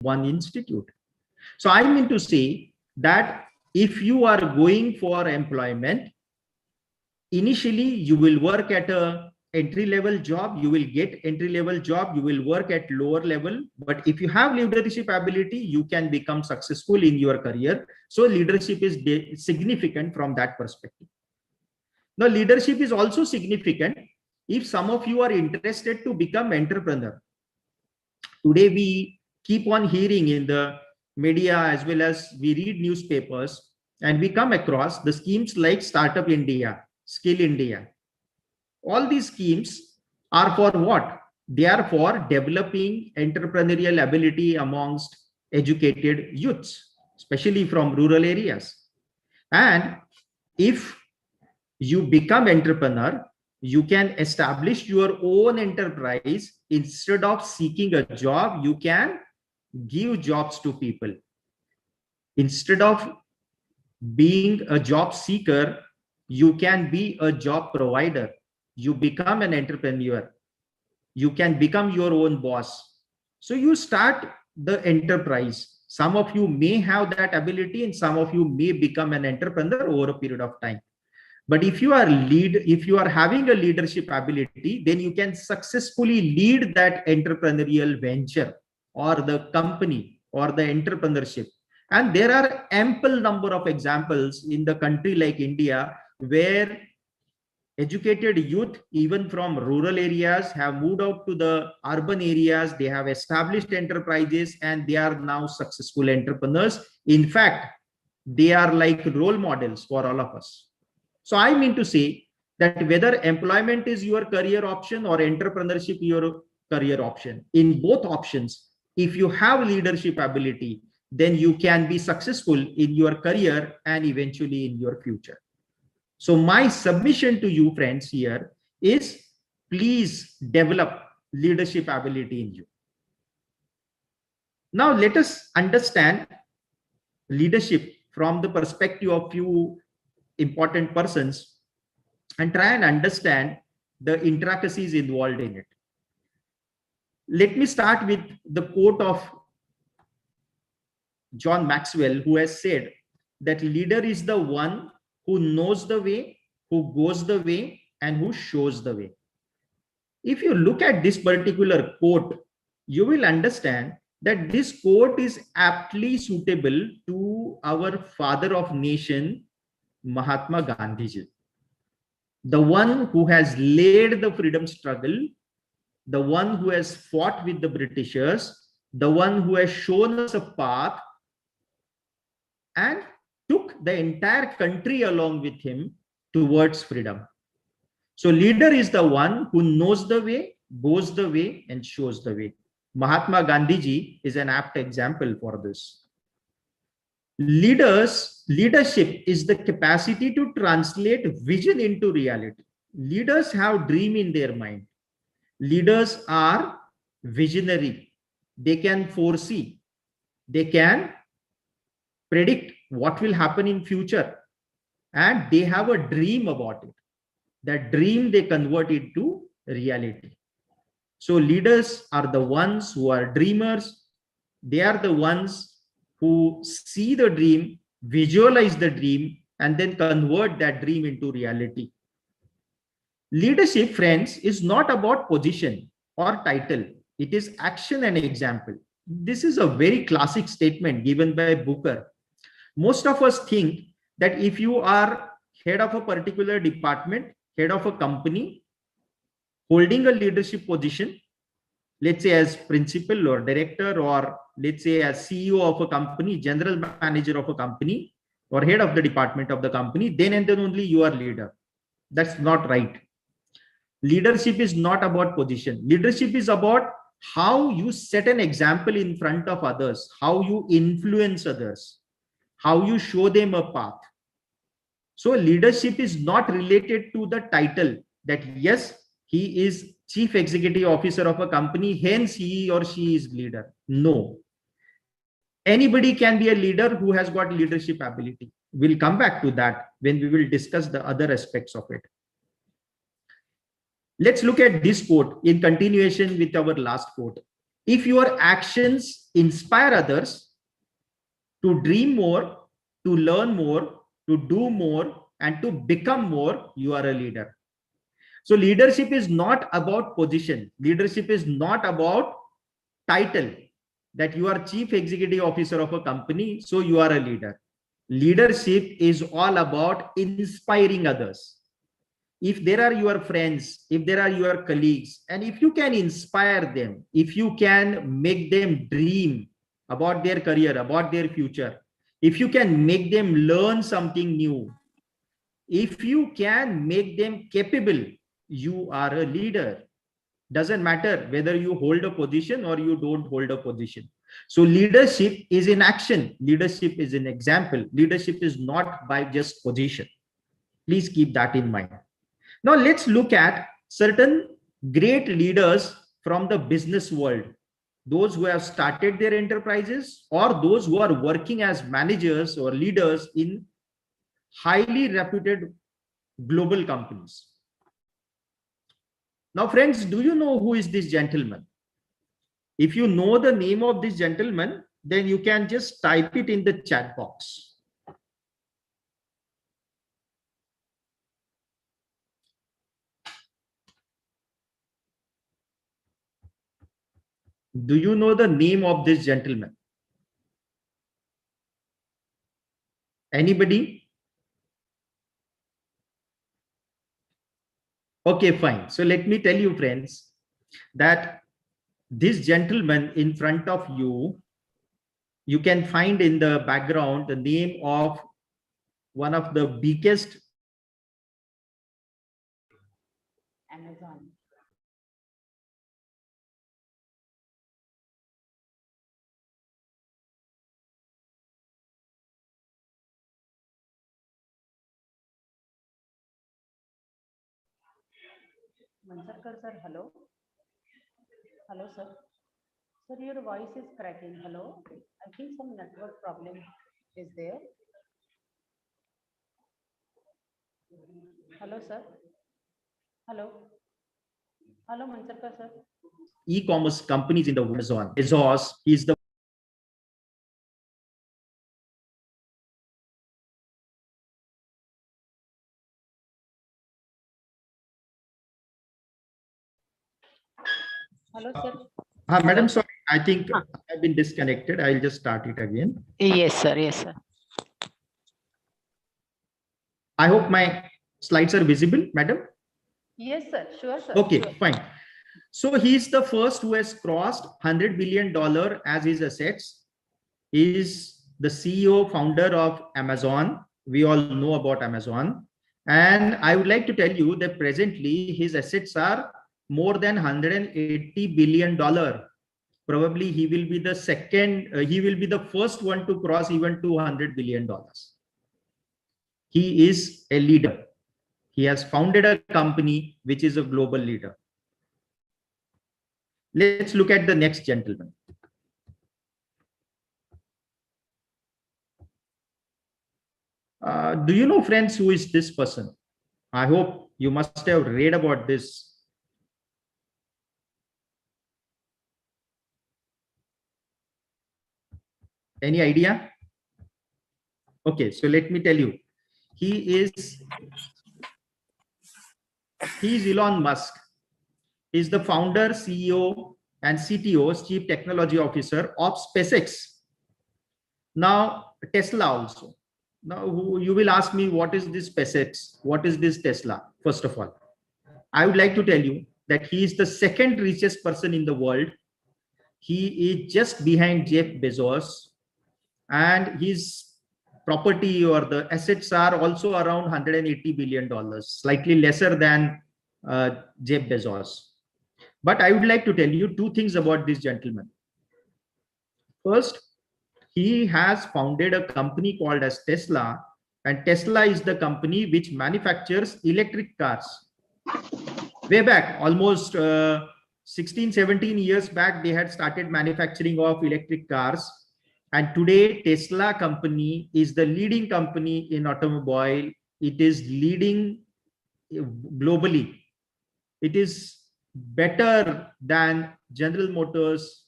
one institute. So I mean to say that if you are going for employment, initially you will work at a entry level job, you will get entry level job, you will work at lower level. But if you have leadership ability, you can become successful in your career. So leadership is significant from that perspective. Now, leadership is also significant if some of you are interested to become entrepreneur. Today, we keep on hearing in the media as well as we read newspapers, and we come across the schemes like Startup India, Skill India. All these schemes are for what? They are for developing entrepreneurial ability amongst educated youths, especially from rural areas. And if you become entrepreneur, you can establish your own enterprise. Instead of seeking a job, you can give jobs to people. Instead of being a job seeker, you can be a job provider. You become an entrepreneur. You can become your own boss. So you start the enterprise. Some of you may have that ability and some of you may become an entrepreneur over a period of time. But if you are having a leadership ability, then you can successfully lead that entrepreneurial venture or the company or the entrepreneurship. And there are ample number of examples in the country like India where educated youth, even from rural areas, have moved out to the urban areas. They have established enterprises and they are now successful entrepreneurs. In fact, they are like role models for all of us. So I mean to say that whether employment is your career option or entrepreneurship your career option, in both options, if you have leadership ability, then you can be successful in your career and eventually in your future. So my submission to you friends here is please develop leadership ability in you. Now let us understand leadership from the perspective of few important persons and try and understand the intricacies involved in it. Let me start with the quote of John Maxwell, who has said that leader is the one who knows the way, who goes the way, and who shows the way. If you look at this particular quote, you will understand that this quote is aptly suitable to our father of nation, Mahatma Gandhi, the one who has led the freedom struggle, the one who has fought with the Britishers, the one who has shown us a path and took the entire country along with him towards freedom. So leader is the one who knows the way, goes the way, and shows the way. Mahatma Gandhi is an apt example for this. Leadership is the capacity to translate vision into reality. Leaders have dream in their mind. Leaders are visionary. They can foresee. They can predict what will happen in future. And they have a dream about it. That dream they convert into reality. So leaders are the ones who are dreamers. They are the ones who see the dream, visualize the dream, and then convert that dream into reality. Leadership, friends, is not about position or title. It is action and example. This is a very classic statement given by Booker. Most of us think that if you are head of a particular department, head of a company, holding a leadership position, let's say as principal or director, or let's say as CEO of a company, general manager of a company, or head of the department of the company, then and then only you are leader. That's not right. Leadership is not about position. Leadership is about how you set an example in front of others, how you influence others, how you show them a path. So leadership is not related to the title that yes, he is chief executive officer of a company, hence he or she is leader. No. Anybody can be a leader who has got leadership ability. We'll come back to that when we will discuss the other aspects of it. Let's look at this quote in continuation with our last quote. If your actions inspire others to dream more, to learn more, to do more, and to become more, you are a leader. So leadership is not about position. Leadership is not about title, that you are chief executive officer of a company, so you are a leader. Leadership is all about inspiring others. If there are your friends, if there are your colleagues, and if you can inspire them, if you can make them dream about their career, about their future, if you can make them learn something new, if you can make them capable, you are a leader. Doesn't matter whether you hold a position or you don't hold a position. So leadership is in action. Leadership is an example. Leadership is not by just position. Please keep that in mind. Now let's look at certain great leaders from the business world. Those who have started their enterprises or those who are working as managers or leaders in highly reputed global companies. Now, friends, do you know who is this gentleman? If you know the name of this gentleman, then you can just type it in the chat box. Do you know the name of this gentleman? Anybody? Okay, fine. So let me tell you, friends, that this gentleman in front of you, you can find in the background the name of one of the biggest Amazon. Mansarkar sir, hello. Hello, sir. Sir, your voice is cracking. Hello. I think some network problem is there. Hello, sir. Hello. Hello, Mansarkar sir. e-commerce companies in the Amazon. Bezos, he's the Hello, sir. Madam, Hello. sorry, I think Ah. I've been disconnected. I'll just start it again. Yes, sir. Yes, sir. I hope my slides are visible, madam. Yes, sir. Sure, sir. Okay, Sure. fine. So he's the first who has crossed $100 billion as his assets. He is the CEO, founder of Amazon. We all know about Amazon. And I would like to tell you that presently his assets are more than $180 billion. Probably he will be the he will be the first one to cross even $200 billion. He is a leader. He has founded a company which is a global leader. Let's look at the next gentleman. Do you know, friends, who is this person? I hope you must have read about this. Any idea? Okay, so let me tell you. He is Elon Musk. He's the founder, CEO, and CTO, Chief Technology Officer of SpaceX. Now, Tesla also. Now, you will ask me, what is this SpaceX? What is this Tesla? First of all, I would like to tell you that he is the second richest person in the world. He is just behind Jeff Bezos, and his property or the assets are also around $180 billion, slightly lesser than Jeff Bezos. But I would like to tell you two things about this gentleman. First, he has founded a company called as Tesla, and Tesla is the company which manufactures electric cars. Way back, almost 16, 17 years back, they had started manufacturing of electric cars. And today, Tesla company is the leading company in automobile. It is leading globally. It is better than General Motors,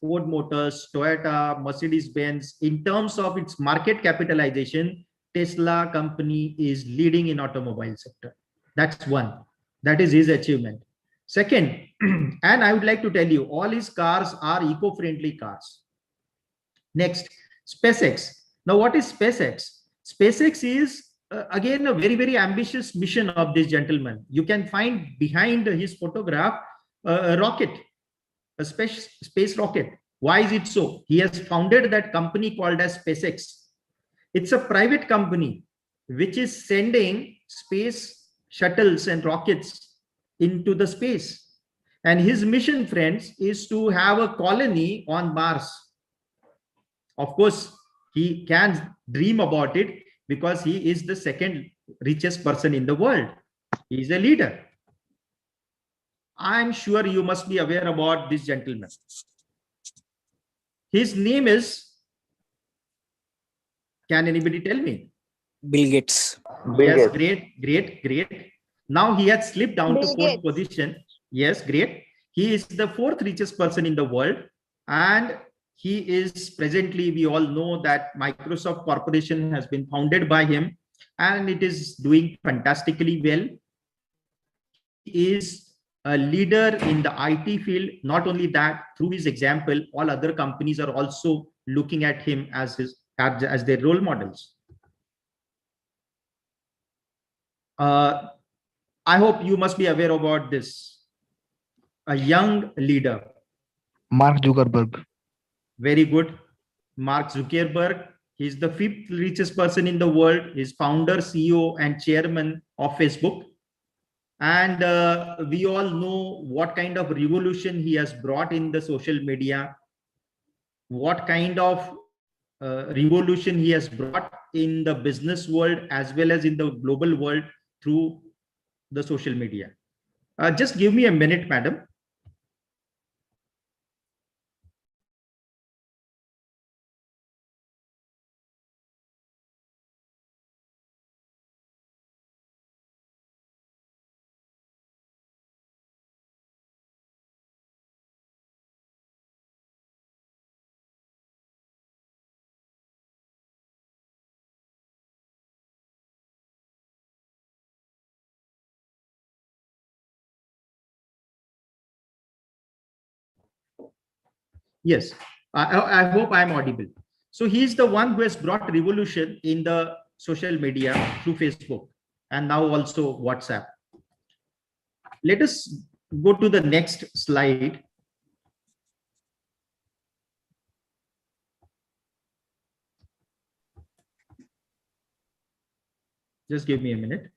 Ford Motors, Toyota, Mercedes-Benz. In terms of its market capitalization, Tesla company is leading in automobile sector. That's one. That is his achievement. Second, and I would like to tell you, all his cars are eco-friendly cars. Next, SpaceX. Now, what is SpaceX? SpaceX is again a very, very ambitious mission of this gentleman. You can find behind his photograph a rocket, a space rocket. Why is it so? He has founded that company called as SpaceX. It's a private company which is sending space shuttles and rockets into the space. And his mission, friends, is to have a colony on Mars. Of course, he can dream about it because he is the second richest person in the world. He is a leader. I'm sure you must be aware about this gentleman. His name is, can anybody tell me? Bill Gates. Yes, great. Now he has slipped down to fourth position. Yes, great. He is the fourth richest person in the world. And he is presently, we all know that Microsoft Corporation has been founded by him and it is doing fantastically well. He is a leader in the IT field. Not only that, through his example, all other companies are also looking at him as their role models. I hope you must be aware about this. A young leader. Mark Zuckerberg. Very good. Mark Zuckerberg. He's the fifth richest person in the world. He's founder, CEO, and chairman of Facebook. And we all know what kind of revolution he has brought in the social media, what kind of revolution he has brought in the business world as well as in the global world through the social media. Just give me a minute, madam. Yes, I hope I'm audible. So he's the one who has brought revolution in the social media through Facebook and now also WhatsApp. Let us go to the next slide. Just give me a minute.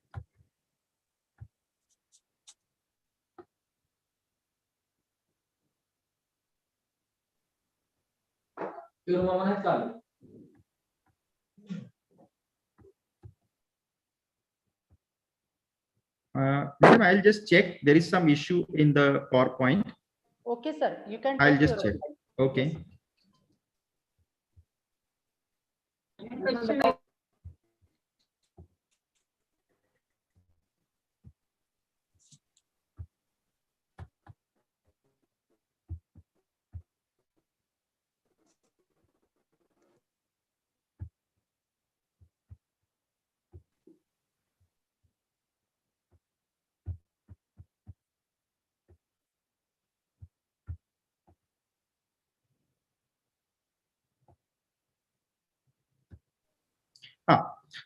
Madam, I'll just check. There is some issue in the PowerPoint. Okay, sir. You can. I'll take just your check. own. Okay.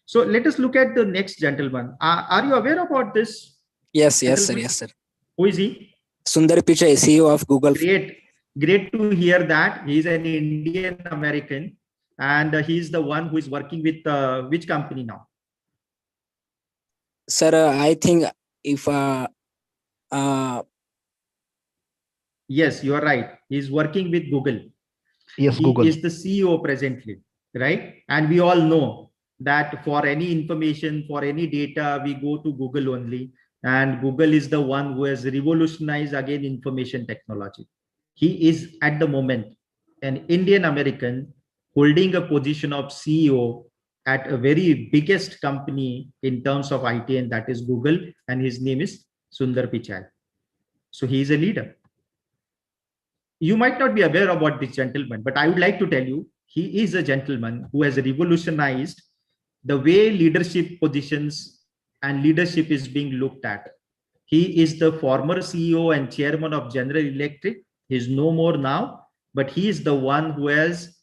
So let us look at the next gentleman. Are you aware about this? Yes, sir. gentleman? Yes, sir. Who is he? Sundar Pichai, CEO of Google. Great to hear that. He's an Indian American and he's the one who is working with which company now? Sir, I think if Yes, you are right. He's working with Google. Yes, He Google. is the CEO presently, right? And we all know that for any information, for any data, we go to Google only. And Google is the one who has revolutionized again information technology. He is at the moment an Indian American holding a position of CEO at a very biggest company in terms of IT, and that is Google. And his name is Sundar Pichai. So he is a leader. you might not be aware about this gentleman, but I would like to tell you, he is a gentleman who has revolutionized the way leadership positions and leadership is being looked at. He is the former CEO and chairman of General Electric. He's no more now, but he is the one who has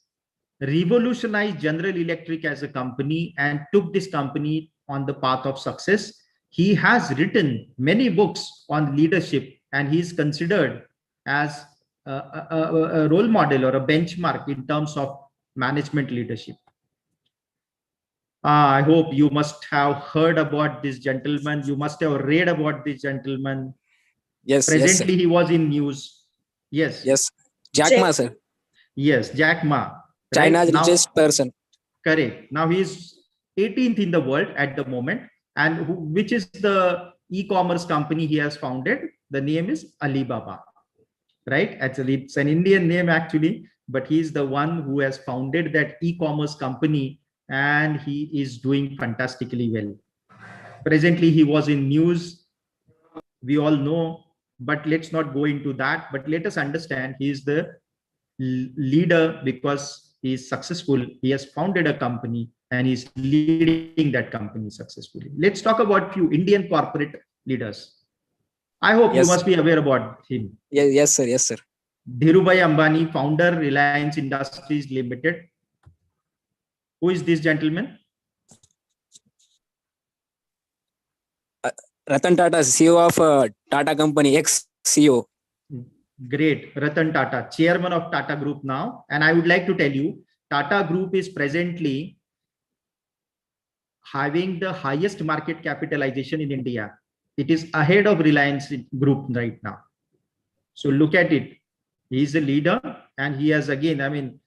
revolutionized General Electric as a company and took this company on the path of success. He has written many books on leadership, and he is considered as a role model or a benchmark in terms of management leadership. I hope you must have heard about this gentleman. You must have read about this gentleman. Yes, yes, sir. Presently, he was in news. Yes. Yes. Jack Ma, sir. Yes, Jack Ma. China's Now, richest person. correct. Now he is 18th in the world at the moment. And which is the e-commerce company he has founded? The name is Alibaba. Right? Actually, it's an Indian name actually, but he's the one who has founded that e-commerce company, and he is doing fantastically well. Presently, he was in news. We all know, but let's not go into that. But let us understand he is the leader because he is successful. He has founded a company and he's leading that company successfully. Let's talk about few Indian corporate leaders. I hope you Yes. must be aware about him. Yes, sir. Yes, sir. Dhirubhai Ambani, founder, Reliance Industries Limited. Who is this gentleman? Ratan Tata, CEO of Tata Company, ex-CEO. Great. Ratan Tata, chairman of Tata Group now. And I would like to tell you, Tata Group is presently having the highest market capitalization in India. It is ahead of Reliance Group right now. So look at it. He is a leader, and he has, again, I mean,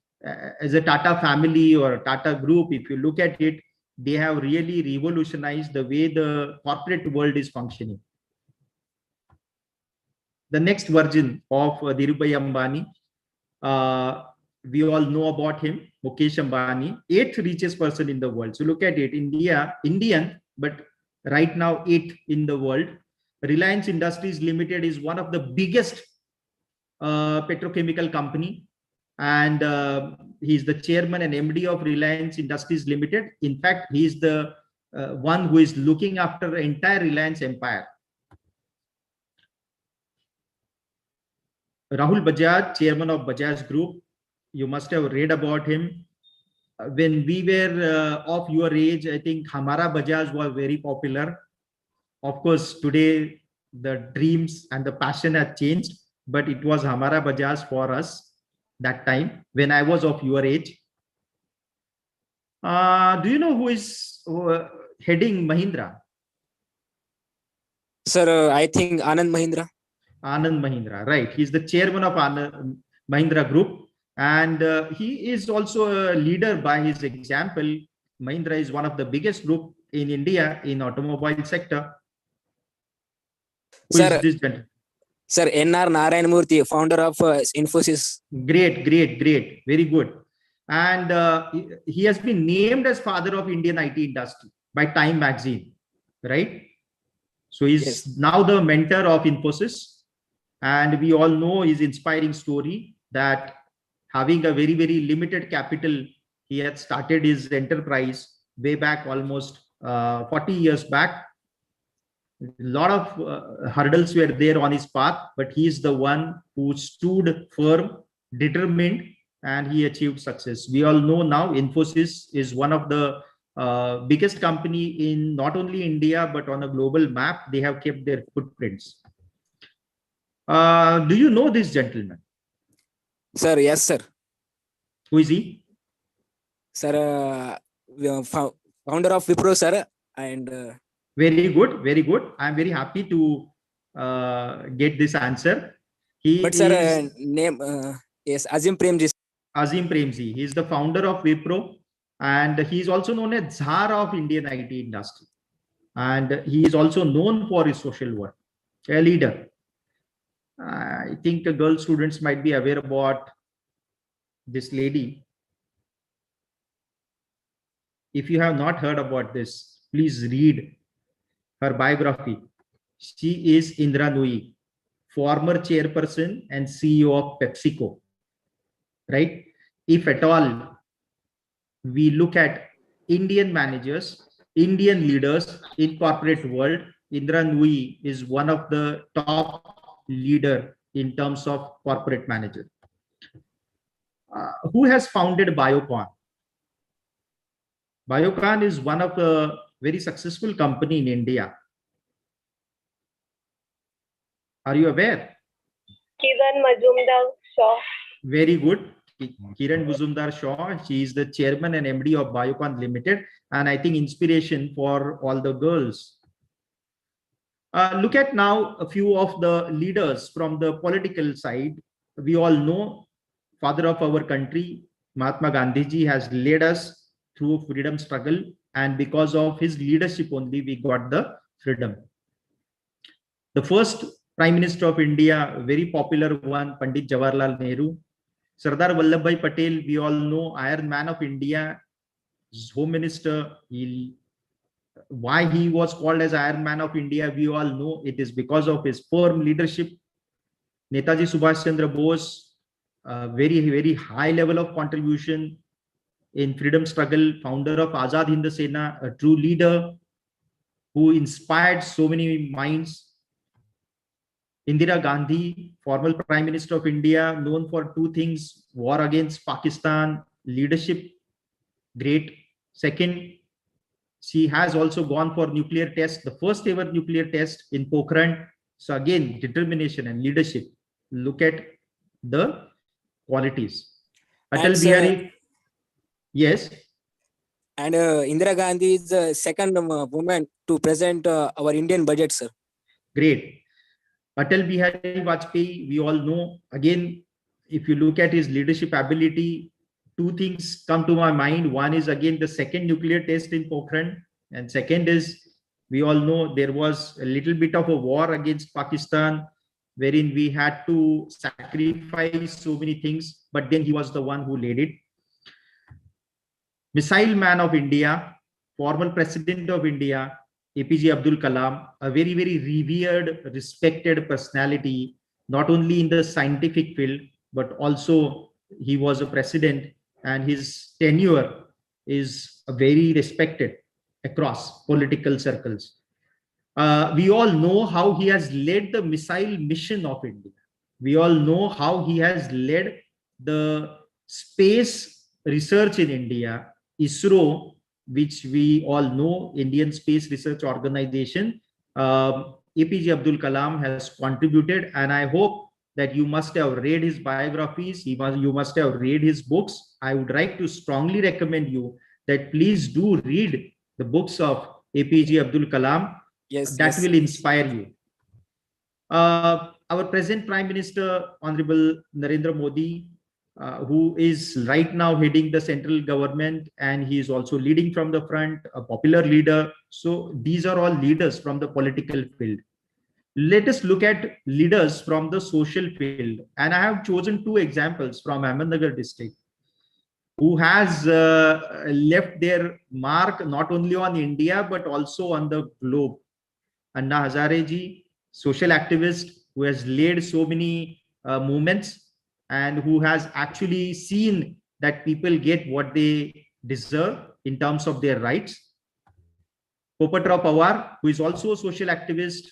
as a Tata family or Tata Group, if you look at it, they have really revolutionized the way the corporate world is functioning. The next version of Dhirubhai Ambani, we all know about him, Mukesh Ambani, 8th richest person in the world. So look at it, Indian, but right now 8th in the world. Reliance Industries Limited is one of the biggest petrochemical company, and he's the chairman and MD of Reliance Industries Limited. In fact, he is the one who is looking after the entire Reliance empire. Rahul Bajaj, chairman of Bajaj Group. You must have read about him. When we were of your age, I think Hamara Bajaj was very popular. Of course, today the dreams and the passion have changed, but it was Hamara Bajaj for us that time when I was of your age. Do you know who is heading Mahindra? Sir, I think Anand Mahindra. Anand Mahindra, right. He's the chairman of Anand Mahindra Group, and he is also a leader by his example. Mahindra is one of the biggest group in India in automobile sector. Who Sir, is this gentleman? Sir, N.R. Narayan Murthy, founder of Infosys. Great. Very good. And he has been named as father of Indian IT industry by Time magazine, right? So he's now the mentor of Infosys. And we all know his inspiring story that having a very, very limited capital, he had started his enterprise way back almost 40 years back. A lot of hurdles were there on his path, but he is the one who stood firm, determined, and he achieved success. We all know now Infosys is one of the biggest company in not only India, but on a global map. They have kept their footprints. Do you know this gentleman? Sir, yes, sir. Who is he? Sir, founder of Wipro, sir. And very good. I'm very happy to get this answer. But sir, name yes, Azim Premji. Azim Premji. He is the founder of Wipro, and he is also known as Tsar of Indian IT industry. And he is also known for his social work. A leader. I think girl students might be aware about this lady. If you have not heard about this, please read her biography. She is Indra Nui, former chairperson and CEO of PepsiCo, right? If at all we look at Indian managers, Indian leaders in corporate world, Indra Nui is one of the top leader in terms of corporate manager. Who has founded Biocon? Biocon is one of the very successful company in India. Are you aware? Kiran Majumdar Shaw. Very good. Kiran Majumdar Shaw. She is the chairman and MD of Biocon Limited, and I think inspiration for all the girls. Look at now a few of the leaders from the political side. We all know father of our country, Mahatma Gandhi ji, has led us through freedom struggle, and because of his leadership only we got the freedom. The first Prime Minister of India, very popular one, Pandit Jawaharlal Nehru. Sardar Vallabhbhai Patel, we all know, Iron Man of India, Home Minister. Why he was called as Iron Man of India, we all know. It is because of his firm leadership. Netaji Subhash Chandra Bose, very high level of contribution in freedom struggle, founder of Azad Hind Sena, a true leader who inspired so many minds. Indira Gandhi, former Prime Minister of India, known for two things: war against Pakistan, leadership, great. Second, she has also gone for nuclear test, the first ever nuclear test in Pokhran. So again, determination and leadership. Look at the qualities. Atal Bihari, yes. And Indira Gandhi is the second woman to present our Indian budget, sir. Great. Atal Bihari Vajpayee, we all know. Again, if you look at his leadership ability, two things come to my mind. One is again the second nuclear test in Pokhran, and second is, we all know there was a little bit of a war against Pakistan, wherein we had to sacrifice so many things, but then he was the one who led it. Missile man of India, former president of India, APJ Abdul Kalam, a very revered, respected personality, not only in the scientific field, but also he was a president, and his tenure is very respected across political circles. We all know how he has led the missile mission of India. We all know how he has led the space research in India, ISRO, which we all know, Indian Space Research Organization. APJ Abdul Kalam has contributed, and I hope that you must have read his biographies. You must have read his books. I would like to strongly recommend you that please do read the books of APJ Abdul Kalam. Yes, that yes. will inspire you. Our present Prime Minister, Honorable Narendra Modi, who is right now heading the central government, and he is also leading from the front, a popular leader. So these are all leaders from the political field. Let us look at leaders from the social field, and I have chosen two examples from Ahmednagar district, who has left their mark not only on India but also on the globe. Anna Hazare ji, social activist who has led so many movements, and who has actually seen that people get what they deserve in terms of their rights. Popatrao Pawar, who is also a social activist,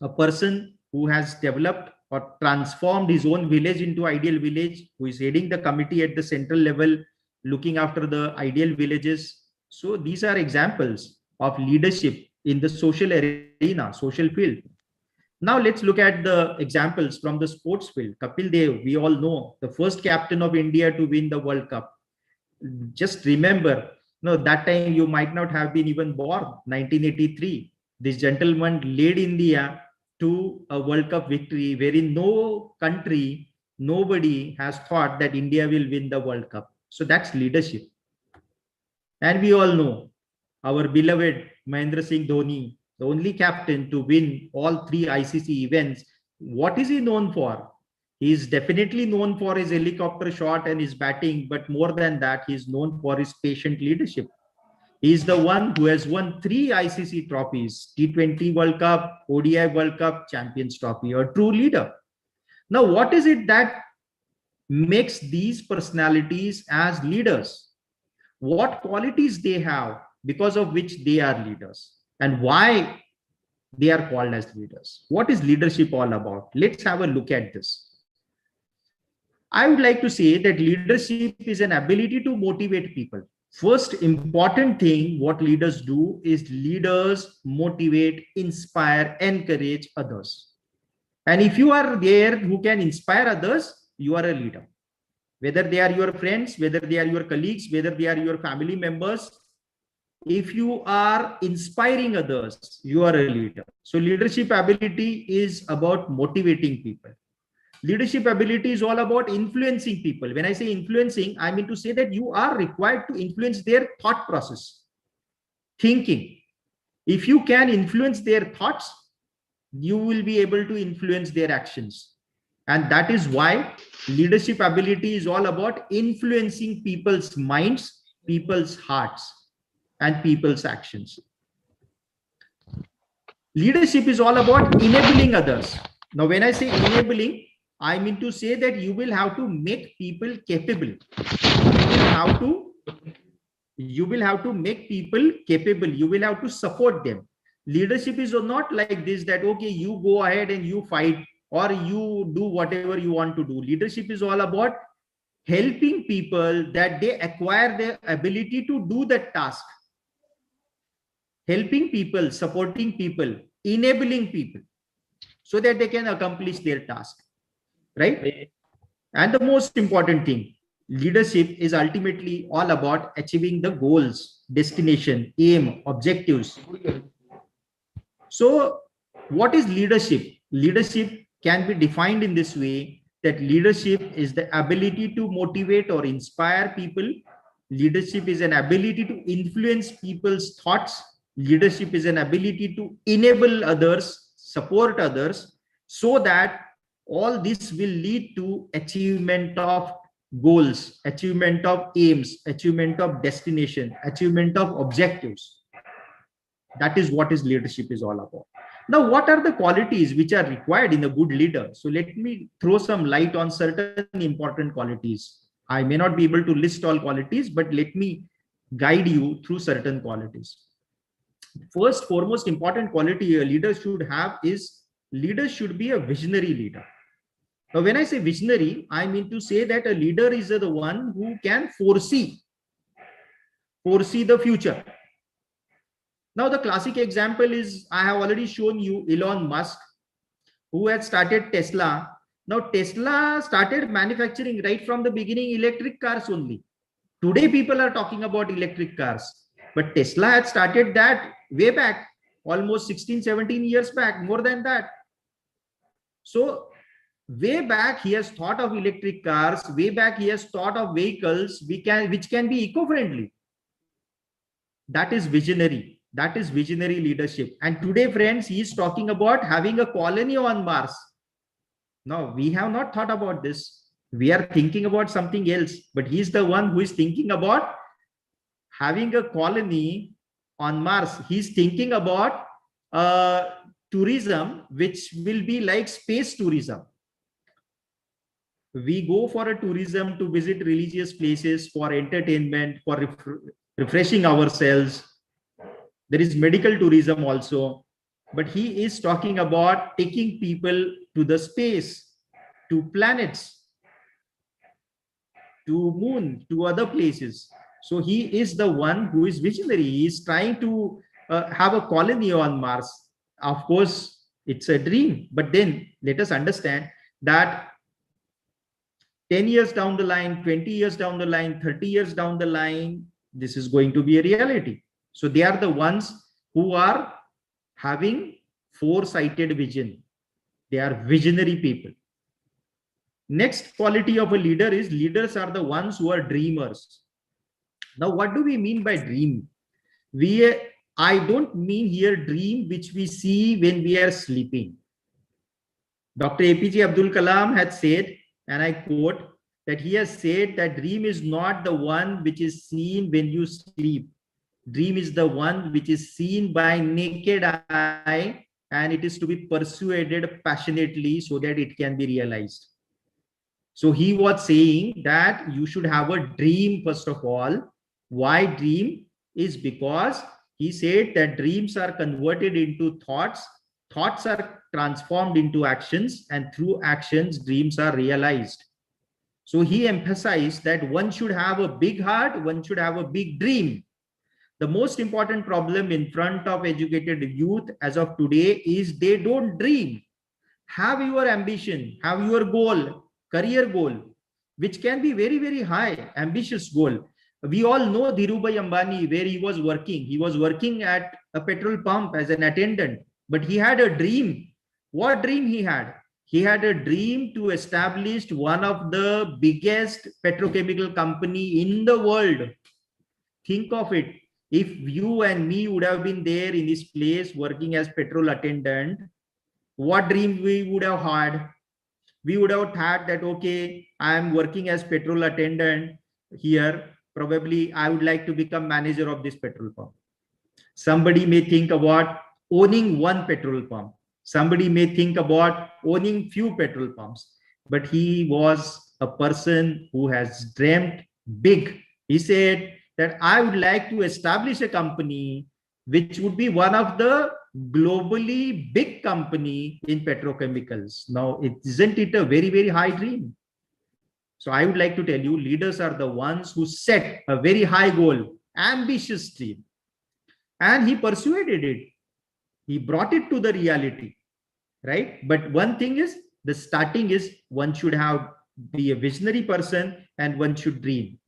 a person who has developed or transformed his own village into ideal village, who is heading the committee at the central level, looking after the ideal villages. So these are examples of leadership in the social arena, social field. Now let's look at the examples from the sports field. Kapil Dev, we all know, the first captain of India to win the World Cup. Just remember, no, that time you might not have been even born, 1983. This gentleman led India to a World Cup victory, wherein no country, nobody has thought that India will win the World Cup. So that's leadership. And we all know our beloved Mahendra Singh Dhoni, the only captain to win all three ICC events. What is he known for? He is definitely known for his helicopter shot and his batting, but more than that, he is known for his patient leadership. He is the one who has won 3 ICC trophies, T20 World Cup, ODI World Cup, Champions Trophy, a true leader. Now, what is it that makes these personalities as leaders? What qualities they have because of which they are leaders, and why they are called as leaders? What is leadership all about? Let's have a look at this. I would like to say that leadership is an ability to motivate people. First important thing what leaders do is leaders motivate, inspire, encourage others. And if you are there who can inspire others, you are a leader. Whether they are your friends, whether they are your colleagues, whether they are your family members, if you are inspiring others, you are a leader. So leadership ability is about motivating people. Leadership ability is all about influencing people. When I say influencing, I mean to say that you are required to influence their thought process, thinking. If you can influence their thoughts, you will be able to influence their actions. And that is why leadership ability is all about influencing people's minds, people's hearts, and people's actions. Leadership is all about enabling others. Now, when I say enabling, I mean to say that you will have to make people capable. You will have to make people capable. You will have to support them. Leadership is not like this, that, okay, you go ahead and you fight or you do whatever you want to do. Leadership is all about helping people that they acquire the ability to do that task. Helping people, supporting people, enabling people so that they can accomplish their task. Right? And the most important thing, leadership is ultimately all about achieving the goals, destination, aim, objectives. So what is leadership? Leadership can be defined in this way, that leadership is the ability to motivate or inspire people. Leadership is an ability to influence people's thoughts. Leadership is an ability to enable others, support others, so that all this will lead to achievement of goals, achievement of aims, achievement of destination, achievement of objectives. That is what is leadership is all about. Now, what are the qualities which are required in a good leader? So let me throw some light on certain important qualities. I may not be able to list all qualities, but let me guide you through certain qualities. First, foremost important quality a leader should have is leader should be a visionary leader. Now, when I say visionary, I mean to say that a leader is the one who can foresee the future. Now, the classic example is, I have already shown you Elon Musk, who had started Tesla. Now, Tesla started manufacturing right from the beginning electric cars only. Today, people are talking about electric cars, but Tesla had started that way back, almost 16, 17 years back, more than that. So, way back, he has thought of electric cars. Way back, he has thought of vehicles which can be eco-friendly. That is visionary. That is visionary leadership. And today, friends, he is talking about having a colony on Mars. Now, we have not thought about this. We are thinking about something else. But he is the one who is thinking about having a colony on Mars. He is thinking about tourism, which will be like space tourism. We go for a tourism to visit religious places for entertainment, for refreshing ourselves. There is medical tourism also, but he is talking about taking people to the space, to planets, to moon, to other places. So he is the one who is visionary. He is trying to have a colony on Mars. Of course, it's a dream, but then let us understand that 10 years down the line, 20 years down the line, 30 years down the line, this is going to be a reality. So they are the ones who are having foresighted vision. They are visionary people. Next quality of a leader is leaders are the ones who are dreamers. Now, what do we mean by dream? I don't mean here dream which we see when we are sleeping. Dr. APJ Abdul Kalam had said, and I quote, that he has said that dream is not the one which is seen when you sleep. Dream is the one which is seen by naked eye, and it is to be persuaded passionately so that it can be realized. So he was saying that you should have a dream first of all. Why dream? Is because he said that dreams are converted into thoughts, thoughts are transformed into actions, and through actions, dreams are realized. So he emphasized that one should have a big heart, one should have a big dream. The most important problem in front of educated youth as of today is they don't dream. Have your ambition, have your goal, career goal, which can be very, very high, ambitious goal. We all know Dhirubhai Ambani, where he was working. He was working at a petrol pump as an attendant, but he had a dream. What dream he had? He had a dream to establish one of the biggest petrochemical company in the world. Think of it. If you and me would have been there in this place working as petrol attendant, what dream we would have had? We would have thought that, okay, I am working as petrol attendant here. Probably I would like to become manager of this petrol pump. Somebody may think about owning one petrol pump. Somebody may think about owning few petrol pumps. But he was a person who has dreamt big. He said that I would like to establish a company which would be one of the globally big company in petrochemicals. Now, isn't it a very, very high dream? So I would like to tell you, leaders are the ones who set a very high goal, ambitious dream. And he persuaded it. He brought it to the reality, right? But one thing is, the starting is one should be a visionary person and one should dream.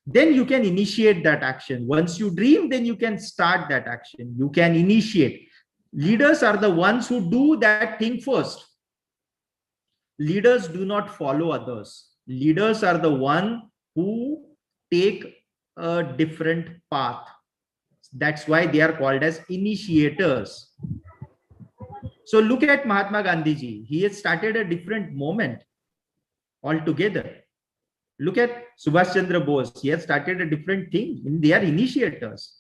Then you can initiate that action. Once you dream, then you can start that action. You can initiate. Leaders are the ones who do that thing first. Leaders do not follow others. Leaders are the one who take a different path. That's why they are called as initiators. So look at Mahatma Gandhi ji. He has started a different moment altogether. Look at Subhash Chandra Bose. He has started a different thing. They are initiators.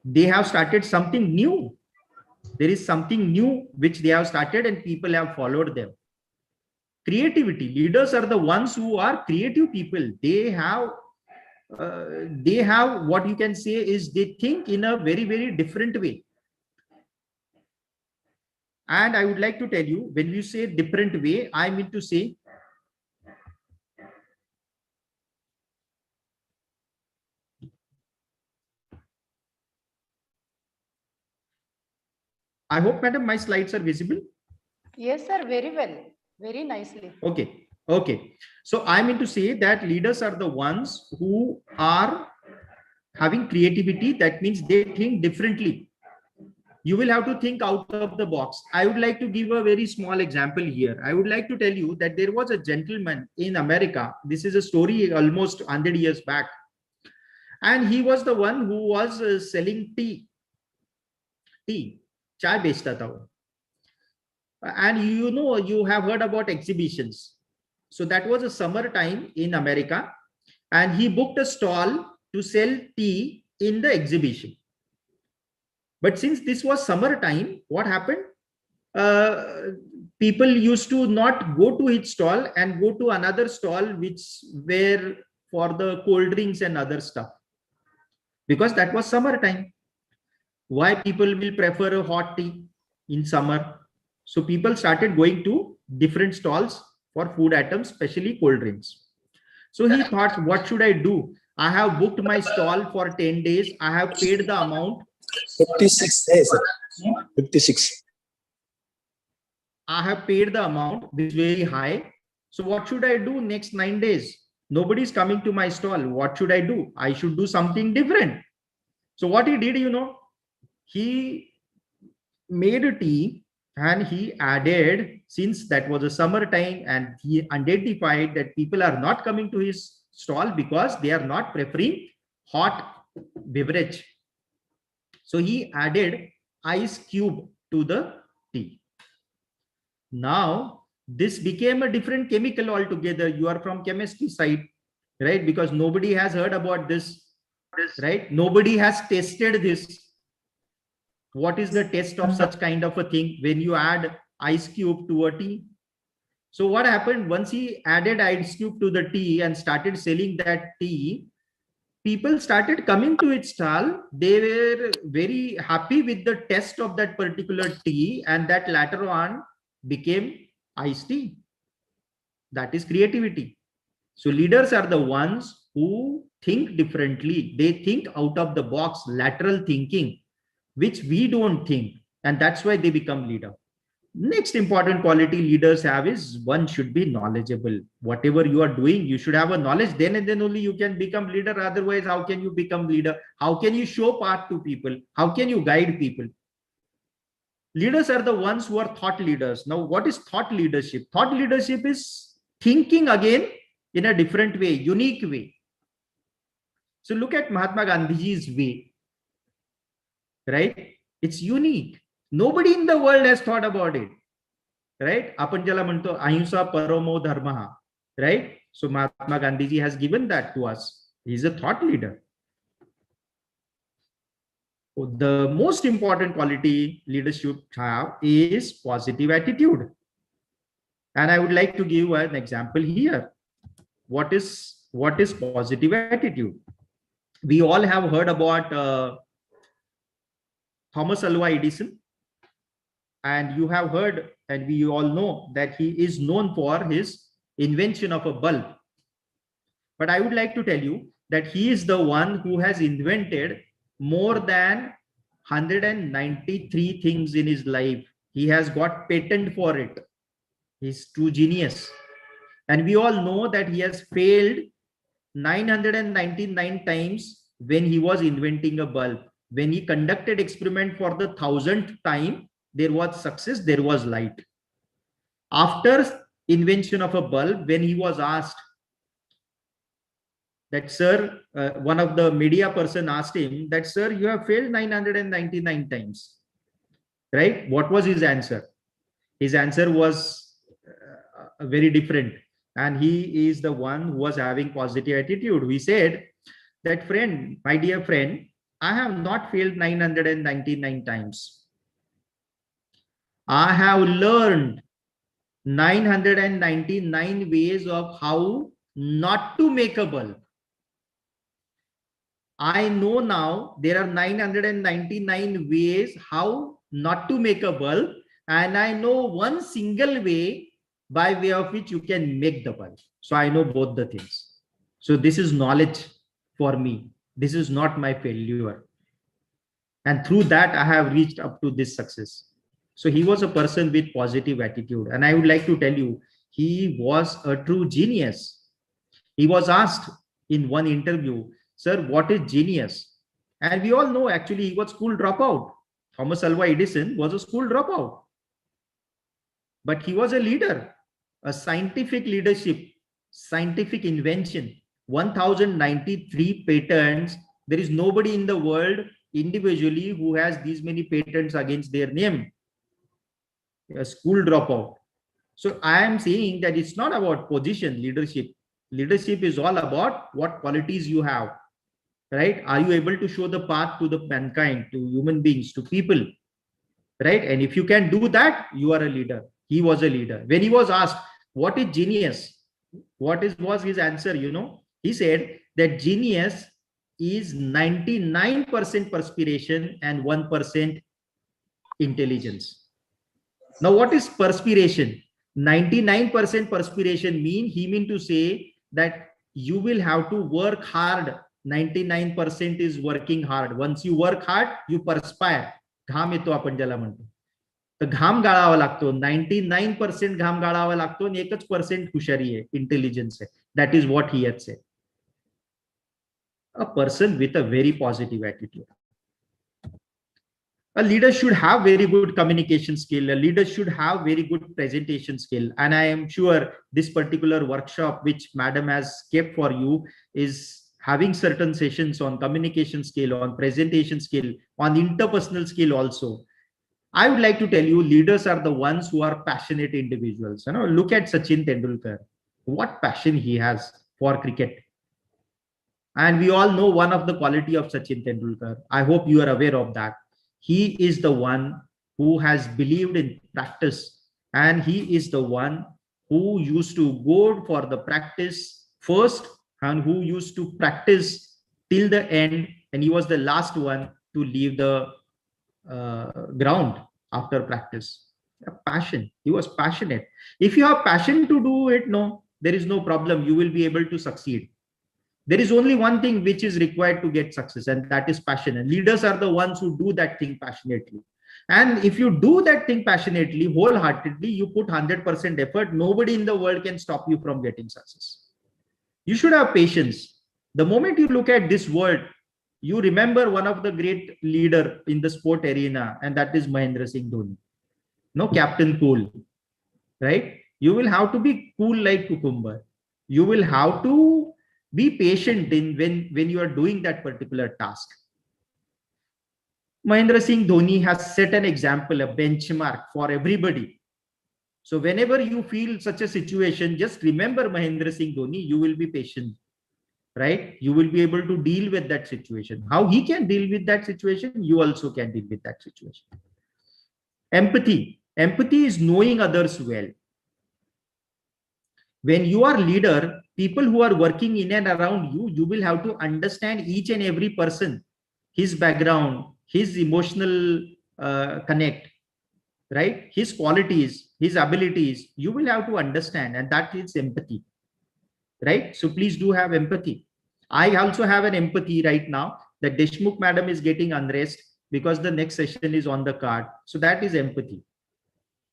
They have started something new. There is something new which they have started and people have followed them. Creativity. Leaders are the ones who are creative people. They have what you can say is they think in a very, very different way. And I would like to tell you, when you say different way, I mean to say I hope, madam, my slides are visible. Yes, sir. Very well. Very nicely. Okay. Okay. So I mean to say that leaders are the ones who are having creativity. That means they think differently. You will have to think out of the box. I would like to give a very small example here. I would like to tell you that there was a gentleman in America. This is a story almost 100 years back. And he was the one who was selling tea. Chai bechta tha wo. And you know, you have heard about exhibitions. So that was a summer time in America. And he booked a stall to sell tea in the exhibition. But since this was summer time, what happened? People used to not go to his stall and go to another stall which were for the cold drinks and other stuff. Because that was summer time. Why people will prefer a hot tea in summer? So people started going to different stalls for food items, especially cold drinks. So he thought, what should I do? I have booked my stall for 10 days. I have paid the amount. 56 days. 56. I have paid the amount, which is very high. So what should I do next 9 days? Nobody is coming to my stall. What should I do? I should do something different. So what he did, you know, he made a tea and he added, since that was a summertime, and he identified that people are not coming to his stall because they are not preferring hot beverage. So he added ice cube to the tea. Now this became a different chemical altogether. You are from chemistry side, right? Because nobody has heard about this right? Nobody has tested this. What is the test of such kind of a thing when you add ice cube to a tea? So what happened once he added ice cube to the tea and started selling that tea, people started coming to its stall. They were very happy with the taste of that particular tea, and that later on became iced tea. That is creativity. So leaders are the ones who think differently. They think out of the box, lateral thinking, which we don't think. And that's why they become leader. Next important quality leaders have is one should be knowledgeable. Whatever you are doing, you should have a knowledge. Then and then only you can become leader. Otherwise, how can you become leader? How can you show path to people? How can you guide people? Leaders are the ones who are thought leaders. Now, what is thought leadership? Thought leadership is thinking again in a different way, unique way. So look at Mahatma Gandhi's way, right? It's unique. Nobody in the world has thought about it, right? आपण ज्याला म्हणतो अहिंसा परमो धर्मः, right? So Mahatma Gandhiji has given that to us. He is a thought leader. The most important quality leadership have is positive attitude. And I would like to give an example here. What is positive attitude? We all have heard about Thomas Alva Edison. And you have heard, and we all know that he is known for his invention of a bulb. But I would like to tell you that he is the one who has invented more than 193 things in his life. He has got patent for it. He's true genius. And we all know that he has failed 999 times when he was inventing a bulb. When he conducted experiment for the 1000th time, there was success, there was light. After invention of a bulb, when he was asked that, sir, one of the media person asked him that, sir, you have failed 999 times, right? What was his answer? His answer was very different. And he is the one who was having positive attitude. We said that, friend, my dear friend, I have not failed 999 times. I have learned 999 ways of how not to make a bulb. I know now there are 999 ways how not to make a bulb, and I know one single way by way of which you can make the bulb. So I know both the things. So this is knowledge for me. This is not my failure. And through that, I have reached up to this success. So he was a person with positive attitude. And I would like to tell you, he was a true genius. He was asked in one interview, sir, what is genius? And we all know actually he was school dropout. Thomas Alva Edison was a school dropout. But he was a leader, a scientific leadership, scientific invention, 1093 patents. There is nobody in the world individually who has these many patents against their name. A school dropout. So I am saying that it's not about position, leadership. Leadership is all about what qualities you have, right? Are you able to show the path to the mankind, to human beings, to people, right? And if you can do that, you are a leader. He was a leader. When he was asked, what is genius? Was his answer? You know, he said that genius is 99% perspiration and 1% intelligence. Now, what is perspiration? 99% perspiration mean to say that you will have to work hard. 99% is working hard. Once you work hard, you perspire. घाम येतो आपण ज्याला म्हणतो. तर घाम गाळावा लागतो. 99% घाम गाळावा लागतो आणि 1% हुशारी आहे, इंटेलिजन्स आहे. That is what he had said. A person with a very positive attitude. A leader should have very good communication skill. A leader should have very good presentation skill. And I am sure this particular workshop which madam has kept for you is having certain sessions on communication skill, on presentation skill, on interpersonal skill also. I would like to tell you, leaders are the ones who are passionate individuals. You know, look at Sachin Tendulkar. What passion he has for cricket. And we all know one of the quality of Sachin Tendulkar. I hope you are aware of that. He is the one who has believed in practice, and he is the one who used to go for the practice first and who used to practice till the end, and he was the last one to leave the ground after practice. Passion. He was passionate. If you have passion to do it, no, there is no problem. You will be able to succeed. There is only one thing which is required to get success, and that is passion. And leaders are the ones who do that thing passionately. And if you do that thing passionately, wholeheartedly, you put 100% effort, nobody in the world can stop you from getting success. You should have patience. The moment you look at this world, you remember one of the great leader in the sport arena, and that is Mahendra Singh Dhoni. No, Captain Cool, right? You will have to be cool like cucumber. You will have to be patient in when you are doing that particular task. Mahendra Singh Dhoni has set an example, a benchmark for everybody. So whenever you feel such a situation, just remember Mahendra Singh Dhoni. You will be patient, right? You will be able to deal with that situation. How he can deal with that situation, you also can deal with that situation. Empathy. Empathy is knowing others well. When you are leader, people who are working in and around you, you will have to understand each and every person, his background, his emotional connect, right? His qualities, his abilities, you will have to understand, and that is empathy, right? So please do have empathy. I also have an empathy right now that Deshmukh madam is getting unrest because the next session is on the card. So that is empathy,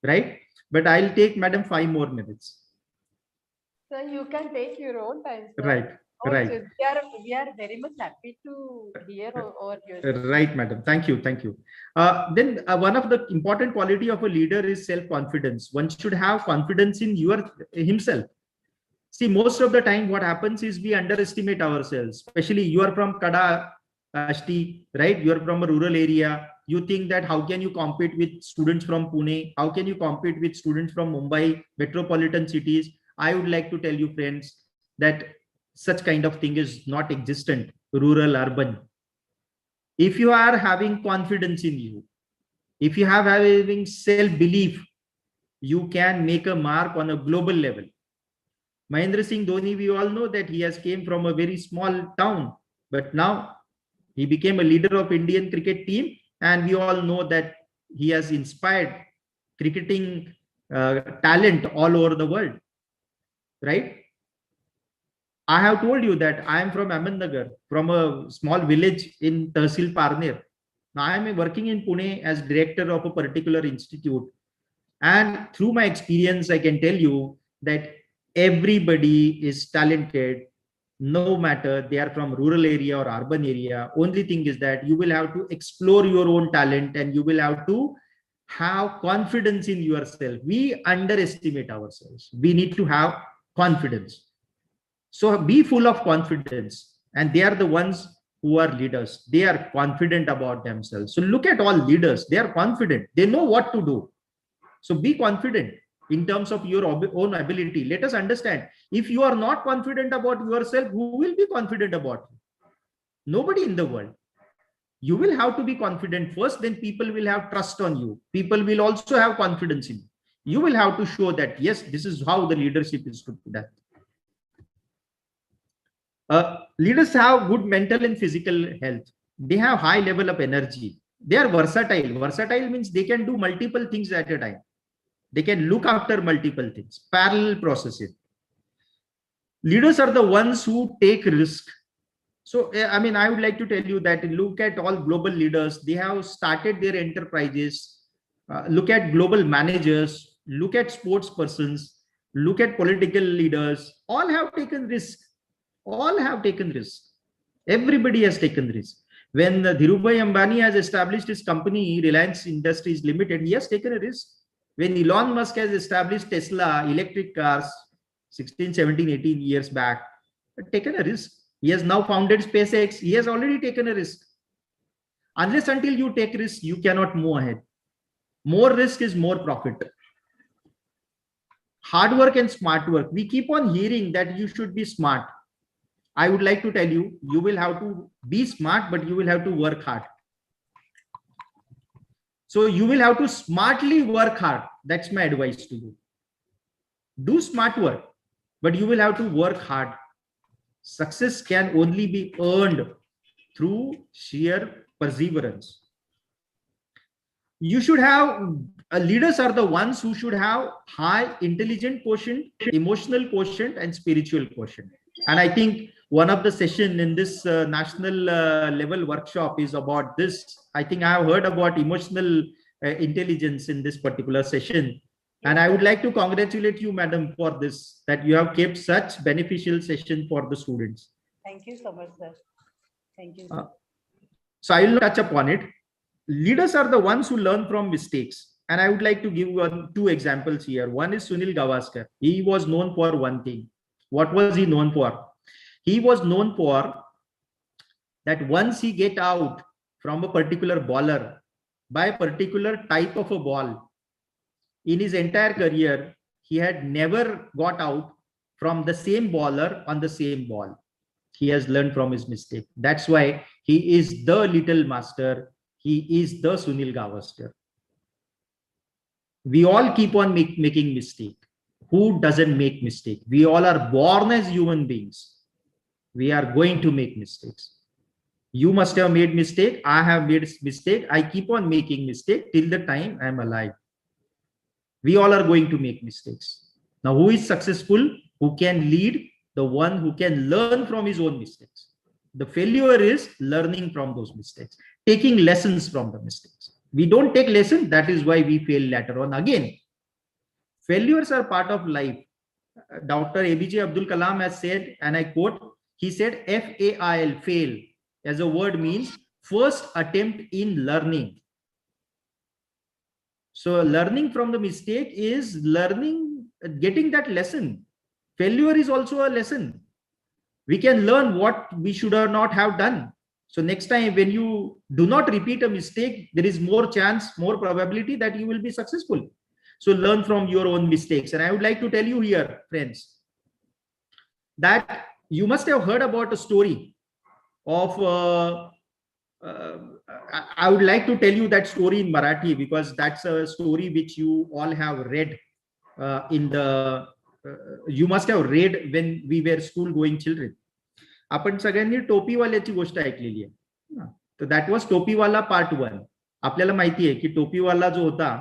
right? But I'll take madam 5 more minutes. Sir, you can take your own time, sir. Right, right. We are very much happy to hear over your. Right, madam. Thank you, thank you. Then one of the important quality of a leader is self-confidence. One should have confidence in himself. See, most of the time what happens is we underestimate ourselves, especially you are from Kada, Ashti, right? You are from a rural area. You think that how can you compete with students from Pune? How can you compete with students from Mumbai, metropolitan cities? I would like to tell you, friends, that such kind of thing is not existent, rural, urban. If you are having confidence in you, if you have having self-belief, you can make a mark on a global level. Mahendra Singh Dhoni, we all know that he has came from a very small town, but now he became a leader of Indian cricket team, and we all know that he has inspired cricketing talent all over the world, right? I have told you that I am from Ahmednagar, from a small village in Tehsil Parner. Now I am working in Pune as director of a particular institute. And through my experience, I can tell you that everybody is talented, no matter they are from rural area or urban area. Only thing is that you will have to explore your own talent, and you will have to have confidence in yourself. We underestimate ourselves. We need to have confidence. So be full of confidence, and they are the ones who are leaders. They are confident about themselves. So look at all leaders. They are confident. They know what to do. So be confident in terms of your own ability. Let us understand, if you are not confident about yourself, who will be confident about you? Nobody in the world. You will have to be confident first, then people will have trust on you. People will also have confidence in you. You will have to show that, yes, this is how the leadership is to be done. Leaders have good mental and physical health. They have high level of energy. They are versatile. Versatile means they can do multiple things at a time. They can look after multiple things, parallel processing. Leaders are the ones who take risk. So, I mean, I would like to tell you that look at all global leaders. They have started their enterprises. Look at global managers. Look at sports persons. Look at political leaders. All have taken risk. All have taken risk. Everybody has taken risk. When Dhirubhai Ambani has established his company, Reliance Industries Limited, he has taken a risk. When Elon Musk has established Tesla electric cars 16, 17, 18 years back, taken a risk. He has now founded SpaceX. He has already taken a risk. Unless until you take risk, you cannot move ahead. More risk is more profit. Hard work and smart work. We keep on hearing that you should be smart. I would like to tell you, you will have to be smart, but you will have to work hard. So you will have to smartly work hard. That's my advice to you. Do smart work, but you will have to work hard. Success can only be earned through sheer perseverance. You should have, leaders are the ones who should have high intelligent quotient, emotional quotient, and spiritual quotient. And I think one of the session in this national level workshop is about this. I think I have heard about emotional intelligence in this particular session. And I would like to congratulate you, madam, for this, that you have kept such beneficial session for the students. Thank you so much, sir. Thank you. So I will touch upon it. Leaders are the ones who learn from mistakes. And I would like to give two examples here. One is Sunil Gavaskar. He was known for one thing. What was he known for? He was known for that once he get out from a particular bowler by a particular type of a ball, in his entire career, he had never got out from the same bowler on the same ball. He has learned from his mistake. That's why he is the little master. He is the Sunil Gavaskar. We all keep on making mistake. Who doesn't make mistake? We all are born as human beings. We are going to make mistakes. You must have made mistake. I have made mistake. I keep on making mistake till the time I am alive. We all are going to make mistakes. Now, who is successful? Who can lead? The one who can learn from his own mistakes. The failure is learning from those mistakes, taking lessons from the mistakes. We don't take lessons. That is why we fail later on again. Failures are part of life. Dr. ABJ Abdul Kalam has said, and I quote, he said, FAIL, fail, as a word means first attempt in learning. So learning from the mistake is learning, getting that lesson. Failure is also a lesson. We can learn what we should not have done. So next time when you do not repeat a mistake, there is more chance, more probability that you will be successful. So learn from your own mistakes. And I would like to tell you here, friends, that you must have heard about a story of, I would like to tell you that story in Marathi because that's a story which you all have read you must have read when we were school going children. आपण सगळ्यांनी टोपीवाल्याची गोष्ट ऐकलेली आहे. तर that was Topiwala part 1. आपल्याला माहिती आहे की टोपीवाला जो होता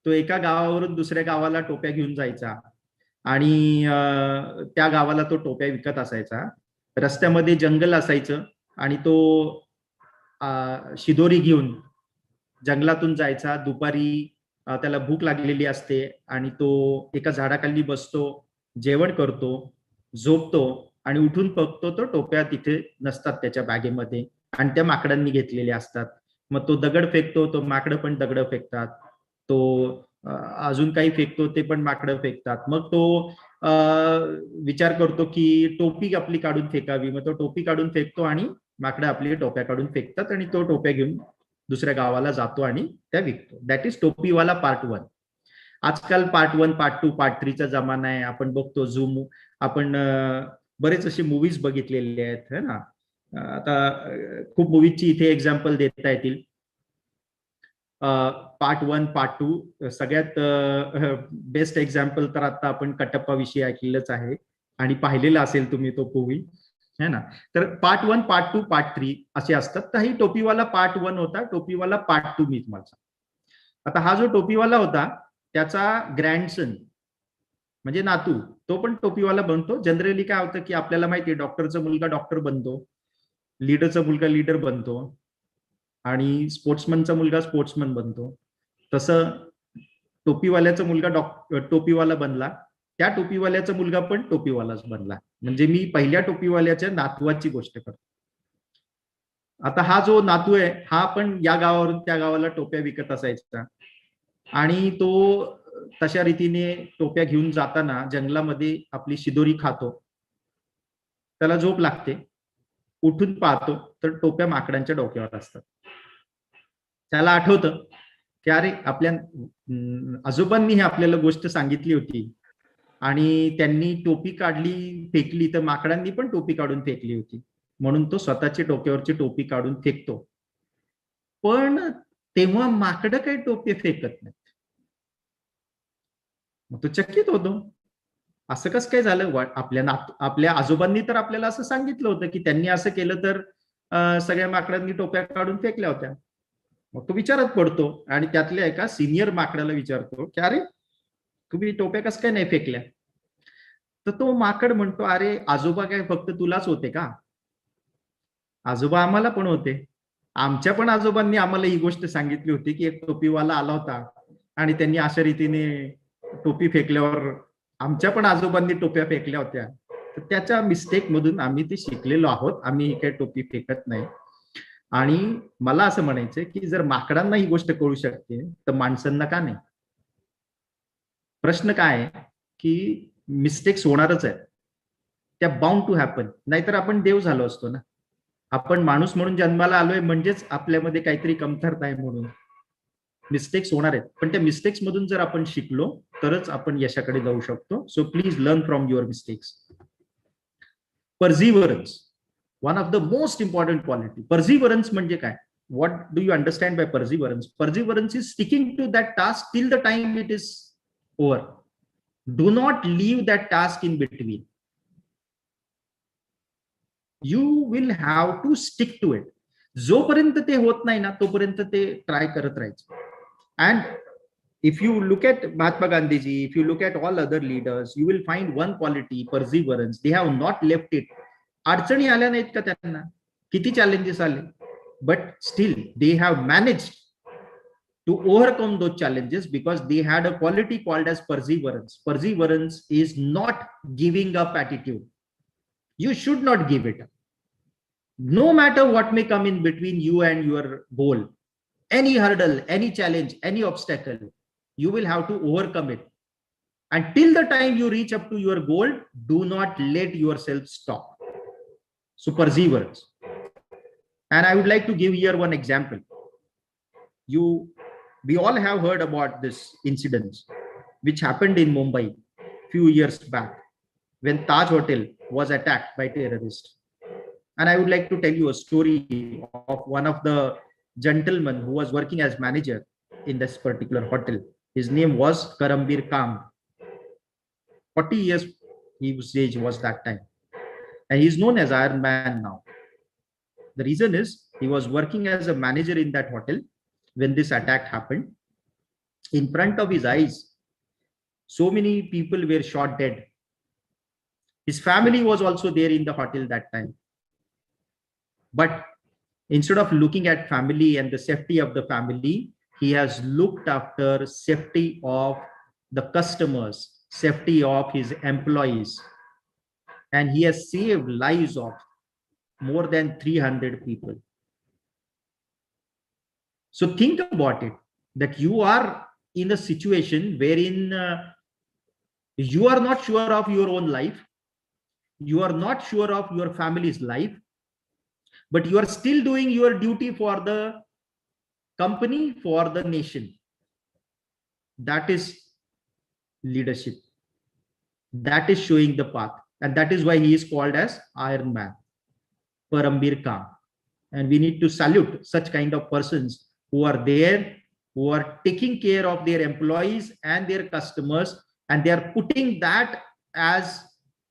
तो एका गावावरून दुसऱ्या गावाला टोप्या घेऊन जायचा आणि त्या गावाला तो टोप्या विकत असायचा. रस्त्यामध्ये जंगल असायचं आणि तो शिदोरी घेऊन जंगलातून जायचा. दुपारी त्याला भूक लागलेली असते आणि तो एका झाडाखाली बसतो, जेवण करतो, झोपतो आणि उठून बघतो तो टोप्या तिथे नसतात त्याच्या बॅगेमध्ये आणि त्या माकडांनी घेतलेल्या असतात. मग तो दगड फेकतो, तो माकडं पण दगड फेकतात. तो अजून काही फेकतो, ते पण माकडं फेकतात. मग तो विचार करतो की टोपी आपली काढून फेकावी. मग तो टोपी काढून फेकतो आणि माकडं आपली टोप्या काढून फेकतात आणि तो टोप्या घेऊन दुसऱ्या गावाला जातो आणि त्या विकतो. That is Topiwala part 1. आजकाल पार्ट 1, पार्ट 2, पार्ट 3चा जमाना आहे. आपण बघतो झूम, आपण बरेच असे मूवीज बघितलेले आहेत है ना. आता खूप मूवीजची इथे एक्झाम्पल देता येतील. पार्ट 1, पार्ट 2 सगळ्यात बेस्ट एक्झाम्पल तर आता आपण कटप्पा विषयी ऐकलेलंच आहे आणि पाहिलेलं असेल तुम्ही तो मूवी है ना. तर पार्ट 1, पार्ट 2, पार्ट 3 असे असतात. तर ही टोपीवाला पार्ट 1 होता, टोपीवाला पार्ट 2 मी तुम्हाला सांगतो. आता हा जो टोपीवाला होता त्याचा ग्रँडसन म्हणजे नातू, तो पण टोपीवाला बनतो. जनरली काय होतं की आपल्याला माहिती आहे डॉक्टरचा मुलगा डॉक्टर बनतो, लीडरचा मुलगा लीडर बनतो आणि स्पोर्ट्समनचा मुलगा स्पोर्ट्समन बनतो. तसं टोपीवाल्याचा मुलगा टोपीवाला बनला, त्या टोपीवाल्याचा मुलगा पण टोपीवालाच बनला. म्हणजे मी पहिल्या टोपीवाल्याच्या नातवाची गोष्ट करतो. आता हा जो नातू आहे हा पण या गावावरून त्या गावाला टोप्या विकत असायचा आणि तो तशा रीतीने टोप्या घेऊन जाताना जंगलामध्ये आपली शिदोरी खातो. त्याला झोप लागते, उठून पाहतो तर टोप्या माकडांच्या डोक्यावर असतात. त्याला आठवतं की अरे आपल्या आजोबांनी आपल्याला गोष्ट सांगितली होती आणि त्यांनी टोपी काढली फेकली तर माकडांनी पण टोपी काढून फेकली होती, म्हणून तो स्वतःची डोक्यावरची टोपी काढून फेकतो. पण तेव्हा माकडं काही टोपी फेकत नाही. मग तो चकित होतो, असं कसं काय झालं. आपल्या आजोबांनी तर आपल्याला असं सांगितलं होतं की त्यांनी असं केलं तर सगळ्या माकडांनी टोप्या काढून फेकल्या होत्या. मग तो विचारात पडतो आणि त्यातल्या एका सिनियर माकडाला विचारतो की अरे तुम्ही टोप्या कसं काय नाही फेकल्या. तर तो माकड म्हणतो, अरे आजोबा काय फक्त तुलाच होते का, आजोबा आम्हाला पण होते. आमच्या पण आजोबांनी आम्हाला ही गोष्ट सांगितली होती की एक टोपीवाला आला होता आणि त्यांनी अशा रीतीने टोपी फेकल्यावर आमच्या पण आजोबांनी टोप्या फेकल्या होत्या. तर त्याच्या मिस्टेक मधून आम्ही ते शिकलेलो आहोत, आम्ही काही टोपी फेकत नाही. आणि मला असं म्हणायचं की जर माकडांना ही गोष्ट कळू शकते तर माणसांना का नाही. प्रश्न काय आहे की मिस्टेक्स होणारच आहेत, त्या बाउंड टू हॅपन. नाहीतर आपण देव झालो असतो ना. आपण माणूस म्हणून जन्माला आलोय म्हणजेच आपल्यामध्ये काहीतरी कमतरता आहे म्हणून. मिस्टेक्स होणार आहेत, पण त्या मिस्टेक्स मधून जर आपण शिकलो तरच आपण यशाकडे जाऊ शकतो. So please learn from your mistakes. Perseverance, one of the most important quality. Perseverance म्हणजे काय, what do you understand by perseverance? Perseverance is sticking to that task till the time it is over. Do not leave that task in between. You will have to stick to it. जोपर्यंत ते होत नाही ना तोपर्यंत ते try करत राहायचं. And if you look at Mahatma Gandhi ji, if you look at all other leaders, you will find one quality, perseverance. They have not left it. अडचणी आल्या नाहीत का त्यांना, किती चॅलेंजेस आले, but still they have managed to overcome those challenges because they had a quality called as perseverance. Perseverance is not giving up attitude. You should not give it up. No matter what may come in between you and your goal, any hurdle, any challenge, any obstacle, you will have to overcome it. Until the time you reach up to your goal, do not let yourself stop. So perseverance. And I would like to give here one example. We all have heard about this incident which happened in Mumbai few years back when Taj Hotel was attacked by terrorists. And I would like to tell you a story of one of the gentlemen who was working as manager in this particular hotel. His name was Karambir Khan. 40 years his age was that time. And he is known as Iron Man now. The reason is he was working as a manager in that hotel when this attack happened. In front of his eyes, so many people were shot dead. His family was also there in the hotel that time. But instead of looking at family and the safety of the family, he has looked after safety of the customers, safety of his employees, and he has saved lives of more than 300 people. So think about it, that you are in a situation wherein you are not sure of your own life, you are not sure of your family's life, but you are still doing your duty for the company, for the nation. That is leadership. That is showing the path. And that is why he is called as Iron Man, Parambir Khan. And we need to salute such kind of persons who are there, who are taking care of their employees and their customers, and they are putting that as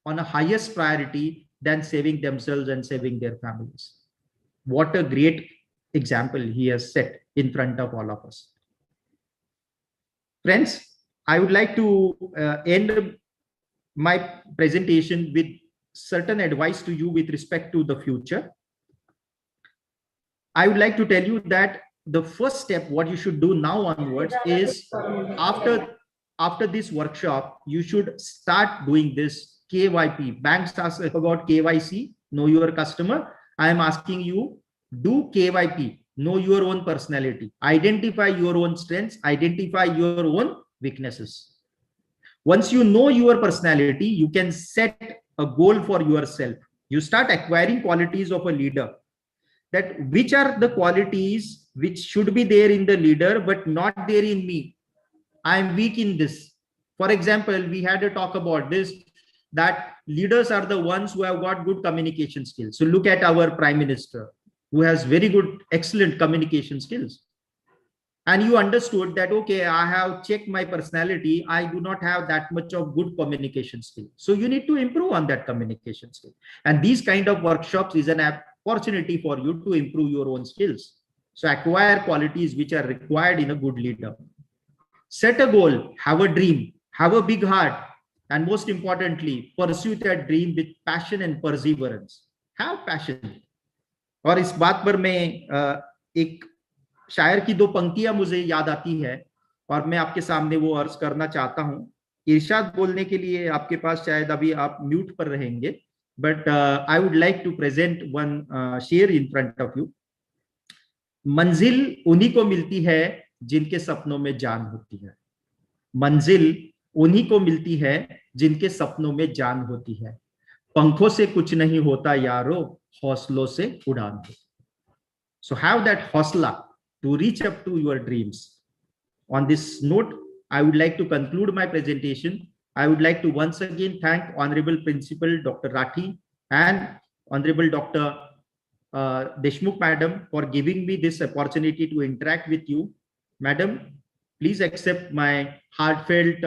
on a highest priority than saving themselves and saving their families. What a great example he has set in front of all of us. Friends, I would like to end my presentation with certain advice to you with respect to the future. I would like to tell you that the first step, what you should do now onwards is after this workshop, you should start doing this KYP. Banks ask about KYC, know your customer. I am asking you, do KYP, know your own personality, identify your own strengths, identify your own weaknesses. Once you know your personality, you can set a goal for yourself. You start acquiring qualities of a leader. That which are the qualities which should be there in the leader but not there in me. I am weak in this. For example, we had a talk about this, that leaders are the ones who have got good communication skills. So look at our Prime Minister, who has very good, excellent communication skills. And you understood that, okay, I have checked my personality. I do not have that much of good communication skill. So you need to improve on that communication skill. And these kind of workshops is an opportunity for you to improve your own skills. So acquire qualities which are required in a good leader. Set a goal, have a dream, have a big heart, and most importantly, pursue that dream with passion and perseverance. Have passion. और इस बात पर मैं एक शायर की दो पंक्तियां मुझे याद आती है और मैं आपके सामने वो अर्ज करना चाहता हूं. इरशाद बोलने के लिए आपके पास शायद अभी आप म्यूट पर रहेंगे, but I would like to present one share in front of you. मंजिल उन्हीं को मिलती है जिनके सपनों में जान होती है. मंजिल उन्हीं को मिलती है जिनके सपनों में जान होती है. पंखों से कुछ नहीं होता यारो, हौसलों से उड़ान हो. So have that hosla to reach up to your dreams. On this note, I would like to conclude my presentation. I would like to once again thank Honorable Principal Dr. Rathi and Honorable Dr. Deshmukh Madam for giving me this opportunity to interact with you. Madam, please accept my heartfelt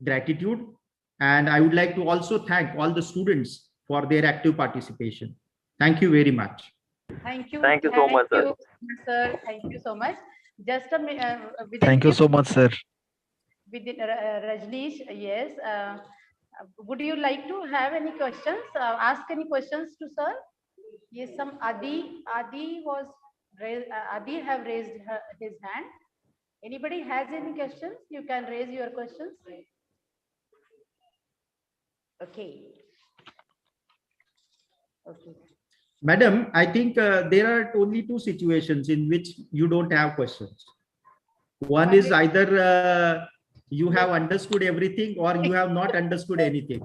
gratitude. And I would like to also thank all the students for their active participation. Thank you very much. Thank you. Thank you so much, sir. Sir. Thank you so much. Just a Thank you so much, sir. Within Rajneesh, yes. Would you like to have any questions? Ask any questions to sir? Yes, some Adi was raised. Adi have raised his hand. Anybody has any questions? You can raise your questions. Okay. Okay. Madam, I think there are only two situations in which you don't have questions. One is either you have understood everything or you have not understood anything.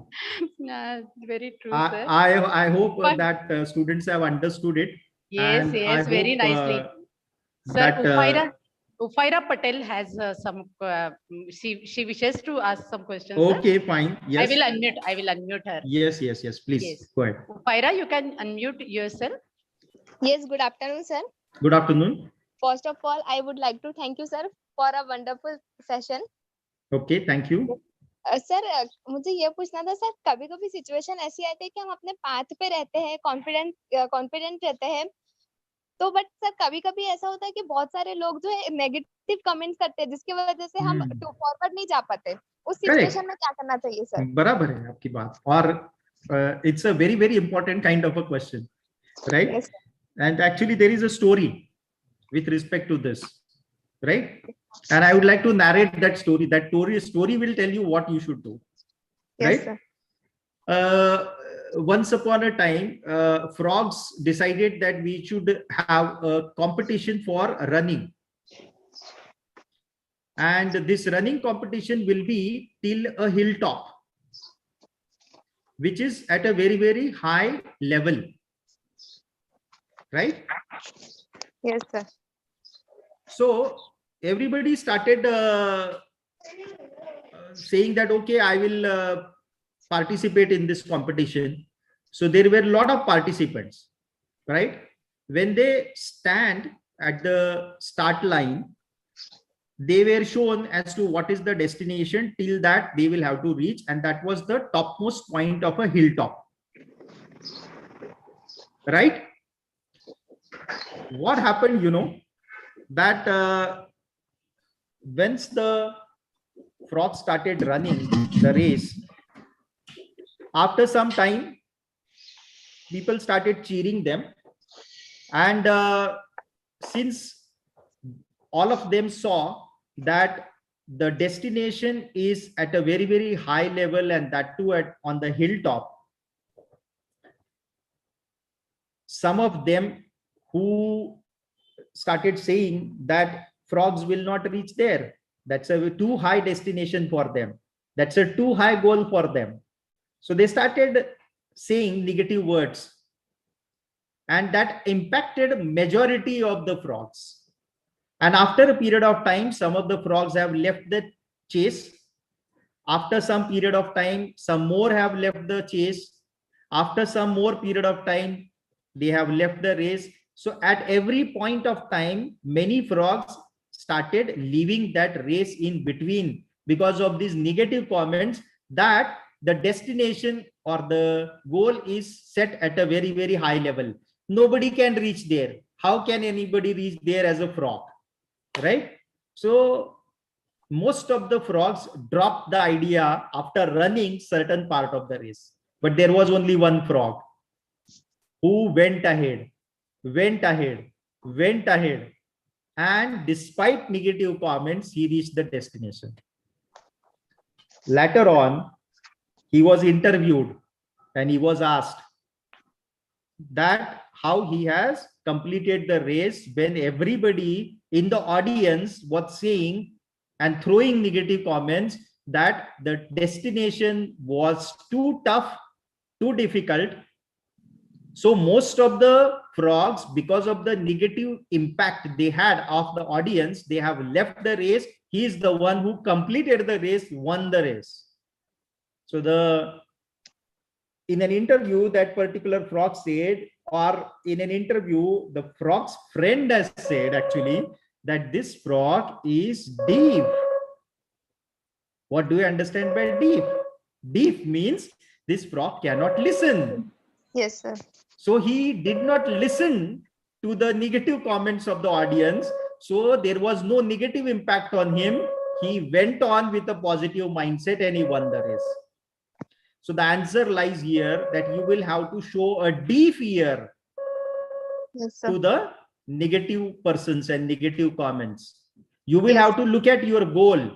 Very true, sir. I hope that students have understood it. Yes, yes, very nicely. Sir, Ufaira Patel has some, she wishes to ask some questions. Okay, sir. fine. Yes. I will unmute her. Yes, please. Yes. Go ahead. Ufaira, you can unmute yourself. Yes, good afternoon, sir. Good afternoon. First of all, I would like to thank you, sir, for a wonderful session. Okay, thank you. Sir मुझे ये पूछना था sir, कभी कभी situation ऐसी आती है कि हम अपने पाथ पे रहते हैं, कॉन्फिडेंट रहते हैं, तो बट सर कभी कभी ऐसा होता है कि बहुत सारे लोग जो है नेगेटिव कमेंट्स करते हैं, जिसकी वजह से हम फॉरवर्ड नहीं जा पाते. उस सिचुएशन में क्या करना चाहिए सर? बराबर है आपकी बात, और it's a very very important kind of a question, right? And actually there is a story with respect to this, right? And I would like to narrate that story. That story will tell you what you should do, right? Yes, sir. Once upon a time, frogs decided that we should have a competition for running, and this running competition will be till a hilltop, which is at a very very high level, right? Yes, sir. So everybody started saying that, okay, I will participate in this competition. So there were a lot of participants, right? When they stand at the start line, they were shown as to what is the destination till that they will have to reach, and that was the topmost point of a hilltop, right? What happened, you know, that once the frog started running the race, after some time people started cheering them, and since all of them saw that the destination is at a very very high level, and that too on the hilltop, some of them who started saying that frogs will not reach there. That's a too high destination for them. That's a too high goal for them. So they started saying negative words, and that impacted majority of the frogs. And after a period of time, some of the frogs have left the chase, After some period of time, some more have left the chase. After some more period of time, they have left the race. So at every point of time, many frogs started leaving that race in between because of these negative comments that the destination or the goal is set at a very, very high level. Nobody can reach there. How can anybody reach there as a frog? Right? So most of the frogs dropped the idea after running certain part of the race. But there was only one frog who went ahead, went ahead, went ahead. And despite negative comments, he reached the destination. Later on, he was interviewed and he was asked that how he has completed the race when everybody in the audience was saying and throwing negative comments that the destination was too tough, too difficult. So most of the frogs, because of the negative impact they had of the audience, they have left the race. He is the one who completed the race, won the race. So in an interview, that particular frog said, or in an interview, the frog's friend has said actually that this frog is deaf. What do you understand by deaf? Deaf means this frog cannot listen. Yes, sir. So he did not listen to the negative comments of the audience. So there was no negative impact on him. He went on with a positive mindset and he won the race. So the answer lies here that you will have to show a deaf ear to the negative persons and negative comments. You will have to look at your goal.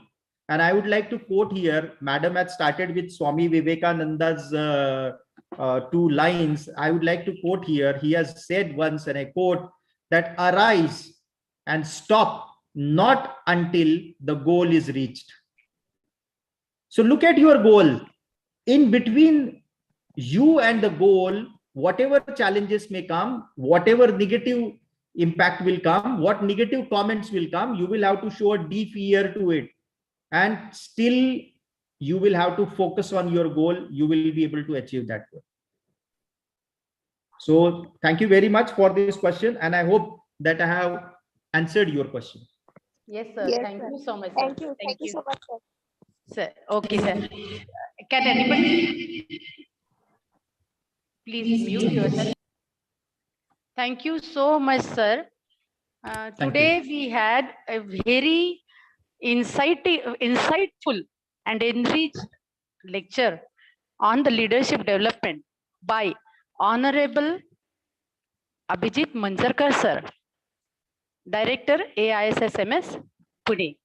And I would like to quote here, Madam had started with Swami Vivekananda's 2 lines. I would like to quote here. He has said once, and I quote, that arise and stop not until the goal is reached. So look at your goal. In between you and the goal, whatever challenges may come, whatever negative impact will come, what negative comments will come, you will have to show a deep ear to it. And still you will have to focus on your goal. You will be able to achieve that goal. So thank you very much for this question. And I hope that I have answered your question. Yes, sir. Yes, Thank sir. you so much, sir. Thank you. Thank you so much, sir. Sir, okay, sir. Can anybody please mute yourself? Thank you so much, sir. Today we had a very insightful and enriched lecture on the leadership development by Honorable Abhijit Manjarkar, sir, Director AISSMS, Pune.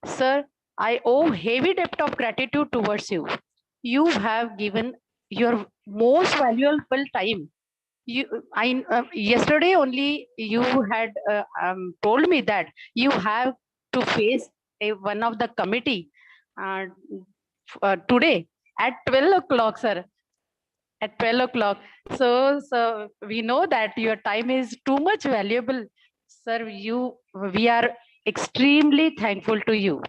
Sir, I owe heavy debt of gratitude towards you. You have given your most valuable time. Yesterday only you had told me that you have to face one of the committee today at 12 o'clock, sir. At 12 o'clock. So we know that your time is too much valuable, sir. We are extremely thankful to you.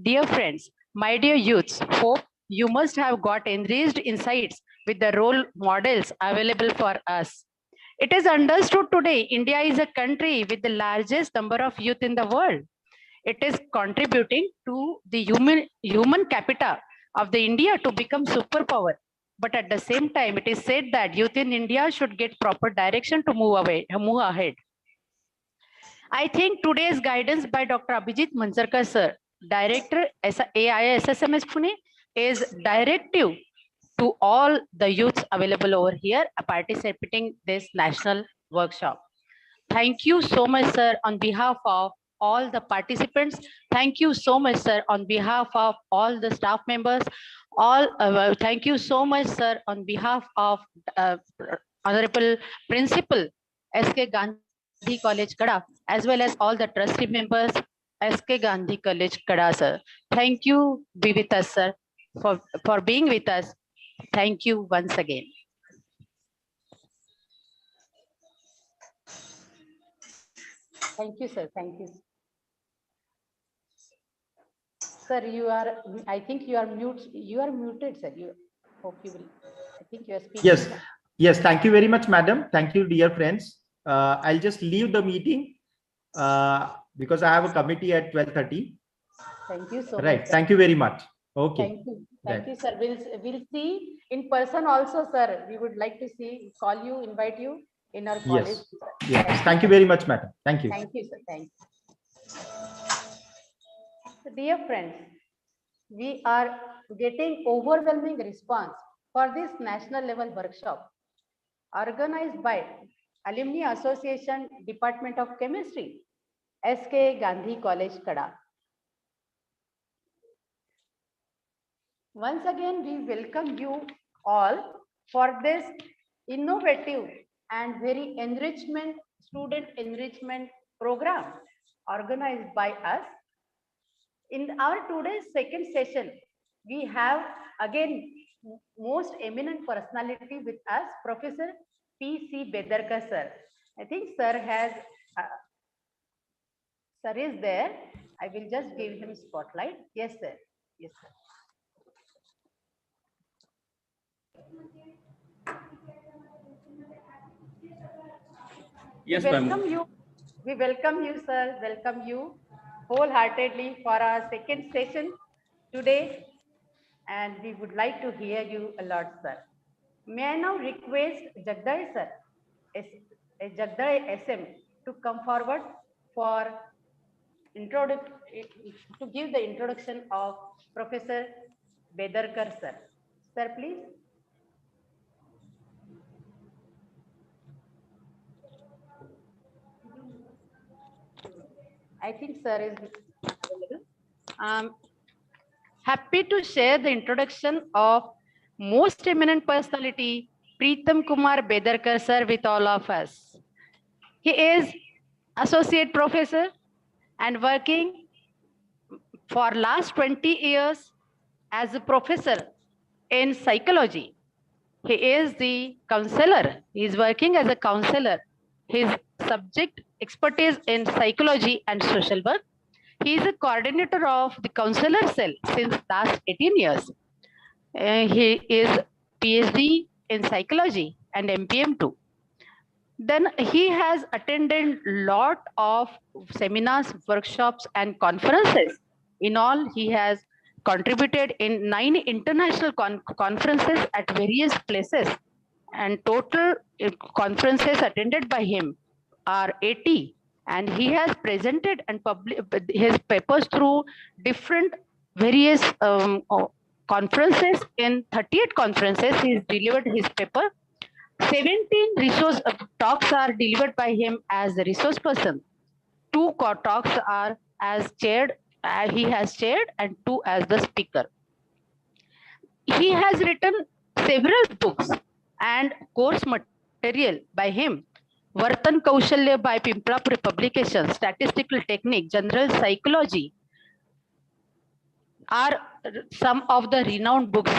Dear friends, my dear youths, hope you must have got enriched insights with the role models available for us. It is understood today India is a country with the largest number of youth in the world. It is contributing to the human capita of the India to become superpower. But at the same time, it is said that youth in India should get proper direction to move ahead. I think today's guidance by Dr. Abhijit Manjarkar, sir, Director AISSMS Pune, is directive to all the youths available over here participating this national workshop. Thank you so much, sir, on behalf of all the participants. Thank you so much, sir, on behalf of all the staff members. Thank you so much, sir, on behalf of Honorable Principal SK Gandhi College, Kada, as well as all the trustee members, SK Gandhi College, Kada, sir. Thank you, be with us, sir, for being with us. Thank you once again. Thank you, sir. Thank you. Sir, you are, I think you are muted, sir. You hope you will, I think you are speaking. Yes, yes, thank you very much, madam. Thank you, dear friends. I'll just leave the meeting because I have a committee at 12:30. Thank you so Right, much. Sir. thank you very much. Okay. Thank you, sir. We'll see in person also, sir. We would like to see, call you, invite you in our college. Yes, yes. Thank you very much, madam. Thank you. Thank you, sir. Thank you. Dear friends, we are getting overwhelming response for this national level workshop organized by Alumni Association Department of Chemistry, SK Gandhi College, Kada. Once again, we welcome you all for this innovative and very student enrichment program organized by us. In our today's second session, we have again most eminent personality with us, Professor P.C. Bedarkar, sir. I think sir is there. I will just give him spotlight. Yes, sir. Yes, sir. Yes, we welcome you, sir. Welcome you wholeheartedly for our second session today. And we would like to hear you a lot, sir. May I now request Jagdai, sir, Jagdai SM, to come forward for to give the introduction of Professor Bedarkar, sir. Sir, please. I think sir is available. Happy to share the introduction of most eminent personality, Preetham Kumar Bedarkar, sir, with all of us. He is associate professor and working for last 20 years as a professor in psychology. He is the counselor. He is working as a counselor. His subject expertise in psychology and social work. He is a coordinator of the counselor cell since last 18 years. He is PhD in psychology and MPM too. Then he has attended lot of seminars, workshops and conferences. In all, he has contributed in 9 international conferences at various places, and total conferences attended by him are 80, and he has presented and published his papers through different various conferences. In 38 conferences he has delivered his paper. 17 resource talks are delivered by him as a resource person. 2 talks are as chaired, he has chaired, and 2 as the speaker. He has written several books and course material by him. Vartan Kaushalya by Pimplapuri Publications, Statistical Technique, General Psychology are some of the renowned books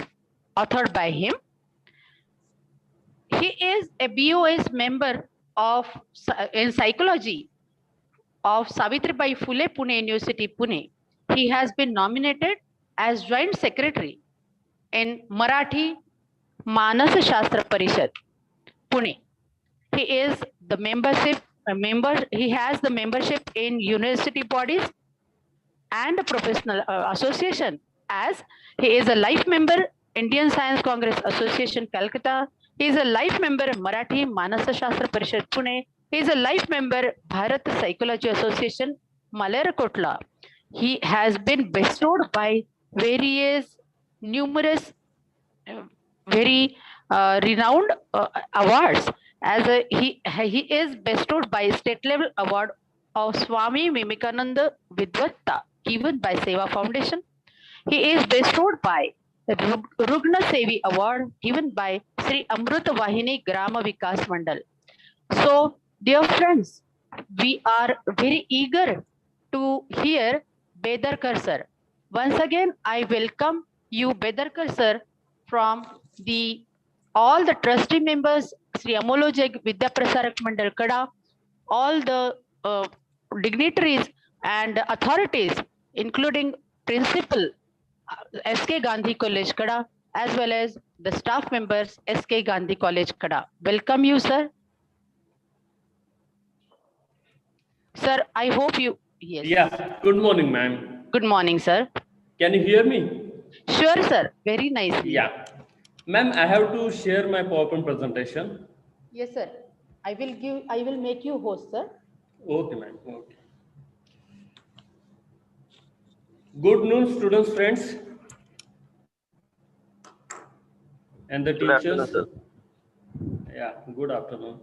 authored by him. He is a BOS member of in psychology of Savitribai Phule Pune University, Pune. He has been nominated as Joint Secretary in Marathi Manas Shastra Parishad, Pune. He is the he has the membership in university bodies and professional association, as he is a life member Indian Science Congress Association, Calcutta. He is a life member Marathi Manasa Shastra Parishad, Pune. He is a life member Bharat Psychology Association, Malerkotla. He has been bestowed by numerous very renowned awards. He is bestowed by state level award of Swami Vivekananda Vidwatta given by Seva Foundation. He is bestowed by the Rugna Sevi Award given by Sri Amrita Vahini Grama Vikas Mandal. So, dear friends, we are very eager to hear Bedarkar sir. Once again, I welcome you, Bedarkar sir, from all the trustee members, Sri Amolojay Vidya Prasarak Mandal Kada, all the dignitaries and authorities, including Principal, SK Gandhi College Kada, as well as the staff members, SK Gandhi College Kada. Welcome you, sir. Sir, I hope you, yes. Yeah, good morning, ma'am. Good morning, sir. Can you hear me? Sure, sir. Very nicely. Yeah. Ma'am, I have to share my PowerPoint presentation. Yes, sir. I will make you host, sir. Okay, ma'am. Okay. Good noon, students, friends, and the Good afternoon, teachers. sir. Yeah, good afternoon.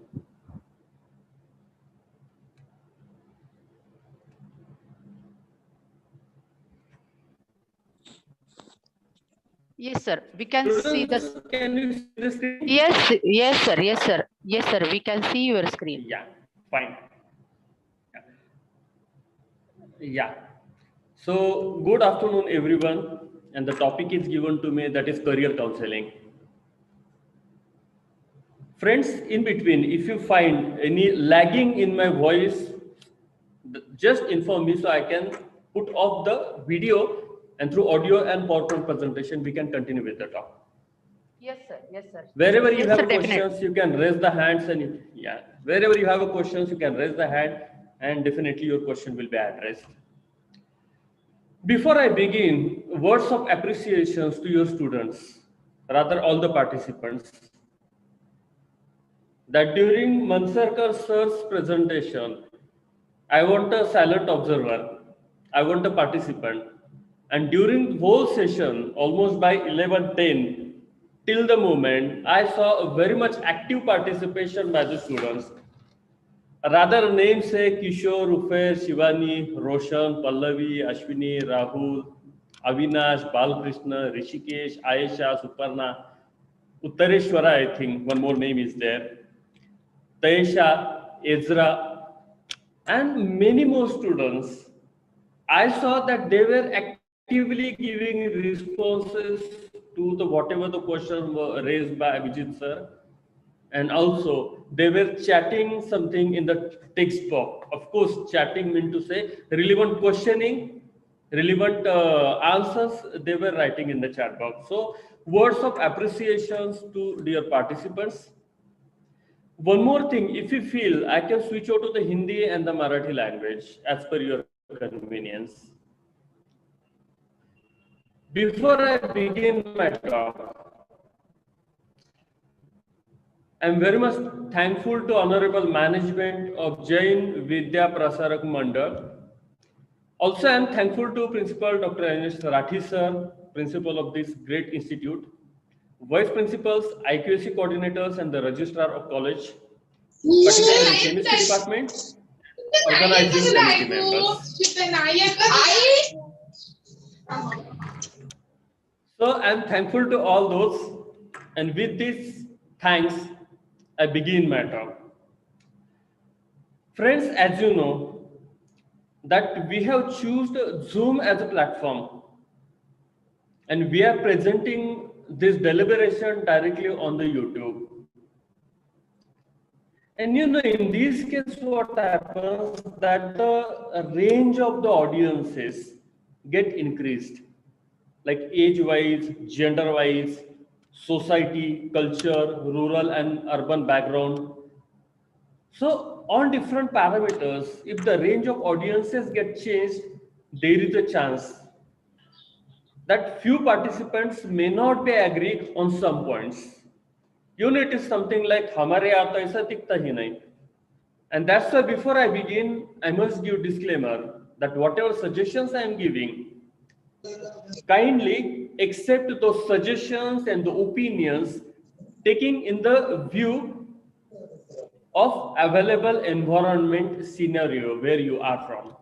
Yes, sir. We can see the. Students, can you see the screen? Yes, yes, sir. Yes, sir. Yes, sir. We can see your screen. Yeah, fine. Yeah. So, good afternoon, everyone. And the topic is given to me, that is career counseling. Friends, in between, if you find any lagging in my voice, just inform me so I can put off the video, and through audio and PowerPoint presentation, we can continue with the talk. Yes, sir. Yes, sir. Wherever you Yes, have sir, questions, you can raise the hands, and yeah, wherever you have a questions, you can raise the hand, and definitely your question will be addressed. Before I begin, words of appreciations to your students, rather all the participants, that during Mansarkar sir's presentation, I want a silent observer, I want a participant, and during the whole session, almost by 11:10, till the moment, I saw a very much active participation by the students. Rather names say Kishore, Rufer, Shivani, Roshan, Pallavi, Ashwini, Rahul, Avinash, Balkrishna, Rishikesh, Ayesha, Suparna, Uttareshwara, I think one more name is there, Taisha, Ezra, and many more students. I saw that they were actively giving responses to the whatever the question were raised by Abhijit sir, and also they were chatting something in the text box. Of course, chatting meant to say relevant questioning, relevant answers they were writing in the chat box. So words of appreciations to dear participants. One more thing, if you feel, I can switch over to the Hindi and the Marathi language as per your convenience. Before I begin my talk, I'm very much thankful to Honorable Management of Jain Vidya Prasarak Mandal. Also, I'm thankful to Principal Dr. Anish Rathi sir, Principal of this great institute, Vice Principals, IQAC coordinators, and the Registrar of College, particularly Chemistry Department, organizing committee members. So I'm thankful to all those, and with this thanks, I begin my talk. Friends, as you know, that we have chosen Zoom as a platform, and we are presenting this deliberation directly on the YouTube. And you know, in this case, what happens that the range of the audiences get increased, like age-wise, gender-wise, society, culture, rural and urban background. So on different parameters, if the range of audiences get changed, there is a chance that few participants may not be agree on some points. You know, it is something like "Hamare aata aisa dikta hi nahi." And that's why before I begin, I must give disclaimer that whatever suggestions I am giving, kindly accept those suggestions and the opinions taking in the view of available environment scenario where you are from.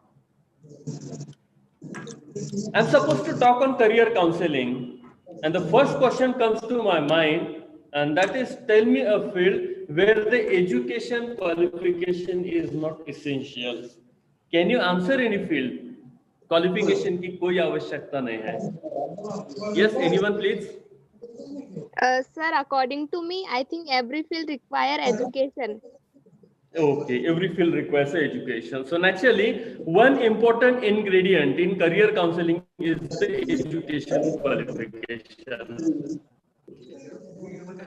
I'm supposed to talk on career counseling, and the first question comes to my mind, and that is, tell me a field where the education qualification is not essential. Can you answer any field? Qualification की कोई आवश्यकता नहीं है. Yes, anyone please? Sir, according to me, I think every field require education. Okay, every field requires education. So naturally, one important ingredient in career counseling is the education qualification.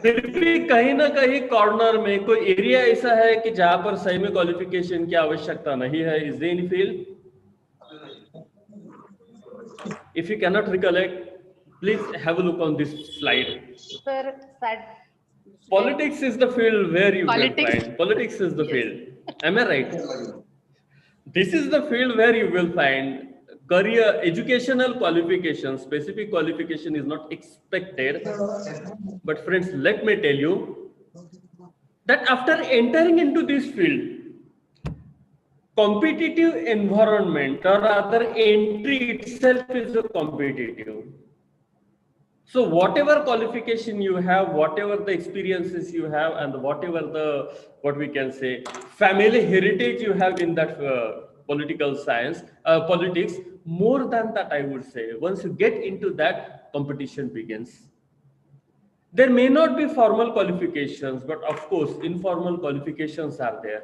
फिर भी कहीं ना कहीं कॉर्नर में कोई area ऐसा है कि जहां पर सही में क्वालिफिकेशन की आवश्यकता नहीं है. Is there any field? If you cannot recollect, please have a look on this slide. Sir, sad. Politics is the field where you will Politics. find. Politics is the Yes. field. Am I right? This is the field where you will find career, educational qualification, specific qualification is not expected. But friends, let me tell you that after entering into this field, competitive environment or rather entry itself is a competitive. So whatever qualification you have, whatever the experiences you have, and whatever the, what we can say, family heritage you have in that political science, politics, more than that, I would say, once you get into that, competition begins. There may not be formal qualifications, but of course, informal qualifications are there.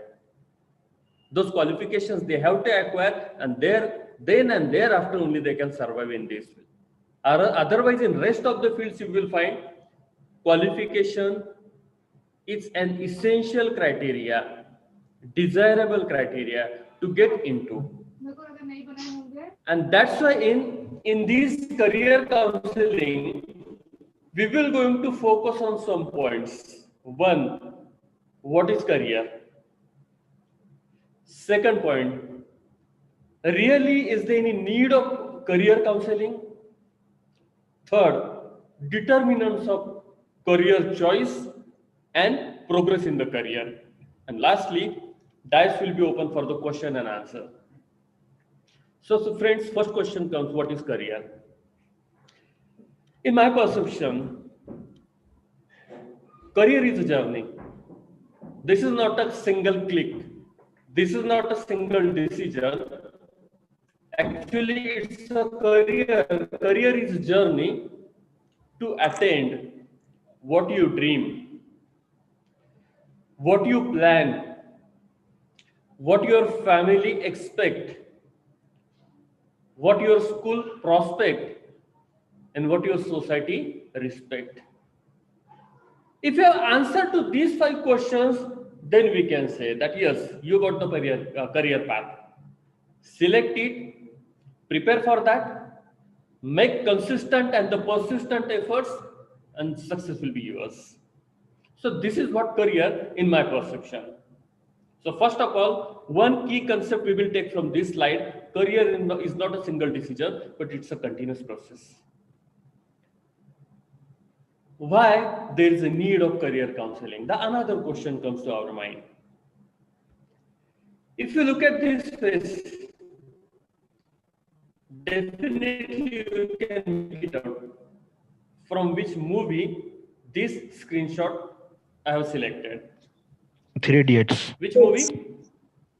Those qualifications they have to acquire, and then and thereafter only they can survive in this field. Otherwise, in rest of the fields, you will find qualification is an essential criteria, desirable criteria to get into. And that's why in this career counseling, we will going to focus on some points. One, what is career? Second point, really is there any need of career counseling? Third, determinants of career choice and progress in the career. And lastly, dice will be open for the question and answer. So friends, first question comes, what is career? In my perception, career is a journey. This is not a single click. This is not a single decision. Actually, it's a career. Career is a journey to attain what you dream, what you plan, what your family expect, what your school prospect, and what your society respect. If you have answer to these 5 questions, then we can say that yes, you got the career path. Select it, prepare for that, make consistent and the persistent efforts, and success will be yours. So this is what career in my perception. So first of all, one key concept we will take from this slide, career is not a single decision, but it's a continuous process. Why there is a need of career counseling? The another question comes to our mind. If you look at this face, definitely you can make it out from which movie this screenshot I have selected. 3 Idiots. Which movie?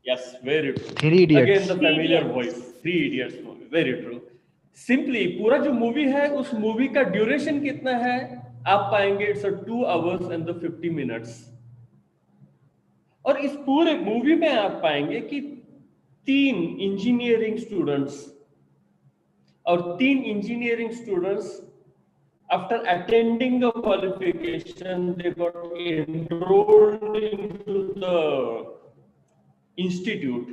Yes, very true. 3 Idiots. Again, the familiar voice. 3 Idiots movie. Very true. Simply, पूरा जो movie है, उस movie का duration कितना है? आप पाएंगे it's a 2 hours and the 50 minutes. और इस पूरे मूवी में आप पाएंगे कि 3 इंजीनियरिंग स्टूडेंट्स और 3 engineering students after attending the qualification, they got enrolled into the institute.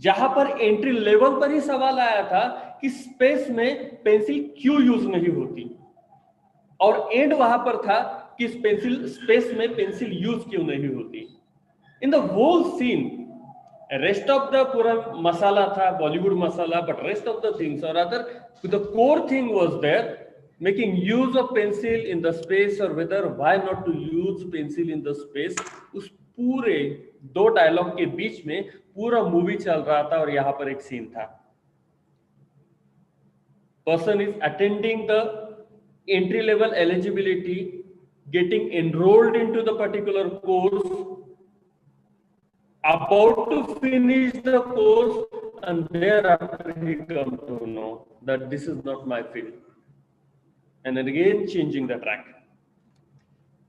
जहां पर एंट्री लेवल पर ही सवाल आया था कि स्पेस में पेंसिल क्यों यूज नहीं होती, और एंड वहां पर था कि स्पेस में पेंसिल यूज क्यों नहीं होती. In the whole scene, rest of the पूरा मसाला था बॉलीवुड मसाला, but rest of the things और other the core thing was there, making use of pencil in the space और whether why not to use pencil in the space. उस पूरे 2 dialogue के बीच में पूरा मूवी चल रहा था और यहां पर एक सीन था. Person is attending the entry level eligibility, getting enrolled into the particular course, about to finish the course, and thereafter he come to know that this is not my field, and then again changing the track.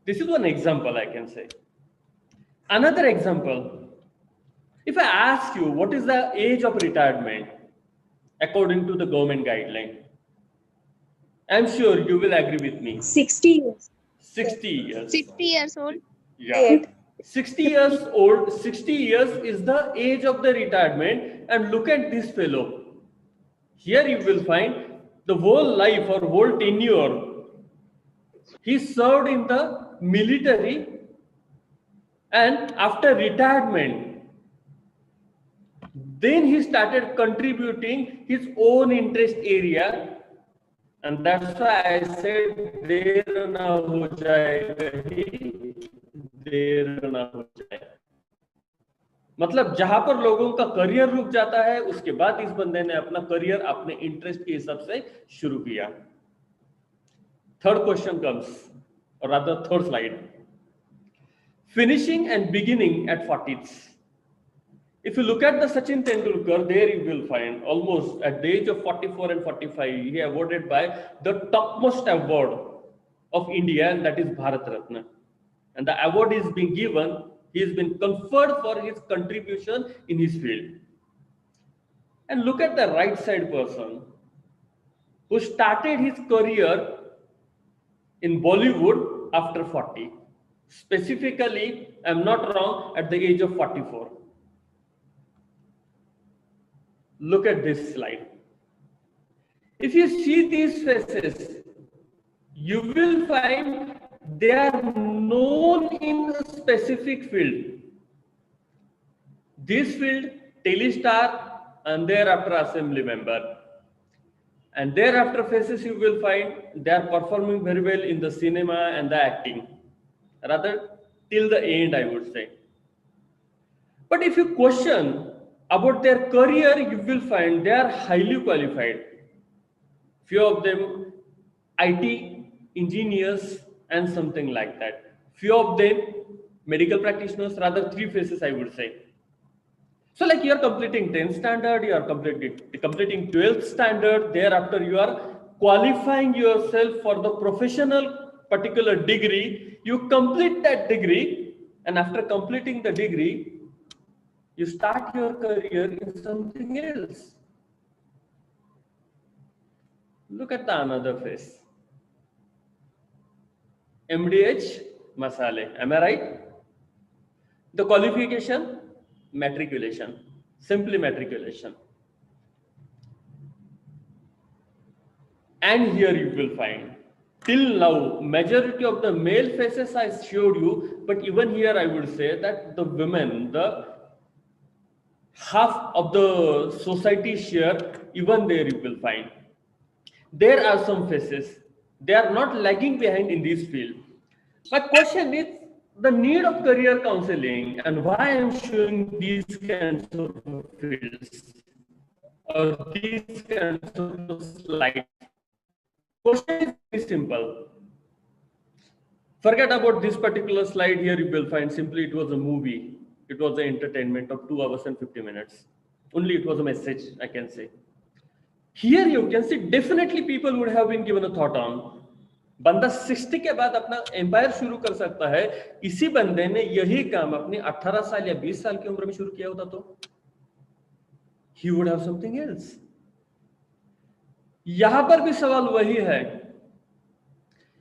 This is one example I can say. Another example, if I ask you what is the age of retirement according to the government guideline, I'm sure you will agree with me. 60 years. 60 years. 60 years old. Yeah. 60 years old, 60 years is the age of the retirement. And look at this fellow. Here you will find the whole life or whole tenure. He served in the military, and after retirement, then he started contributing his own interest area, and that's why I said देर ना हो जाए कहीं, देर ना हो जाए. मतलब जहां पर लोगों का करियर रुक जाता है, उसके बाद इस बंदे ने अपना करियर अपने इंटरेस्ट के हिसाब से शुरू किया. Third question comes, or rather third slide. Finishing and beginning at 40s. If you look at the Sachin Tendulkar, there you will find almost at the age of 44 and 45, he awarded by the topmost award of India, and that is Bharat Ratna. And the award is being given, he has been conferred for his contribution in his field. And look at the right side person who started his career in Bollywood after 40. Specifically, I'm not wrong, at the age of 44. Look at this slide. If you see these faces, you will find they are known in a specific field. This field, telestar, and thereafter assembly member. And thereafter faces you will find they are performing very well in the cinema and the acting. Rather, till the end, I would say. But if you question about their career, you will find they are highly qualified. Few of them IT engineers and something like that. Few of them medical practitioners, rather three phases I would say. So like you are completing 10th standard, you are completing 12th standard, thereafter you are qualifying yourself for the professional particular degree, you complete that degree, and after completing the degree, you start your career in something else. Look at the another phase. MDH Masale, am I right? The qualification, matriculation, simply matriculation. And here you will find, till now, majority of the male faces I showed you, but even here I would say that the women, the half of the society share, even there you will find. There are some faces, they are not lagging behind in this field. My question is the need of career counseling and why I am showing these kinds of fields or these kinds of slides. Question is very simple. Forget about this particular slide here, you will find simply it was a movie. It was an entertainment of 2 hours and 50 minutes. Only it was a message, I can say. Here you can see definitely people would have been given a thought on. बंदा 60 के बाद अपना empire शुरू कर सकता है. इसी बंदे ने यही काम अपनी 18 साल या 20 साल की उम्र में शुरू किया होता तो he would have something else. यहां पर भी सवाल वही है.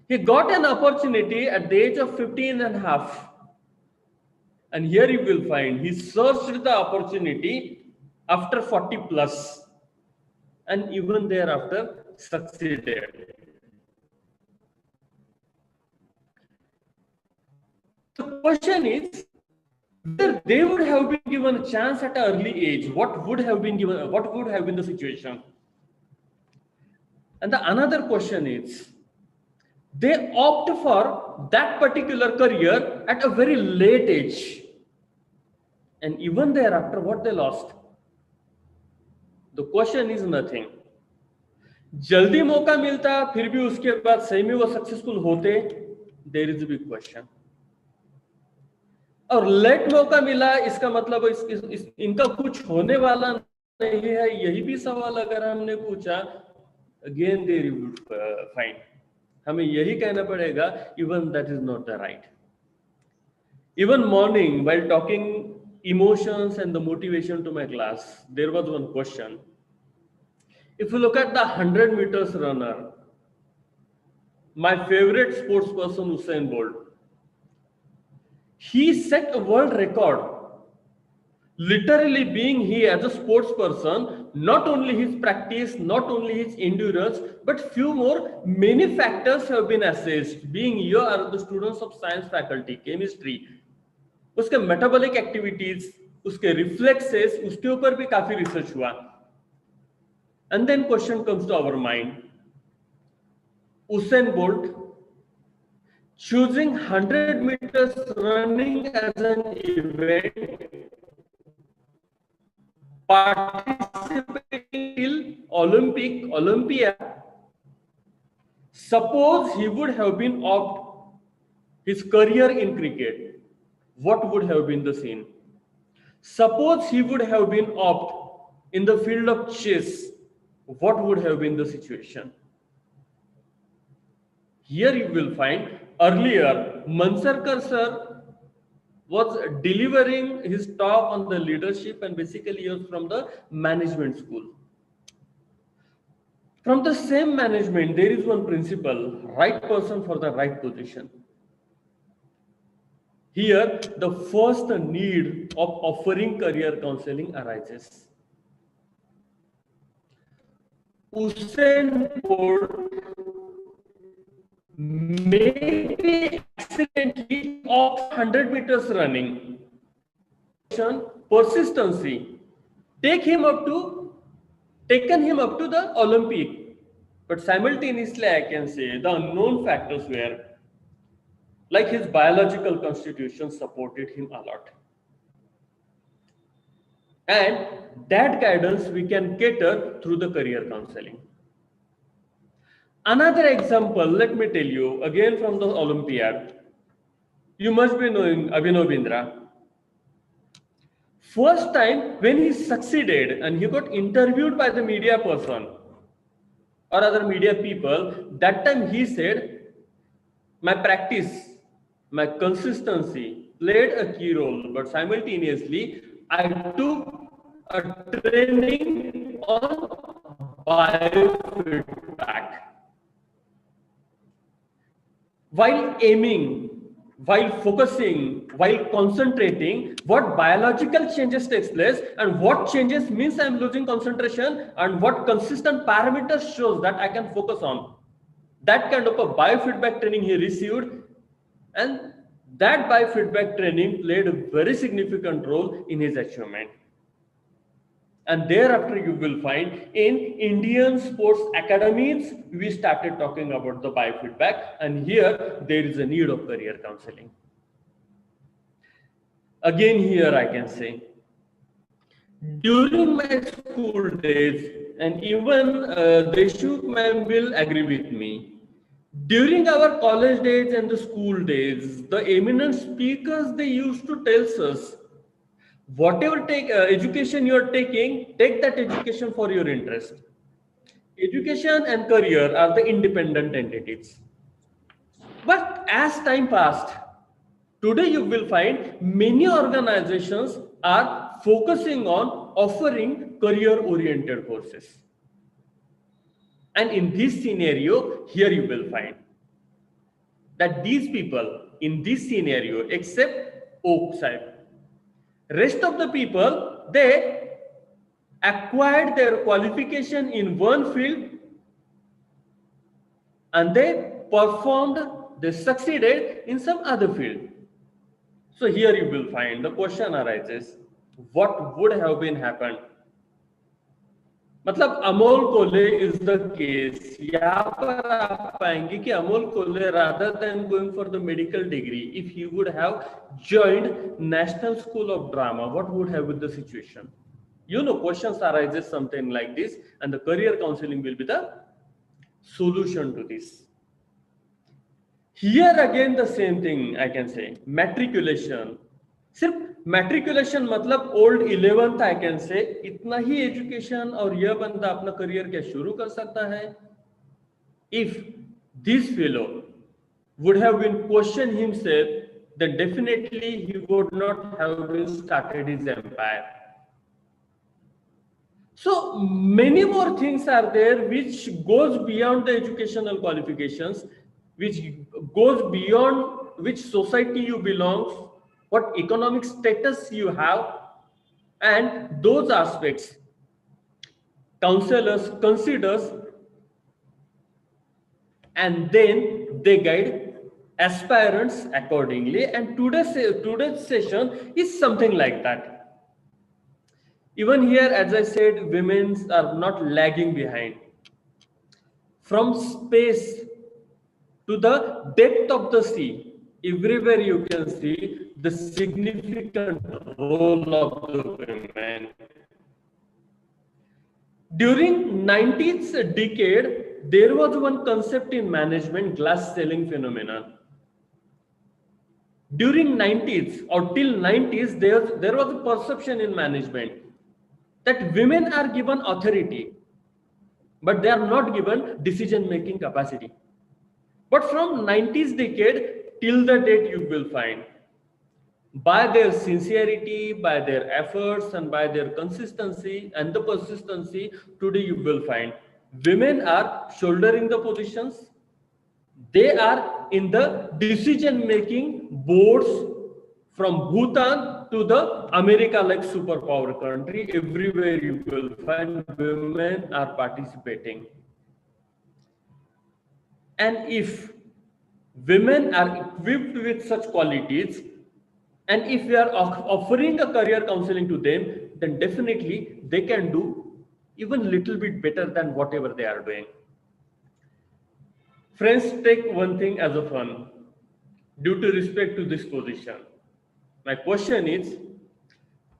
He got an opportunity at the age of 15 and a half. And here you will find he searched the opportunity after 40 plus and even thereafter succeeded. The question is, whether they would have been given a chance at an early age, what would have been the situation? And the another question is, they opt for that particular career at a very late age. And even thereafter, what they lost? The question is nothing. जल्दी मौका मिलता फिर भी उसके बाद सही में वो सक्सेसफुल होते, there is a big question. और लेट मौका मिला इसका मतलब इनका कुछ होने वाला नहीं है, यही भी सवाल अगर हमने पूछा, again there you would find हमें यही कहना पड़ेगा, even that is not the right. Even morning, while talking emotions and the motivation to my class, there was one question. If you look at the 100 meters runner, my favorite sports person, Usain Bolt, he set a world record. Literally being he as a sports person, not only his practice, not only his endurance, but few more, many factors have been assessed. Being you are the students of science faculty, chemistry, उसके metabolic activities, उसके reflexes, उसके ऊपर भी काफी research हुआ. And then question comes to our mind, Usain Bolt choosing 100 meters running as an event, participating till Olympia. Suppose he would have been opt his career in cricket, what would have been the scene? Suppose he would have been opt in the field of chess, what would have been the situation? Here you will find earlier Mansarkar sir was delivering his talk on the leadership, and basically he was from the management school. From the same management, there is one principle: right person for the right position. Here, the first need of offering career counseling arises. Usain Bolt maybe accidentally of 100 meters running, persistency, taken him up to the Olympic. But simultaneously, I can say the unknown factors were, like his biological constitution supported him a lot. And that guidance we can cater through the career counseling. Another example, let me tell you, again from the Olympiad. You must be knowing Abhinav Bindra. First time when he succeeded and he got interviewed by the media person or other media people, that time he said, my practice, my consistency played a key role, but simultaneously I took a training on biofeedback. While aiming, while focusing, while concentrating, what biological changes takes place and what changes means I'm losing concentration, and what consistent parameters shows that I can focus on. That kind of a biofeedback training he received, and that biofeedback training played a very significant role in his achievement. And thereafter you will find in Indian sports academies, we started talking about the biofeedback, and here there is a need of career counseling. Again, here I can say, during my school days, and even Deshmukh ma'am will agree with me, during our college days and the school days, the eminent speakers, they used to tell us, whatever education you are taking, take that education for your interest. Education and career are the independent entities. But as time passed, today you will find many organizations are focusing on offering career-oriented courses. And in this scenario, here you will find that these people in this scenario, except Oak Sahib, rest of the people, they acquired their qualification in one field and they performed, they succeeded in some other field. So here you will find the question arises, what would have been happened? मतलब अमोल कोले is the case. यहाँ पर आप पाएंगे कि अमोल कोले rather than going for the medical degree, if he would have joined National School of Drama, what would have been the situation? You know, questions arises something like this, and the career counseling will be the solution to this. Here again the same thing I can say, matriculation. सिर्फ matriculation मतलब old 11th I can say, इतना ही education और यह बंदा अपना career क्या शुरू कर सकता है? If this fellow would have been questioned himself then definitely he would not have been started his empire. So many more things are there which goes beyond the educational qualifications, which goes beyond which society you belong, what economic status you have, and those aspects counselors considers, and then they guide aspirants accordingly. And today's session is something like that. Even here, as I said, women are not lagging behind. From space to the depth of the sea, everywhere you can see the significant role of the women. During 90th decade, there was one concept in management, glass ceiling phenomenon. During 90s or till 90s, there was a perception in management that women are given authority, but they are not given decision-making capacity. But from 90s decade till the date, you will find by their sincerity, by their efforts, and by their consistency and the persistency, today you will find women are shouldering the positions. They are in the decision-making boards from Bhutan to the America-like superpower country. Everywhere you will find women are participating. And if women are equipped with such qualities, and if we are offering a career counseling to them, then definitely they can do even little bit better than whatever they are doing. Friends, take one thing as a fun, due to respect to this position. My question is,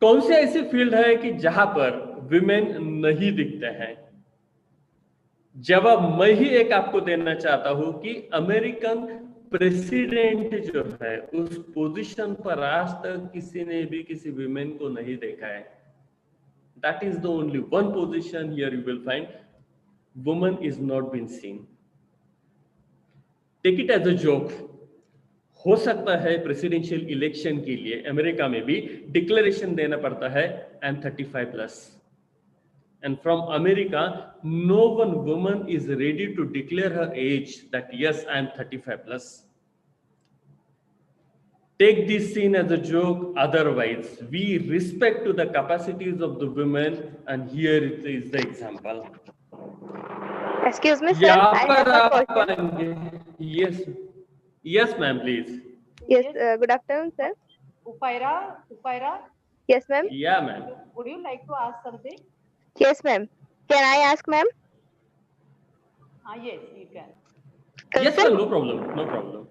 कौन से ऐसे field है कि जहां पर women नहीं दिखते हैं? जवाब मैं ही एक आपको देना चाहता हूं कि अमेरिकन प्रेसिडेंट जो है उस पोजीशन पर आज तक किसी ने भी किसी विमेन को नहीं देखा है. That is the only one position here you will find woman is not been seen. Take it as a joke. हो सकता है प्रेसिडेंशियल इलेक्शन के लिए अमेरिका में भी डिक्लेरेशन देना पड़ता है I am 35 plus. And from America, no one woman is ready to declare her age that yes, I am 35 plus. Take this scene as a joke. Otherwise, we respect to the capacities of the women, and here it is the example. Excuse me, sir. I have a question. Yes, ma'am, please. Yes, good afternoon, sir. Upaira, Yes, ma'am. Yeah, ma'am. would you like to ask something? Yes, ma'am. Can I ask, ma'am? Yes, you can. Yes, ma'am. No problem. No problem.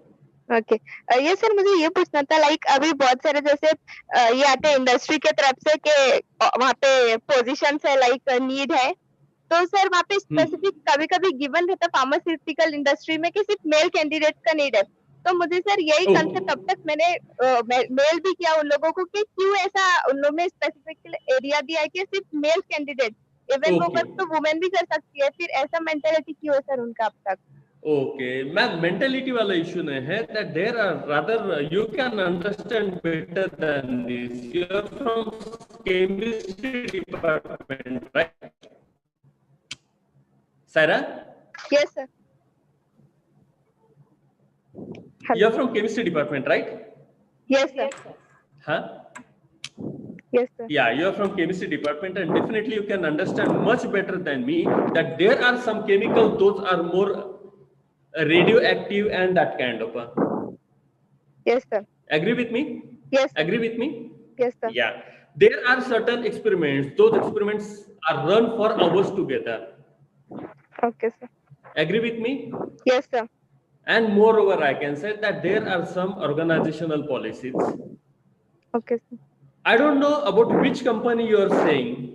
Okay ये sir मुझे ये पूछना था like अभी बहुत सारे जैसे ये आते हैं इंडस्ट्री के तरफ से कि वहाँ पे पोजीशंस है लाइक नीड है तो सर वहाँ पे स्पेसिफिक कभी कभी गिवन रहता है फार्मास्यूटिकल इंडस्ट्री में कि सिर्फ मेल कैंडिडेट का नीड है तो मुझे सर यही कंसेप्ट अब तक मैंने मेल भी किया उन लोगों को कि क्यों ऐसा उन लोगों ने स्पेसिफिक एरिया दिया है कि सिर्फ मेल कैंडिडेट इवन वो वर्क तो वुमेन भी कर सकती है फिर ऐसा मेंटेलिटी क्यों है सर उनका अब तक Okay, ma'am, mentality वाला issue नहीं है that there are rather you can understand better than this. You are from chemistry department, right? Sarah? Yes, sir. You are from chemistry department, right? Yes, sir. Huh? Yes, sir. Yeah, you are from chemistry department, and definitely you can understand much better than me that there are some chemicals those are more radioactive and that kind of Yes, sir. Agree with me? Yes. Agree with me? Yes, sir. Yeah. There are certain experiments. Those experiments are run for hours together. Okay, sir. Agree with me? Yes, sir. And moreover, I can say that there are some organizational policies. Okay, sir. I don't know about which company you are saying,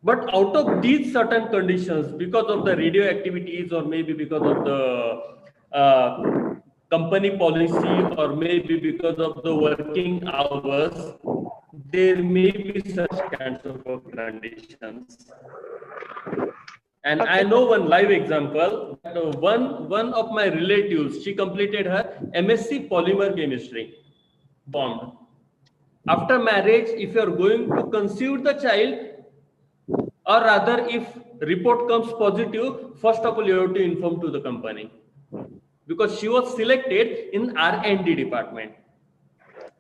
but out of these certain conditions, because of the radioactivities or maybe because of the company policy or maybe because of the working hours, there may be such kinds of conditions. And I know one live example. One of my relatives, she completed her MSc polymer chemistry. formed. After marriage, if you are going to conceive the child, or rather if report comes positive, first of all you have to inform to the company, because she was selected in R&D department,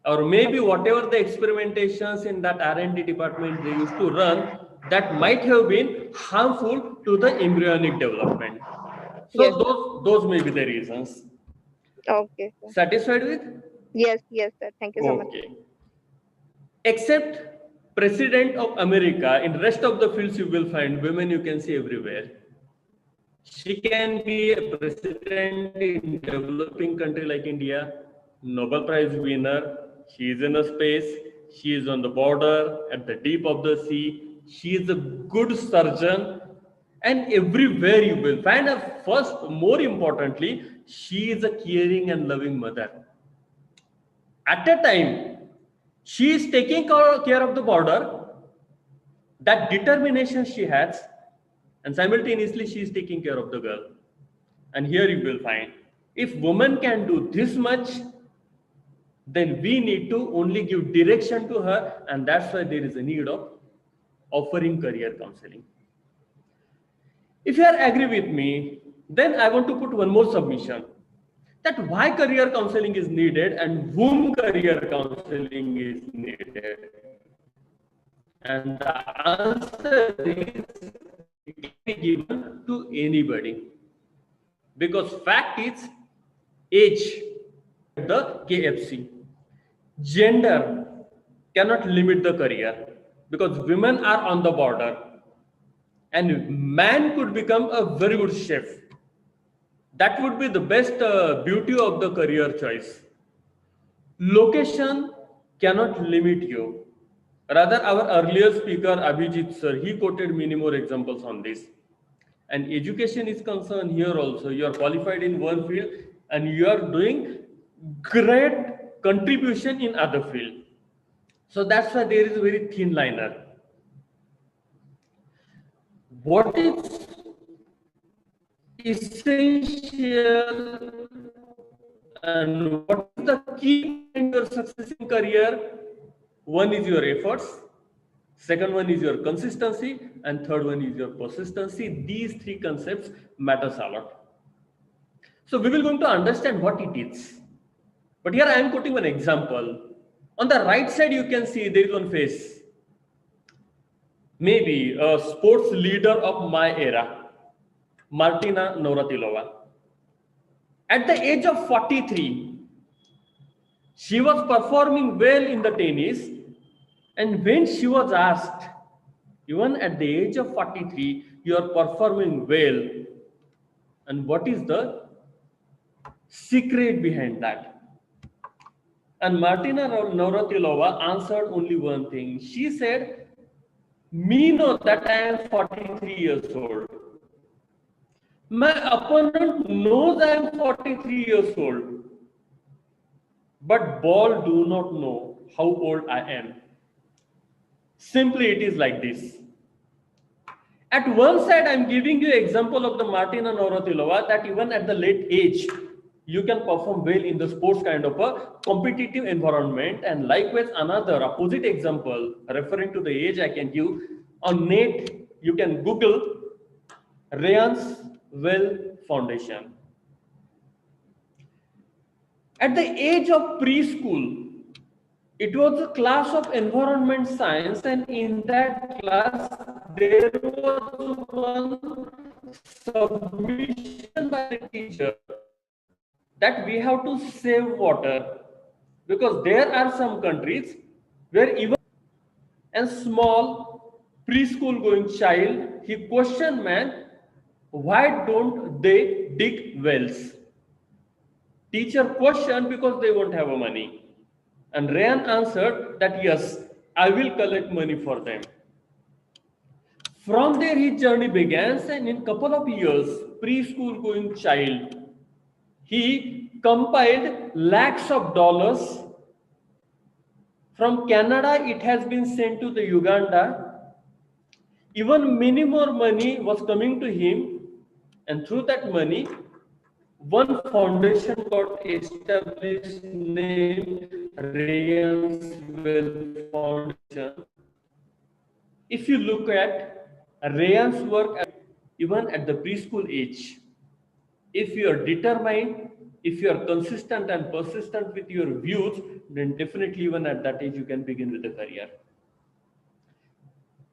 or maybe whatever the experimentations in that R&D department they used to run, that might have been harmful to the embryonic development. So Yes, those may be the reasons. okay, sir. Satisfied with? Yes, sir. Thank you so much. Okay. Except President of America, in rest of the fields you will find women you can see everywhere. She can be a president in developing country like India, Nobel Prize winner. She is in a space. She is on the border, at the deep of the sea. She is a good surgeon. And everywhere you will find her. First, more importantly, she is a caring and loving mother. At a time, she is taking care of the border, that determination she has, and simultaneously she is taking care of the girl. And here you will find, if woman can do this much, then we need to only give direction to her, and that's why there is a need of offering career counseling. If you are agree with me, then I want to put one more submission, that why career counseling is needed and whom career counseling is needed. And the answer is, it can be given to anybody, because fact is age, the KFC, gender cannot limit the career, because women are on the border, and man could become a very good chef. That would be the best beauty of the career choice. Location cannot limit you. Rather, our earlier speaker, Abhijit sir, he quoted many more examples on this. And education is concerned here also. You are qualified in one field and you are doing great contribution in other field. So that's why there is a very thin liner. What is essential and what is the key in your success in career? One is your efforts, second one is your consistency, and third one is your persistency. These three concepts matters a lot. So we will going to understand what it is. But here I am quoting one example. On the right side you can see there is one face. Maybe a sports leader of my era, Martina Navratilova. At the age of 43, she was performing well in the tennis, and when she was asked, even at the age of 43, you are performing well, and what is the secret behind that? And Martina Navratilova answered only one thing. She said, "Me know that I am 43 years old. My opponent knows I am 43 years old. But ball do not know how old I am." Simply it is like this. At one side, I am giving you example of the Martina Navratilova, that even at the late age, you can perform well in the sports kind of a competitive environment. And likewise, another opposite example, referring to the age, I can give on net, you can Google Ryan's Well Foundation. At the age of preschool, it was a class of environment science, and in that class, there was one submission by the teacher that we have to save water, because there are some countries where even a small preschool going child, he questioned man, why don't they dig wells? Teacher questioned because they won't have money. And Ryan answered that yes, I will collect money for them. From there his journey began, and in couple of years, preschool going child, he compiled lakhs of dollars. From Canada, it has been sent to the Uganda. Even many more money was coming to him, and through that money, one foundation got established named Rayon's Wealth Foundation. If you look at Rayon's work even at the preschool age, if you are determined, if you are consistent and persistent with your views, then definitely even at that age you can begin with a career.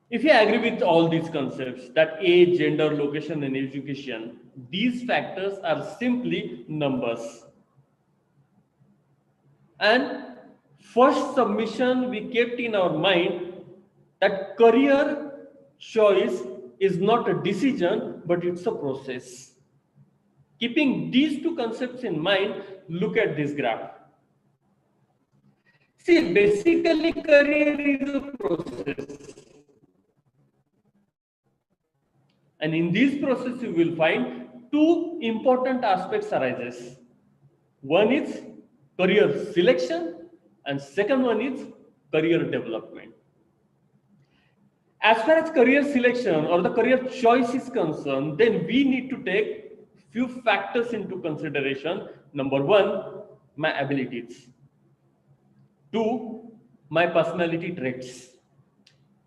If you agree with all these concepts, that age, gender, location, and education, these factors are simply numbers. And first submission we kept in our mind that career choice is not a decision, but it's a process. Keeping these two concepts in mind, look at this graph. See, basically career is a process. And in this process, you will find two important aspects arises. One is career selection and second one is career development. As far as career selection or the career choice is concerned, then we need to take few factors into consideration. Number one, my abilities. Two, my personality traits.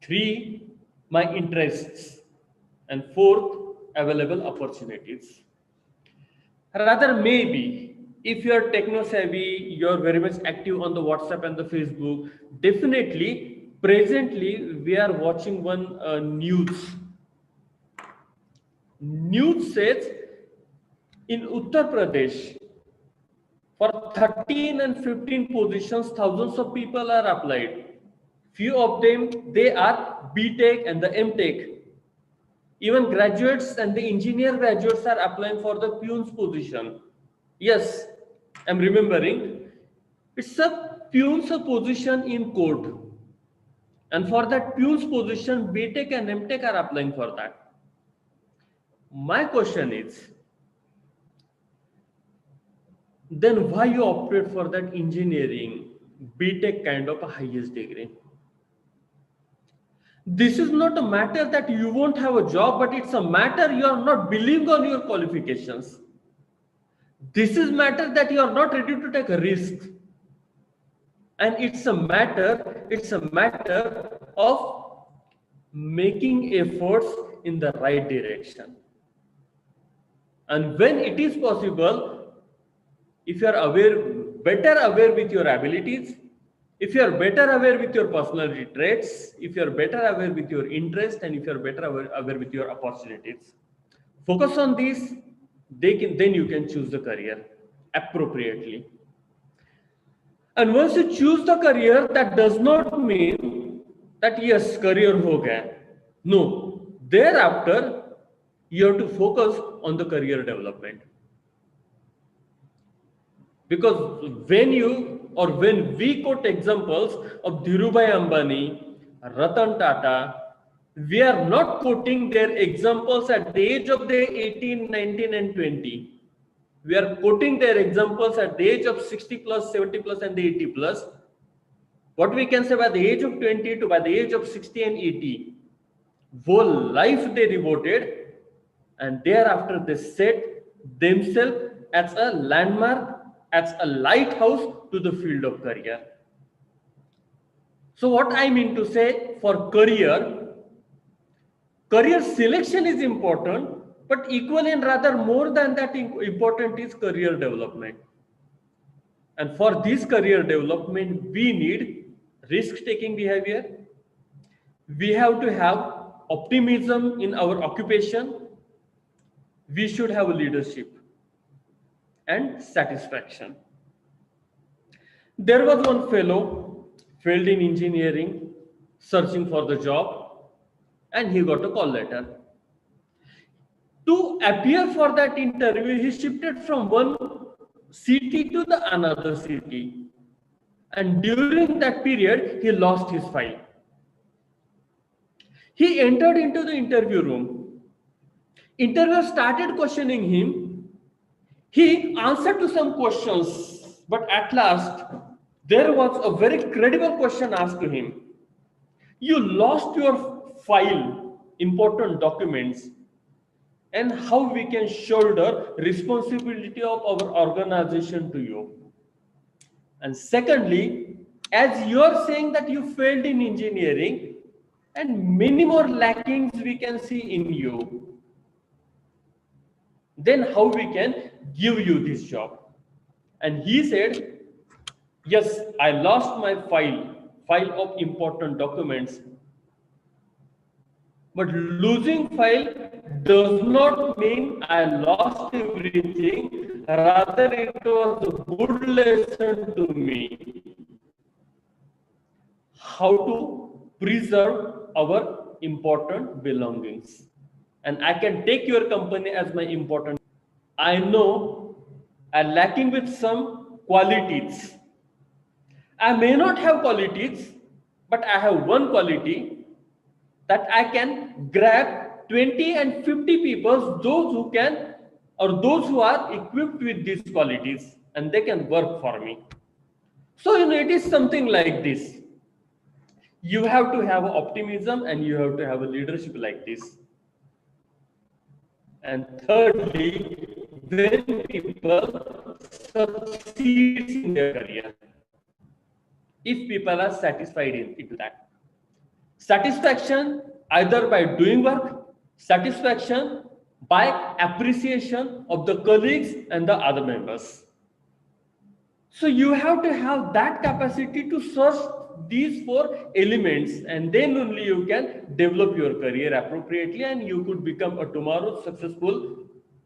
Three, my interests. And fourth, available opportunities. Rather, maybe if you are techno savvy, you are very much active on the WhatsApp and the Facebook, definitely presently we are watching one news. News says in Uttar Pradesh, for 13 and 15 positions, thousands of people are applied. Few of them, they are B.Tech and the M.Tech. Even graduates and the engineer graduates are applying for the peon's position. Yes, I'm remembering. It's a peon's position in code. And for that peon's position, B.Tech and M.Tech are applying for that. My question is, then why you opted for that engineering, B.Tech kind of a highest degree? This is not a matter that you won't have a job, but it's a matter you are not believing on your qualifications. This is matter that you are not ready to take a risk. And it's a matter of making efforts in the right direction. And when it is possible, if you are better aware with your abilities, if you are better aware with your personality traits, if you are better aware with your interest, and if you are better aware with your opportunities, focus on these, then you can choose the career appropriately. And once you choose the career, that does not mean that yes, career ho gaya. No, thereafter, you have to focus on the career development. Because when we quote examples of Dhirubhai Ambani, Ratan Tata, we are not quoting their examples at the age of the 18, 19 and 20. We are quoting their examples at the age of 60 plus, 70 plus and the 80 plus. What we can say by the age of 20 to by the age of 60 and 80, whole life they devoted, and thereafter they set themselves as a landmark, as a lighthouse to the field of career. So what I mean to say, for career selection is important, but equally and rather more than that important is career development. And for this career development, we need risk-taking behavior. We have to have optimism in our occupation. We should have leadership and satisfaction. There was one fellow failed in engineering, searching for the job, and he got a call letter. To appear for that interview, he shifted from one city to the another city. And during that period, he lost his file. He entered into the interview room. Interviewer started questioning him. He answered to some questions, but at last, there was a very credible question asked to him. You lost your file, important documents. and how we can shoulder responsibility of our organization to you. And secondly, as you are saying that you failed in engineering and many more lackings we can see in you, then how we can give you this job? And he said, yes, I lost my file of important documents, but losing file does not mean I lost everything. Rather, it was a good lesson to me how to preserve our important belongings. And I can take your company as my important. I know I'm lacking with some qualities. I may not have qualities, but I have one quality that I can grab 20 and 50 people, those who can or those who are equipped with these qualities, and they can work for me. So, it is something like this. You have to have optimism and you have to have a leadership like this. And thirdly, when people succeed in their career, if people are satisfied into that. Satisfaction either by doing work, satisfaction by appreciation of the colleagues and the other members. So you have to have that capacity to search these four elements, and then only you can develop your career appropriately and you could become a tomorrow successful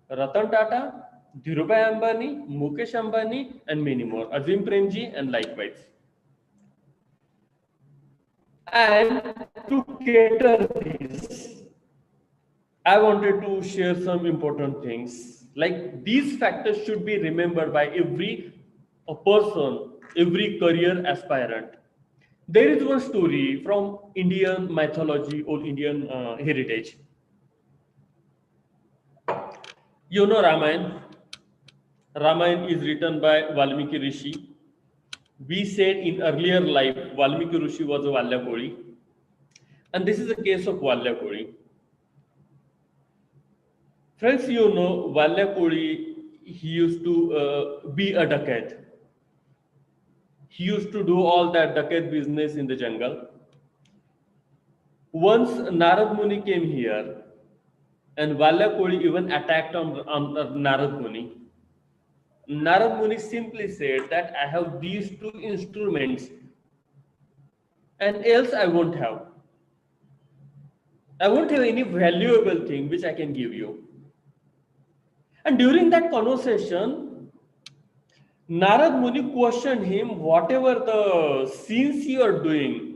Ratan Tata, Dhirubhai Ambani, Mukesh Ambani, and many more, Azim Premji, and likewise. And to cater this, I wanted to share some important things. Like these factors should be remembered by every person, every career aspirant. There is one story from Indian mythology or Indian heritage. You know Ramayana. Ramayana is written by Valmiki Rishi. We said in earlier life, Valmiki Rishi was a Valyakoli. And this is a case of Valyakoli. Friends, you know, Valyakoli, he used to be a dacoit. He used to do all that dacoit business in the jungle. Once Narad Muni came here, and Valyakoli even attacked on Narad Muni. Narad Muni simply said that I have these two instruments and else I won't have. I won't have any valuable thing which I can give you. And during that conversation, Narad Muni questioned him, whatever the sins you are doing,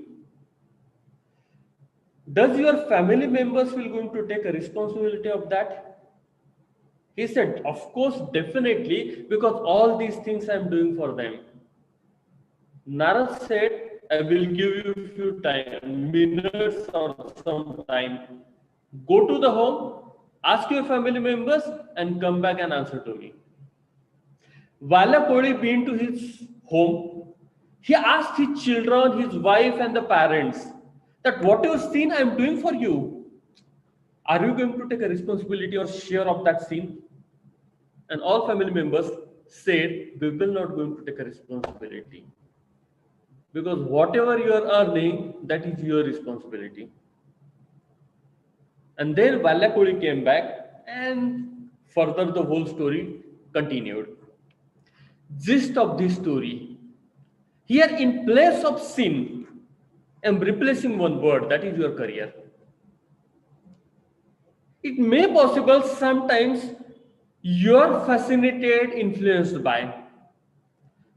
does your family members will going to take a responsibility of that? He said, of course, definitely, because all these things I am doing for them. Narad said, I will give you a few time, minutes or some time. Go to the home, ask your family members and come back and answer to me. Valyakoli been to his home. He asked his children, his wife and the parents that whatever sin I am doing for you, are you going to take a responsibility or share of that sin? And all family members said, we will not going to take a responsibility. Because whatever you are earning, that is your responsibility. And then Valyakoli came back and further the whole story continued. Gist of this story. Here in place of sin, I am replacing one word, that is your career. It may possible sometimes you are fascinated, influenced by.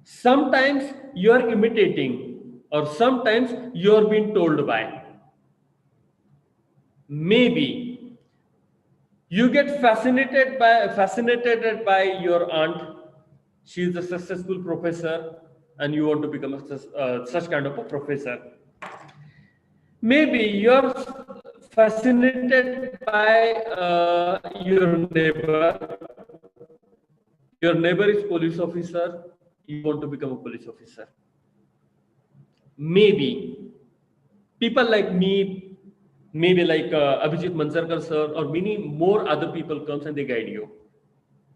Sometimes you are imitating, or sometimes you are being told by. Maybe you get fascinated by your aunt. She is a successful professor, and you want to become such kind of a professor. Maybe you are fascinated by your neighbor. Your neighbor is police officer. You want to become a police officer. Maybe people like me, maybe like Abhijit Mansarkar sir or many more other people comes and they guide you,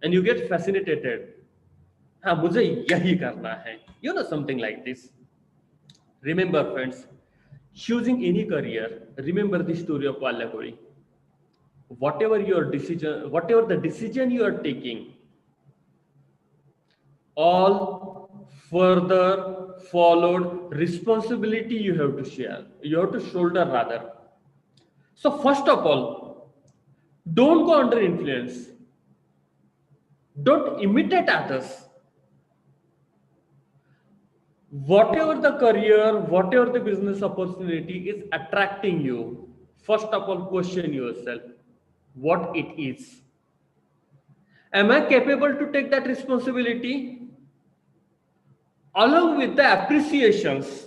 and you get fascinated. हाँ मुझे यही करना है. You know, something like this. Remember, friends, choosing any career. Remember the story of Vallakuri. Whatever your decision, whatever the decision you are taking, all further followed responsibility you have to share. You have to shoulder rather. So first of all, don't go under influence. Don't imitate others. Whatever the career, whatever the business opportunity is attracting you, first of all, question yourself what it is. Am I capable to take that responsibility? Along with the appreciations,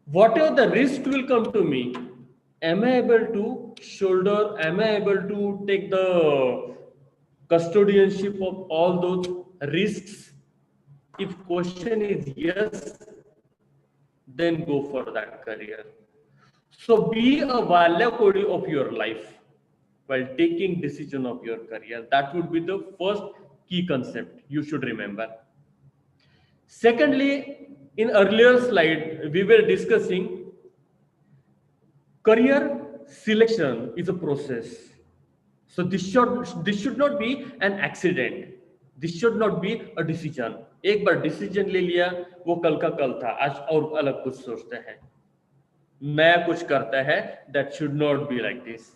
whatever the risk will come to me, am I able to shoulder, am I able to take the custodianship of all those risks? If question is yes, then go for that career. So be a Valakodi of your life while taking decision of your career. That would be the first key concept you should remember. Secondly, in earlier slide, we were discussing career selection is a process. So this should not be an accident. This should not be a decision. एक बार decision ले लिया वो कल का कल था, आज और अलग कुछ सोचते हैं, नया कुछ करता है. That should not be like this.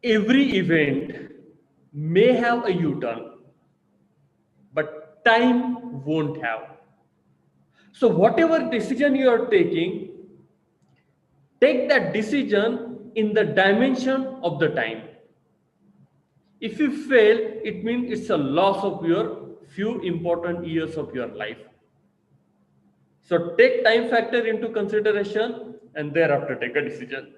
Every event may have a U-turn, but time won't have. So whatever decision you are taking, take that decision in the dimension of the time. If you fail, it means it's a loss of your few important years of your life. So take time factor into consideration and thereafter take a decision.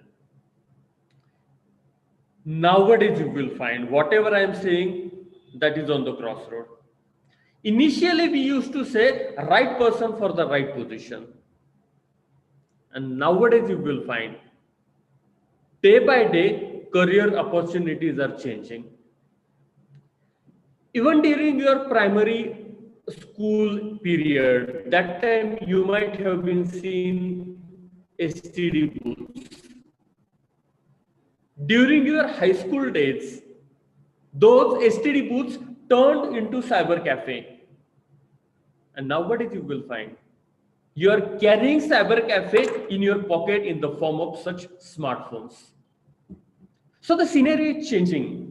Nowadays you will find whatever I am saying, that is on the crossroad. Initially we used to say right person for the right position. And nowadays you will find day by day career opportunities are changing. Even during your primary school period, that time you might have been seen STD booths. During your high school days, those STD booths turned into cyber cafe. And nowadays you will find you are carrying cyber cafe in your pocket in the form of such smartphones. So the scenario is changing.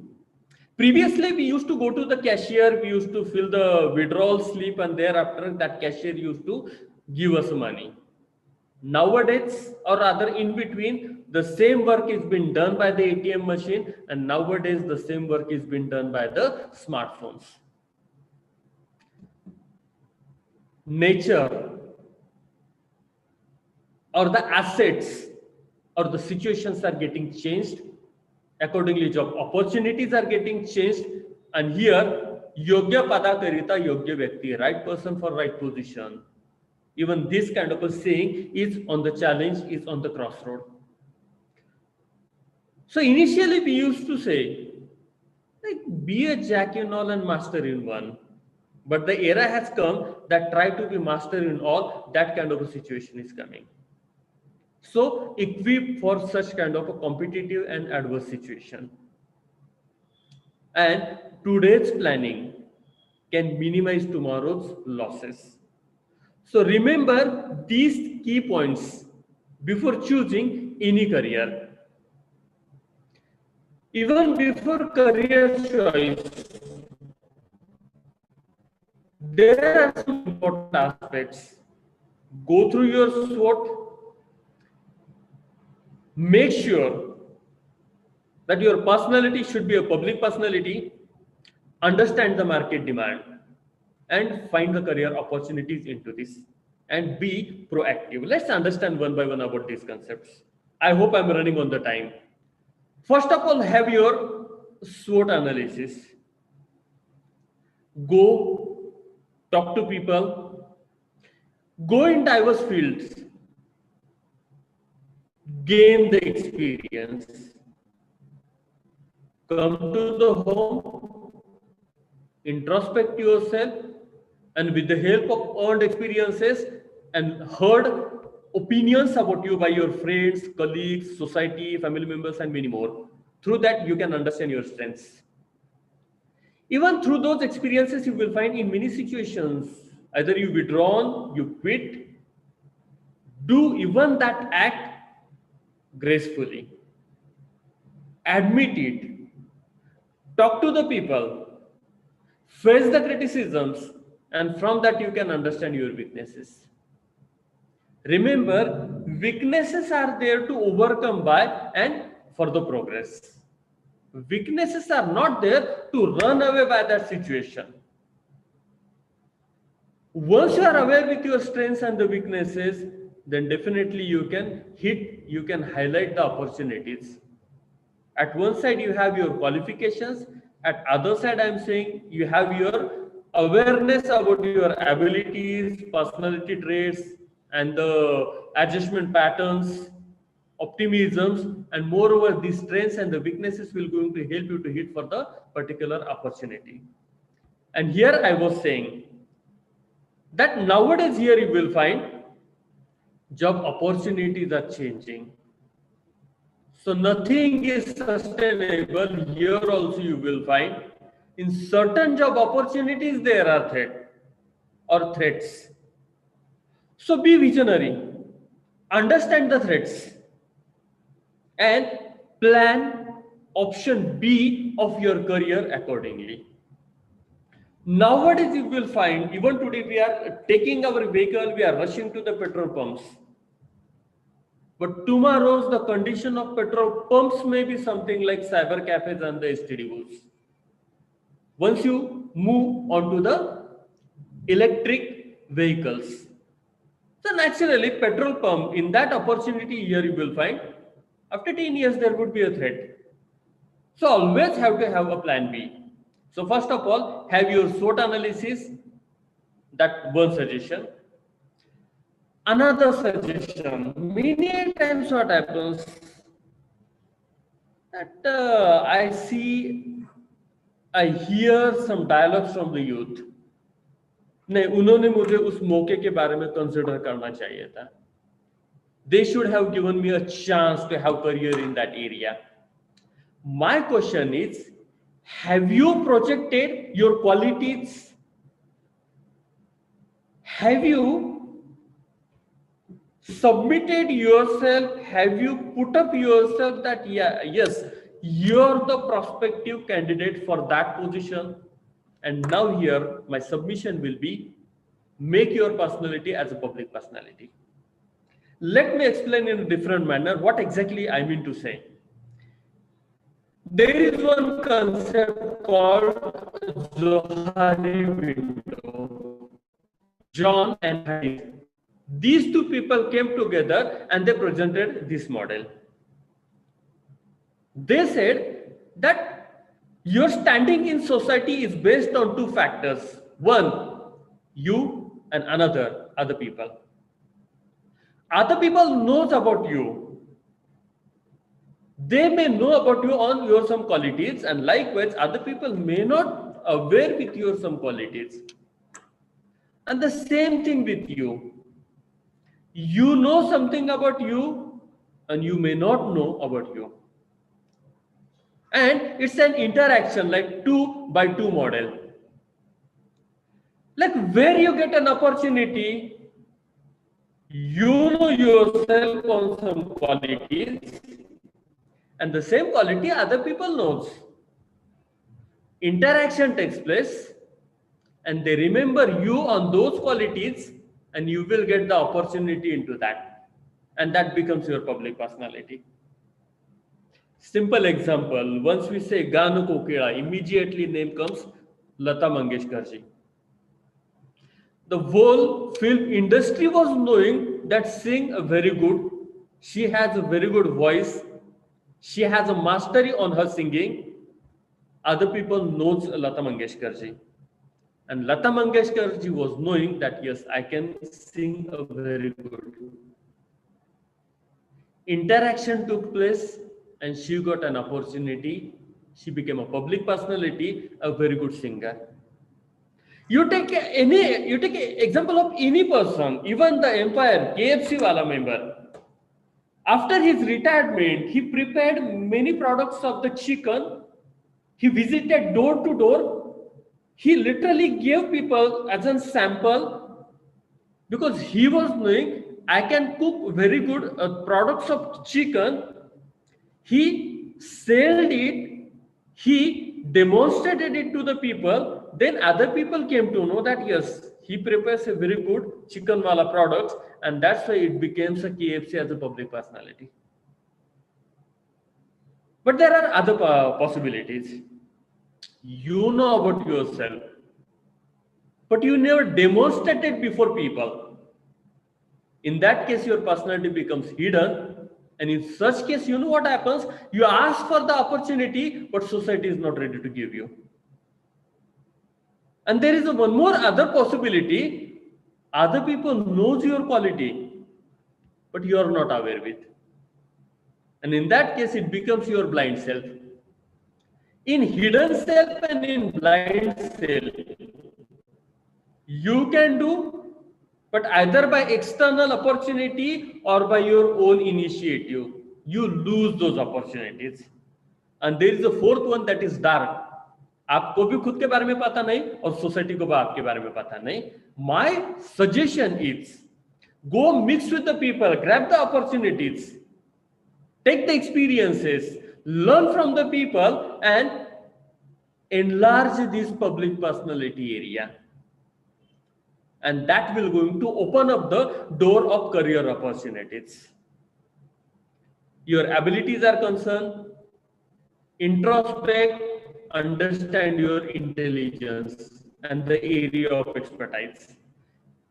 Previously, we used to go to the cashier, we used to fill the withdrawal slip, and thereafter that cashier used to give us money. Nowadays, or rather in between, the same work is being done by the ATM machine, and nowadays the same work is being done by the smartphones. Nature or the assets or the situations are getting changed. Accordingly, job opportunities are getting changed, and here Yogya Pada Karita Yogya Vyakti, right person for right position. Even this kind of a saying is on the challenge, is on the crossroad. So initially we used to say, like, be a jack in all and master in one. But the era has come that try to be master in all, that kind of a situation is coming. So equip for such kind of a competitive and adverse situation. And today's planning can minimize tomorrow's losses. So remember these key points before choosing any career. Even before career choice, there are some important aspects. Go through your SWOT. Make sure that your personality should be a public personality. Understand the market demand and find the career opportunities into this and be proactive. Let's understand one by one about these concepts. I hope I'm running on the time. First of all, have your SWOT analysis. Go talk to people. Go in diverse fields. gain the experience. Come to the home, introspect yourself, and with the help of earned experiences and heard opinions about you by your friends, colleagues, society, family members, and many more, through that you can understand your strengths. Even through those experiences, you will find in many situations, either you withdrawn, you quit, do even that act gracefully. Admit it. Talk to the people. Face the criticisms, and from that you can understand your weaknesses. Remember, weaknesses are there to overcome by and for the progress. Weaknesses are not there to run away by that situation. Once you are aware with your strengths and the weaknesses, then definitely you can highlight the opportunities. At one side you have your qualifications, at other side I am saying you have your awareness about your abilities, personality traits, and the adjustment patterns, optimisms, and moreover these strengths and the weaknesses will going to help you to hit for the particular opportunity. And here I was saying that nowadays here you will find job opportunities are changing. So nothing is sustainable. Here also you will find in certain job opportunities there are threats. So be visionary, understand the threats, and plan option B of your career accordingly. Nowadays you will find, even today we are taking our vehicle, we are rushing to the petrol pumps. But tomorrow's the condition of petrol pumps may be something like cyber cafes and the STD booths. Once you move onto the electric vehicles. So naturally, petrol pump, in that opportunity here you will find, after 10 years there would be a threat. So always have to have a plan B. So first of all, have your SWOT analysis, that one suggestion. Another suggestion, many times what happens, that I hear some dialogues from the youth. नहीं, उन्होंने मुझे उस मौके के बारे में consider करना चाहिए था. They should have given me a chance to have career in that area. My question is, have you projected your qualities? Have you submitted yourself? Have you put up yourself that yes, you're the prospective candidate for that position? And now here my submission will be, make your personality as a public personality. Let me explain in a different manner what exactly I mean to say. There is one concept called Johari window. John and Harry. These two people came together and they presented this model. They said that your standing in society is based on two factors. One, you, and another, other people. Other people knows about you. They may know about you on your some qualities, and likewise other people may not aware with your some qualities. And the same thing with you. You know something about you and you may not know about you. And it's an interaction like 2x2 model. Like where you get an opportunity, you know yourself on some qualities and the same quality other people knows. Interaction takes place and they remember you on those qualities and you will get the opportunity into that. And that becomes your public personality. Simple example, once we say Ganu Kokila, immediately name comes Lata Mangeshkar ji. The whole film industry was knowing that sing very good. She has a very good voice. She has a mastery on her singing. Other people knows Lata Mangeshkar ji. And Lata Mangeshkar ji was knowing that yes, I can sing a very good. interaction took place, and she got an opportunity. She became a public personality, a very good singer. You take an example of any person, even the Empire KFC wala member. After his retirement, he prepared many products of the chicken. He visited door to door. He literally gave people as a sample, because he was knowing I can cook very good products of chicken. He sold it. He demonstrated it to the people. Then other people came to know that yes, he prepares a very good chicken wala products, and that's why it became a KFC as a public personality. But there are other possibilities. You know about yourself, but you never demonstrated before people. In that case, your personality becomes hidden. And in such case, you know what happens? You ask for the opportunity, but society is not ready to give you. And there is one more other possibility. Other people knows your quality, but you are not aware with. And in that case, it becomes your blind self. In hidden self and in blind self, you can do, but either by external opportunity or by your own initiative, you lose those opportunities. And there is a fourth one, that is dark. आपको भी खुद के बारे में पता नहीं और society को भी आपके बारे में पता नहीं. My suggestion is go mix with the people, grab the opportunities, take the experiences, learn from the people, and enlarge this public personality area. And that will going to open up the door of career opportunities. Your abilities are concerned, introspect, understand your intelligence and the area of expertise.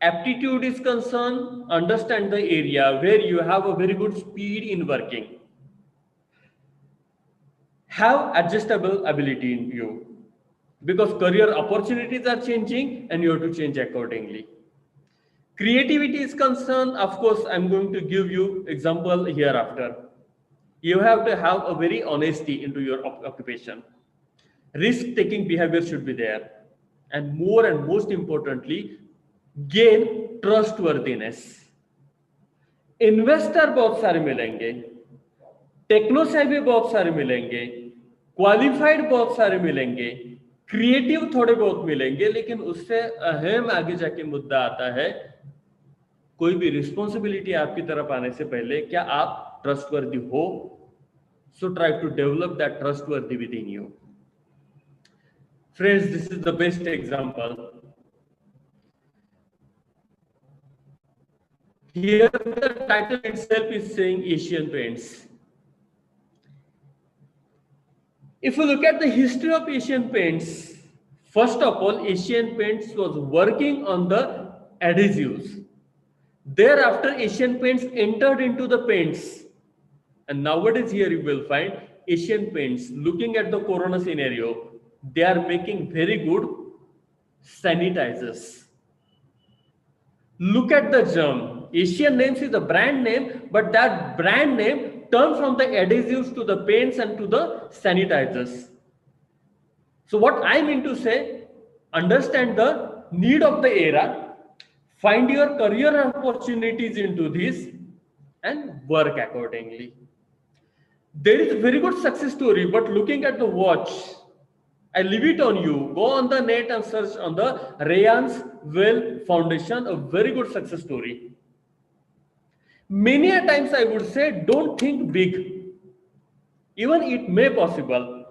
Aptitude is concerned, understand the area where you have a very good speed in working. Have adjustable ability in you, because career opportunities are changing and you have to change accordingly. Creativity is concerned, of course, I'm going to give you example hereafter. You have to have a very honesty into your occupation. Risk-taking behavior should be there. And most importantly, gain trustworthiness. Investor बहुत सारे मिलेंगे, techno savvy बहुत सारे मिलेंगे, qualified बहुत सारे मिलेंगे, creative थोड़े बहुत मिलेंगे, लेकिन उससे अहम आगे जाके मुद्दा आता है, कोई भी रिस्पॉन्सिबिलिटी आपकी तरफ आने से पहले क्या आप ट्रस्टवर्दी हो? So try to develop that trustworthy within you. Friends, this is the best example. Here the title itself is saying Asian Paints. If you look at the history of Asian Paints, first of all, Asian Paints was working on the adhesives. Thereafter, Asian Paints entered into the paints. And nowadays here you will find Asian Paints, looking at the corona scenario, they are making very good sanitizers. Look at the germ. Asian names is a brand name, but that brand name turned from the adhesives to the paints and to the sanitizers. So what I mean to say, understand the need of the era, find your career opportunities into this, and work accordingly. There is a very good success story, but looking at the watch, I leave it on you. Go on the net and search on the Rayan's Well Foundation, a very good success story. Many a times I would say, don't think big. Even it may possible.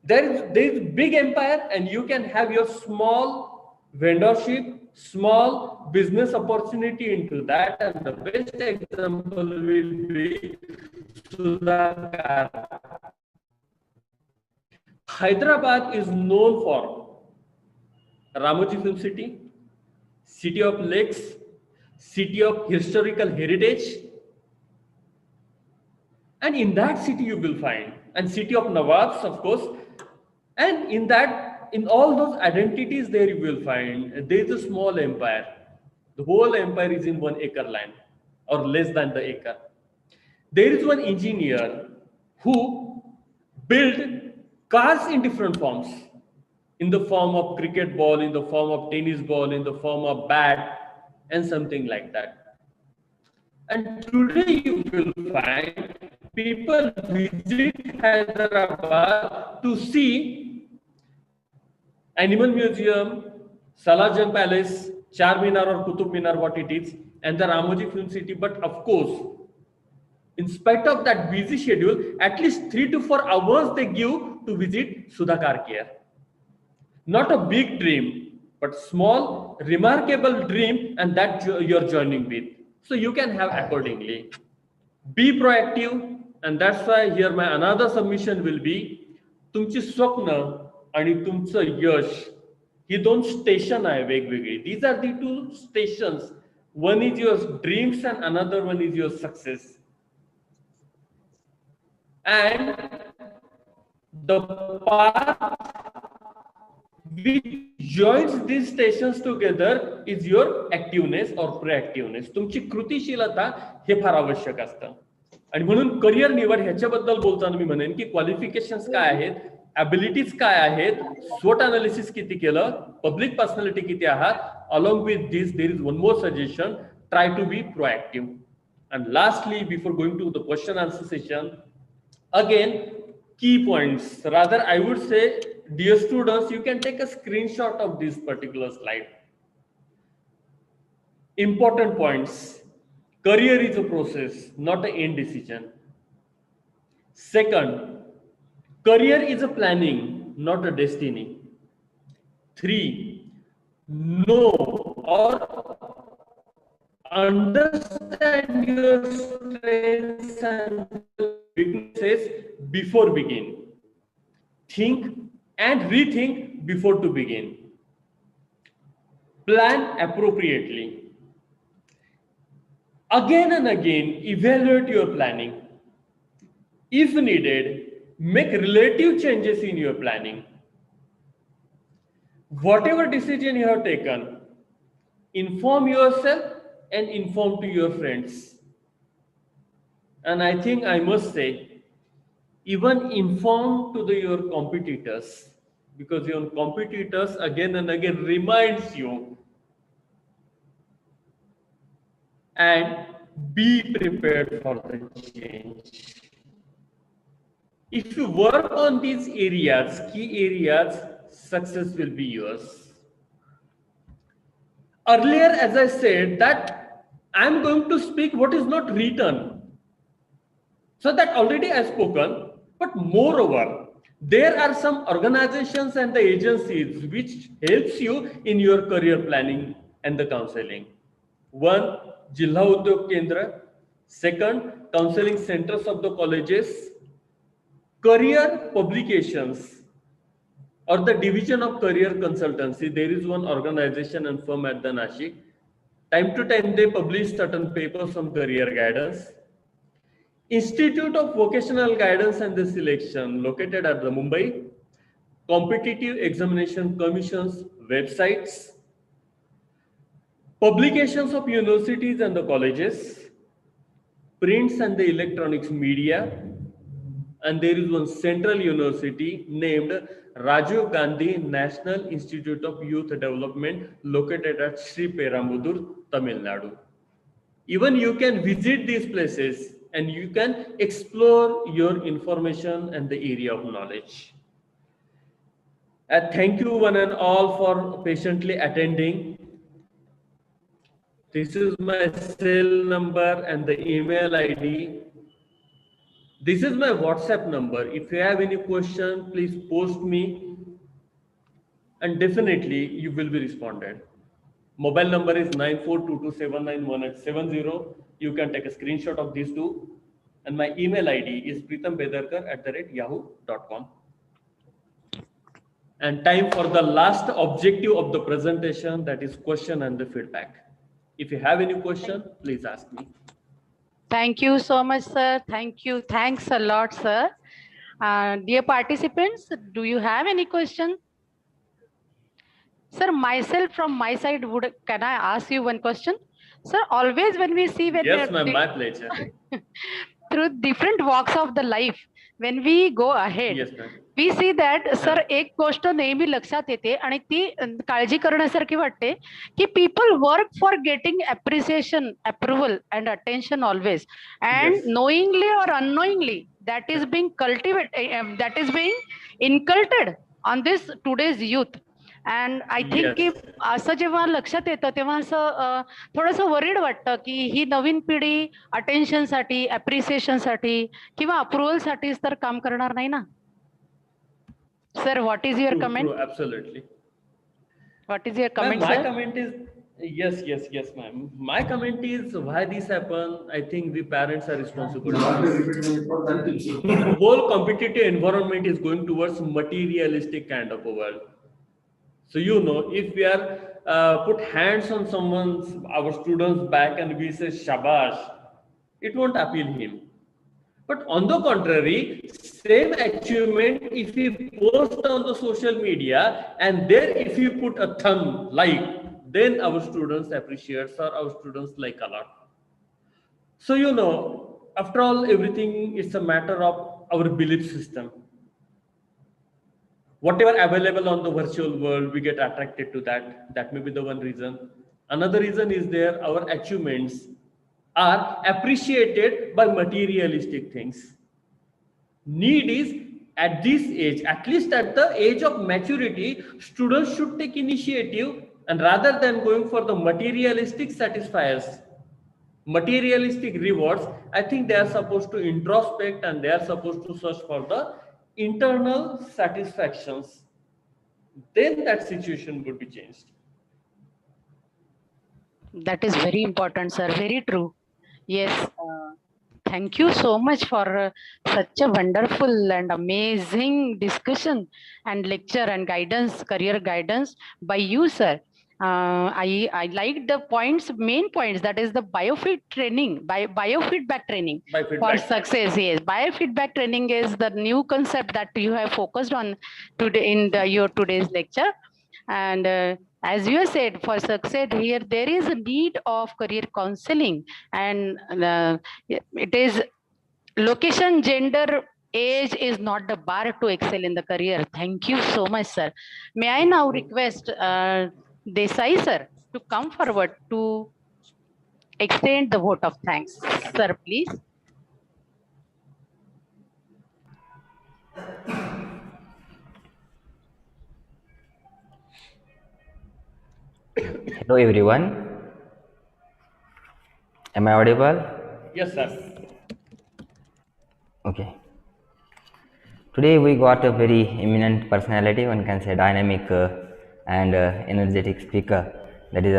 There is big empire and you can have your small vendorship, small business opportunity into that. And the best example will be Sudhakar. Hyderabad is known for Ramoji Film City, City of Lakes, City of Historical Heritage. And in that city you will find, and City of Nawabs, of course. And in that, in all those identities there you will find, there is a small empire. The whole empire is in 1 acre land or less than the acre. There is one engineer who built cars in different forms, in the form of cricket ball, in the form of tennis ball, in the form of bat, and something like that. And today you will find people visit Hyderabad to see Animal Museum, Salajang Palace, Charminar or Qutub Minar, what it is, and the Ramoji Film City. But of course, in spite of that busy schedule, at least 3 to 4 hours they give to visit Sudhakar Care. Not a big dream, but small, remarkable dream, and that you're joining with. So you can have accordingly. Be proactive, and that's why here my another submission will be, तुमची स्वप्न आणि तुमचं यश ही दोन station आहे वेगवेगळी. These are the two stations. One is your dreams and another one is your success. And the path which joins these stations together is your activeness or proactiveness. तुमची कृतिशीलता हे फार आवश्यक असतं. आणि म्हणून करिअर निवड ह्याच्याबद्दल बोलताना मी म्हणेन की क्वालिफिकेशन्स काय आहेत, ॲबिलिटीज काय आहेत, स्वॉट अनालिसिस किती केलं, पब्लिक पर्सनॅलिटी किती आहात. Along with this there is one more suggestion, try to be proactive. And lastly before going to the question answer session, again key points, rather I would say, dear students, you can take a screenshot of this particular slide. Important points: career is a process, not an end decision. Second, career is a planning, not a destiny. 3, know or understand your strengths and weaknesses before begin. Think and rethink before to begin. Plan appropriately. Again and again, evaluate your planning. If needed, make relative changes in your planning. Whatever decision you have taken, inform yourself and inform to your friends. And I think I must say, even inform to your competitors, because your competitors again and again reminds you. And be prepared for the change. If you work on these areas, key areas, success will be yours. Earlier, as I said, that I'm going to speak what is not written. So that already I've spoken, but moreover, there are some organizations and the agencies which helps you in your career planning and the counseling. One, Jilla Udyog Kendra. Second, counseling centers of the colleges. Career publications or the division of career consultancy. There is one organization and firm at the Nashik. Time to time, they publish certain papers on career guidance. Institute of Vocational Guidance and the Selection, located at the Mumbai. Competitive Examination Commission's websites. Publications of universities and the colleges. Prints and the electronics media. And there is one central university named Rajiv Gandhi National Institute of Youth Development, located at Sri Perambudur, Tamil Nadu. Even you can visit these places and you can explore your information and the area of knowledge. Thank you one and all for patiently attending. This is my cell number and the email ID. This is my WhatsApp number. If you have any question, please post me and definitely you will be responded. Mobile number is 9422791870. You can take a screenshot of these two. And my email ID is preethambedarkar@yahoo.com. And time for the last objective of the presentation, that is question and the feedback. If you have any question, please ask me. Thank you so much, sir. Thank you. Thanks a lot, sir. Dear participants, do you have any question? Sir, myself from my side, can I ask you one question? Sir, always when we see when yes, ma'am, my pleasure. through different walks of the life, when we go ahead, Yes, ma'am. we see that sir एक गोष्ट नेहमी लक्षात येते आणि ती काळजी करण्यासारखी वाटते की people work for getting appreciation, approval and attention always, and Yes. knowingly or unknowingly that is being cultivated, that is being inculcated on this today's youth. And I think की Yes. असं जेव्हा लक्षात येतं तेव्हा असं थोडंसं वरीड वाटतं की ही नवीन पिढी अटेन्शनसाठी, अप्रिसिएशनसाठी किंवा अप्रुव्हलसाठीच तर काम करणार नाही ना. Sir, what is your True, comment? true, absolutely. What is your Ma'am, comment, my sir? comment is yes, ma'am. My comment is why this happen. I think we parents are responsible. The whole competitive environment is going towards materialistic kind of a world. So if we are put hands on someone's our student's back and we say shabash, it won't appeal him. But on the contrary, same achievement if we post on the social media and there if you put a thumb like, then our students appreciate or our students like a lot. So after all, everything is a matter of our belief system. Whatever available on the virtual world, we get attracted to that. That may be the one reason. Another reason is there our achievements are appreciated by materialistic things. Need is at this age, at least at the age of maturity, students should take initiative, and rather than going for the materialistic satisfiers, materialistic rewards, I think they are supposed to introspect and they are supposed to search for the internal satisfactions. Then that situation would be changed. That is very important, sir. Very true. Yes. Thank you so much for such a wonderful and amazing discussion and lecture and guidance, career guidance by you, sir. I like the main points, that is the biofeedback training for success. Yes, biofeedback training is the new concept that you have focused on today in your today's lecture. And as you said, for success here, there is a need of career counseling, and it is location, gender, age is not the bar to excel in the career. Thank you so much, sir. May I now request Desai, sir, to come forward to extend the vote of thanks. Sir, please. Hello everyone. Am I audible? Yes, sir. Okay. Today we got a very eminent personality, one can say dynamic and energetic speaker. That is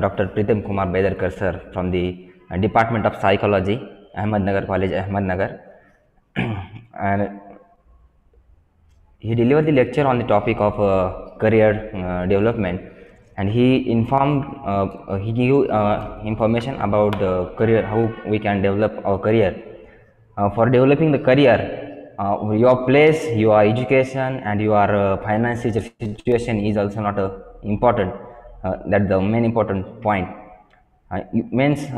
Dr. Pritam Kumar Baidarkar sir from the Department of Psychology, Ahmednagar College, Ahmednagar. And he delivered the lecture on the topic of career development, and he informed he gave information about the career, how we can develop our career. For developing the career, your place, your education and your financial situation is also not important. That's the main important point. It means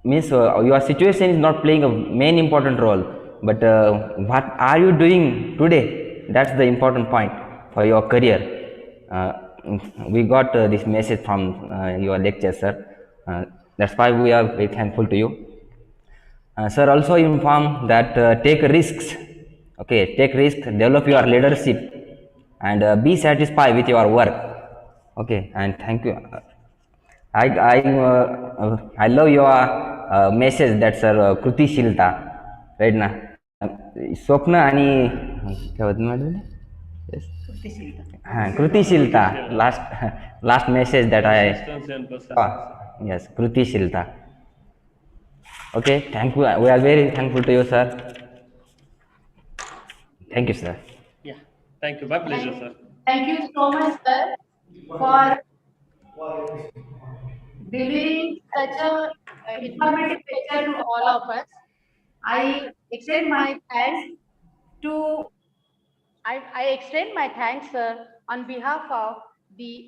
your situation is not playing a main important role, but what are you doing today, that's the important point for your career. We got this message from your lecture, sir. That's why we are very thankful to you. Sir also informed that take risks, okay, take risk, develop your leadership and be satisfied with your work, okay, and thank you. I love your message, that's कृतिशीलता, right ना. स्वप्न आणि काय होतं madam? हां, कृतिशीलता. Last message that I yes, कृतिशीलता. Okay, thank you. We are very thankful to you, sir. Thank you, sir. Yeah, thank you. My pleasure, sir. Thank you so much, sir, for delivering such a informative lecture to all of us. I extend my thanks to I extend my thanks on behalf of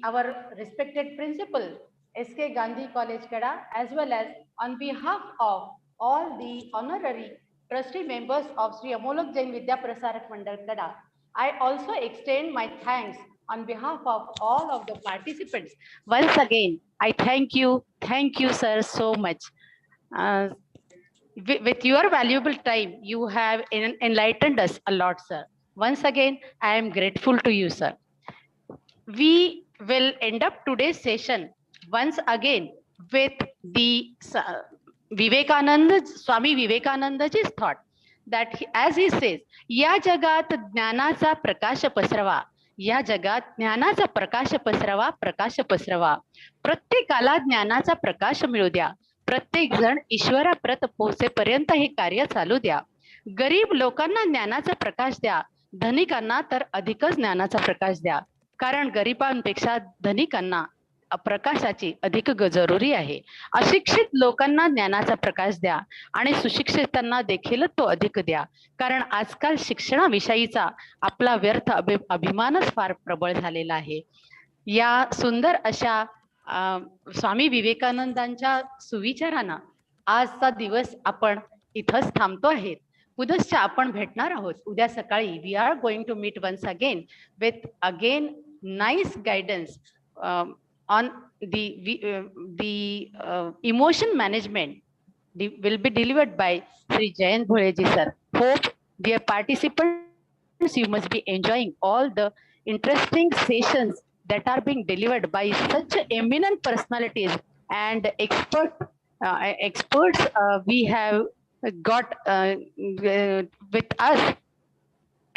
our respected principal, SK Gandhi College, Kada, as well as on behalf of all the honorary trustee members of Sri Amolak Jain Vidya Prasarak Mandal, Kada, I also extend my thanks on behalf of all of the participants. Once again, I thank you, sir, so much. With your valuable time, you have enlightened us a lot, sir. Once again, I am grateful to you, sir. We will end up today's session once again with the Swami Vivekanandaji's thought that as he says, या जगात ज्ञानाचा प्रकाश पसरवा, या जगात ज्ञानाचा प्रकाश पसरवा, प्रकाश पसरवा. प्रत्येकाला ज्ञानाचा प्रकाश मिळू द्या. प्रत्येक जण ईश्वराप्रत पोहोचेपर्यंत हे कार्य चालू द्या. गरीब लोकांना ज्ञानाचा प्रकाश द्या, धनिकांना तर अधिकच ज्ञानाचा प्रकाश द्या. कारण गरिबांपेक्षा धनिकांना प्रकाशाची अधिक जरुरी आहे. अशिक्षित लोकांना ज्ञानाचा प्रकाश द्या आणि सुशिक्षितांना देखील तो अधिक द्या. कारण आजकाल शिक्षणाविषयीचा आपला व्यर्थ अभिमानच फार प्रबळ झालेला आहे. या सुंदर अशा स्वामी विवेकानंदांच्या सुविचारानं आजचा दिवस आपण इथंच थांबतो आहे. उद्या आपण भेटणार आहोत. उद्या सकाळी we are going to meet once again with again nice guidance on the emotion management will be delivered by Sri Jayant Bholeji sir. Hope dear participants, you must be enjoying all the interesting sessions that are being delivered by such eminent personalities and experts we have got with us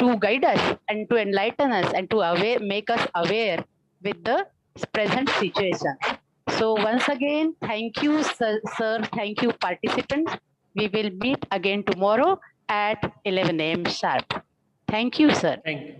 to guide us and to enlighten us and to make us aware with the present situation. So once again, thank you, sir. Thank you, participants. We will meet again tomorrow at 11 a.m. sharp. Thank you, sir. Thank you.